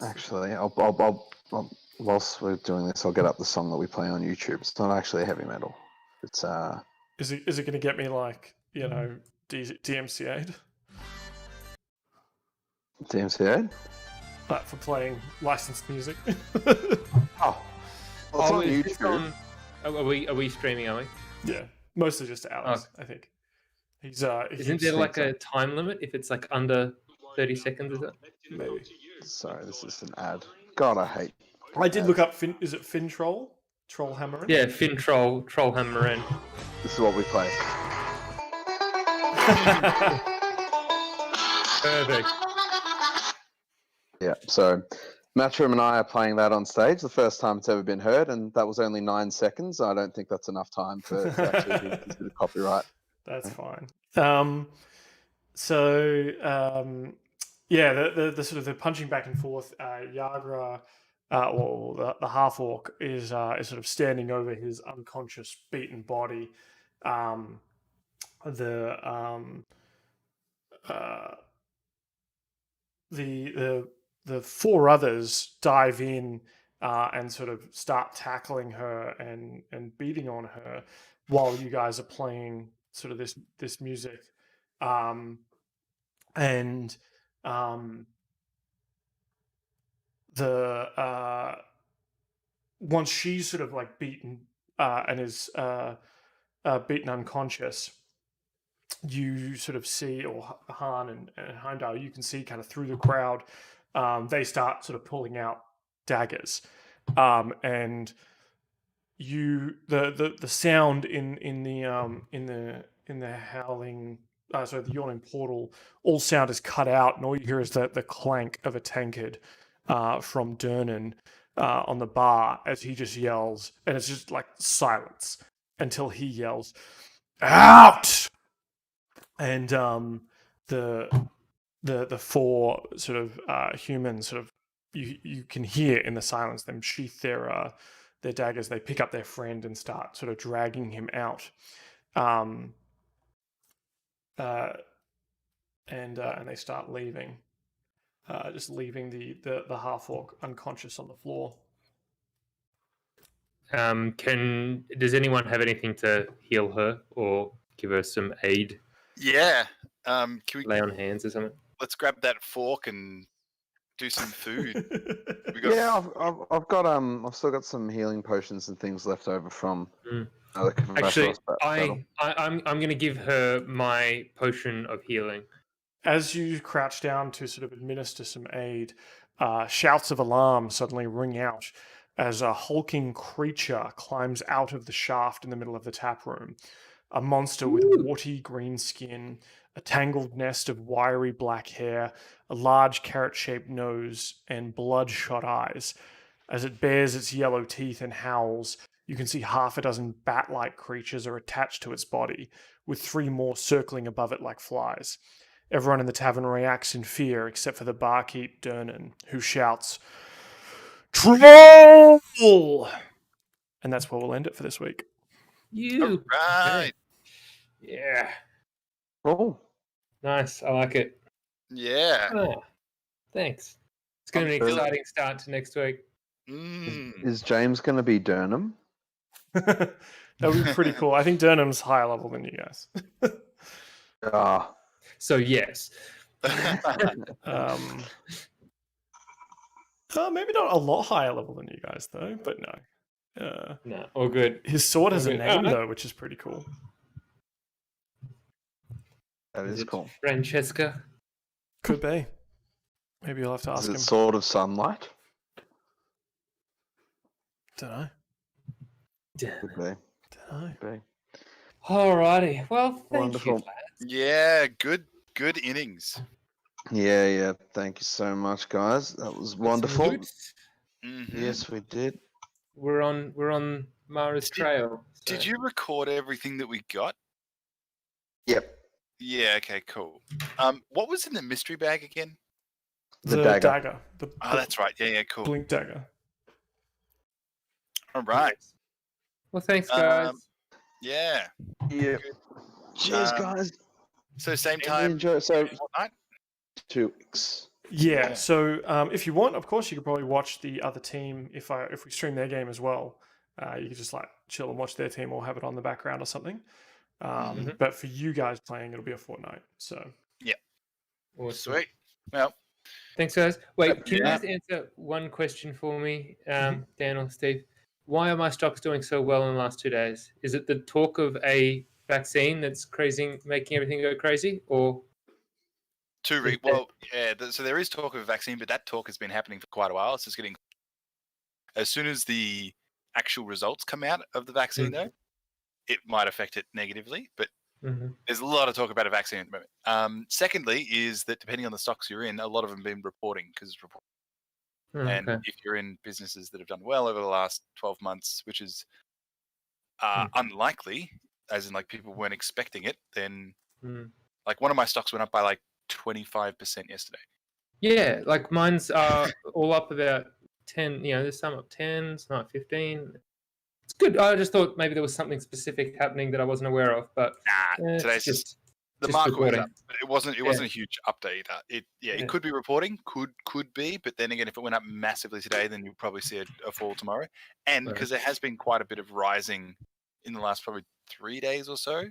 Actually, I'll whilst we're doing this, I'll get up the song that we play on YouTube. It's not actually a heavy metal. It's Is it going to get me like DMCA'd? DMCA? But for playing licensed music. Oh, well, it's on is this YouTube. Are we streaming? Are we? Yeah, mostly just to Alex. I think he's. Isn't there like a time limit if it's like under 30 seconds? Is it? Maybe. Sorry, this is an ad. God, I hate. I did look up. Is it Fintroll? Trollhammer. Yeah, Finn Trollhammer in. This is what we play. Perfect. Yeah, so Matchroom and I are playing that on stage, the first time it's ever been heard, and that was only 9 seconds. I don't think that's enough time for it to actually be considered copyright. That's fine. Yeah, the sort of the punching back and forth. Yagra, the half orc is sort of standing over his unconscious, beaten body. The four others dive in and sort of start tackling her and beating on her while you guys are playing sort of this music. And once she's sort of like beaten and is beaten unconscious, you sort of see, or Han and Heimdal, you can see kind of through the crowd, they start sort of pulling out daggers, and the sound in the howling, the yawning portal, all sound is cut out, and all you hear is the clank of a tankard from Durnan on the bar as he just yells, and it's just like silence until he yells, "Out!" And the four sort of humans sort of you can hear in the silence them sheath their daggers. They pick up their friend and start sort of dragging him out. And they start leaving, just leaving the half orc unconscious on the floor. Does anyone have anything to heal her or give her some aid? Yeah. Can we lay on hands or something? Let's grab that fork and do some food. Yeah, I've still got some healing potions and things left over from. Actually, I'm going to give her my potion of healing. As you crouch down to sort of administer some aid, shouts of alarm suddenly ring out as a hulking creature climbs out of the shaft in the middle of the tap room. A monster with warty green skin, a tangled nest of wiry black hair, a large carrot-shaped nose, and bloodshot eyes. As it bares its yellow teeth and howls, you can see half a dozen bat-like creatures are attached to its body, with 3 more circling above it like flies. Everyone in the tavern reacts in fear, except for the barkeep, Durnan, who shouts, "Troll!" And that's where we'll end it for this week. You. Right. Yeah. Oh. Nice. I like it. Yeah. Oh, thanks. It's going to be an exciting start to next week. Is James going to be Durnan? That would be pretty cool. I think Durnham's higher level than you guys. So yes. Maybe not a lot higher level than you guys though, but no. No, all good. His sword has a name though, which is pretty cool. That is cool. Francesca? Could be. Maybe you'll have to ask him. Is it Sword of Sunlight? Don't know. Could be. Don't know. Alrighty. Well, thank you, lads. Yeah, good innings. Yeah. Thank you so much, guys. That was wonderful. Mm-hmm. Yes, we did. We're on Mara's trail. So. Did you record everything that we got? Yep. Yeah. Okay. Cool. What was in the mystery bag again? The dagger. That's right. Yeah. Cool. Blink dagger. All right. Well, thanks, guys. Yeah. Yeah. Cheers, guys. So same time. Enjoy. So what night? 2 weeks. Yeah. So if you want, of course, you could probably watch the other team if we stream their game as well. You could just like chill and watch their team or have it on the background or something. But for you guys playing, it'll be a fortnight. So yeah. Awesome. Sweet. Well, thanks, guys. Wait, can you just answer one question for me, Dan or Steve? Why are my stocks doing so well in the last 2 days? Is it the talk of a vaccine that's making everything go crazy, or? Well, yeah. So there is talk of a vaccine, but that talk has been happening for quite a while. It's just getting as soon as the actual results come out of the vaccine, though, it might affect it negatively. But there's a lot of talk about a vaccine at the moment. Secondly, is that depending on the stocks you're in, a lot of them have been reporting because it's reporting. And if you're in businesses that have done well over the last 12 months, which is unlikely, as in like people weren't expecting it, then like one of my stocks went up by like 25% yesterday. Yeah, like mine's all up about 10. There's some up 10, some up 15. It's good. I just thought maybe there was something specific happening that I wasn't aware of, but Today's just the just market was reporting. up, but it wasn't a huge update either. It could be reporting, could be, but then again, if it went up massively today, then you'll probably see a fall tomorrow. And because there has been quite a bit of rising in the last probably 3 days or so,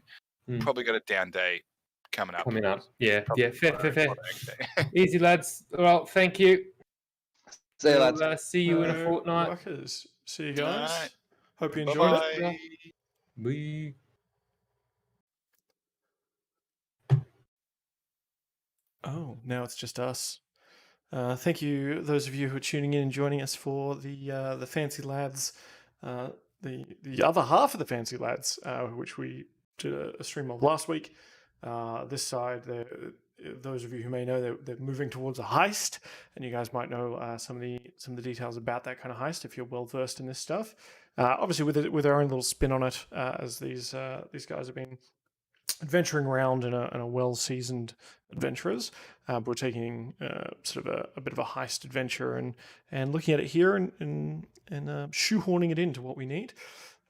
probably got a down day coming up. Yeah, fair. Easy, lads. Well, thank you. See you, lads. See you in a fortnight. Workers. See you guys. Right. Hope you enjoyed it. Bye. Oh, now it's just us. Thank you, those of you who are tuning in and joining us for the Fancy Lads, the other half of the Fancy Lads, which we did a stream of last week. This side, those of you who may know, they're moving towards a heist, and you guys might know some of the details about that kind of heist if you're well versed in this stuff. Obviously, with our own little spin on it, as these guys have been adventuring around in a well-seasoned adventurers. But we're taking sort of a bit of a heist adventure and looking at it here and shoehorning it into what we need.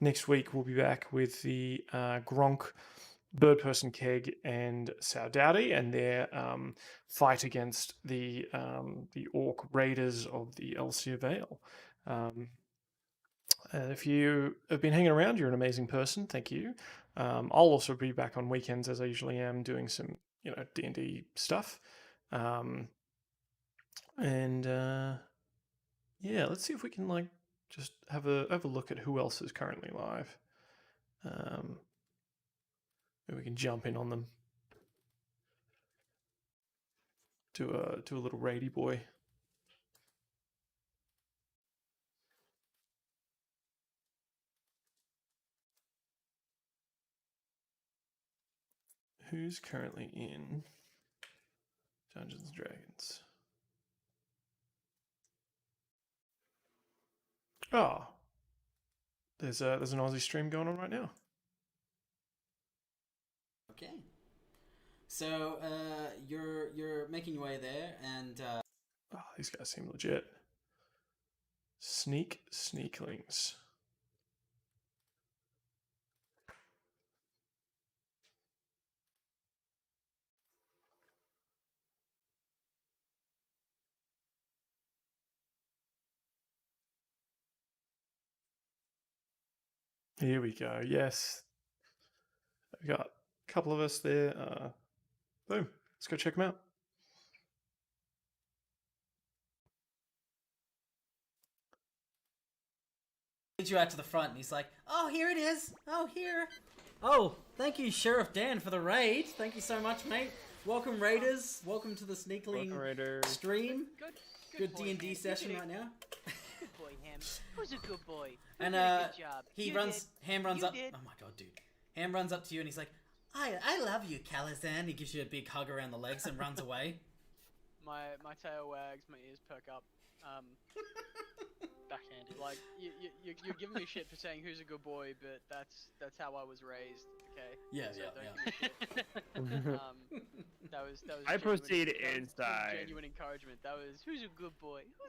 Next week we'll be back with the Gronk, Bird Person Keg, and Saudade, and their fight against the Orc Raiders of the Elsia Vale. If you have been hanging around, you're an amazing person. Thank you. I'll also be back on weekends as I usually am, doing some D&D stuff. Let's see if we can just have a look at who else is currently live. Maybe we can jump in on them. Do a little raidy boy. Who's currently in Dungeons and Dragons? Oh, there's an Aussie stream going on right now. Okay, so you're making your way there, and these guys seem legit. Sneaklings. Here we go. Yes. We got a couple of us there. Boom. Let's go check them out. leads you out to the front, and he's like, "Oh, here it is. Oh, here. Oh, thank you, Sheriff Dan, for the raid. Thank you so much, mate. Welcome, Raiders. Welcome to the Sneakling stream. Good D&D session right now." Good boy, Ham. Who's a good boy? And good job. Ham runs You up. did. Oh my god, dude. Ham runs up to you and he's like, I love you, Calizan. He gives you a big hug around the legs and runs away. My tail wags, my ears perk up. Backhanded. Like you're giving me shit for saying who's a good boy, but that's how I was raised. Okay. Yeah, so yeah. Don't give me shit. That was. I proceed that was inside. genuine encouragement. That was who's a good boy. Who's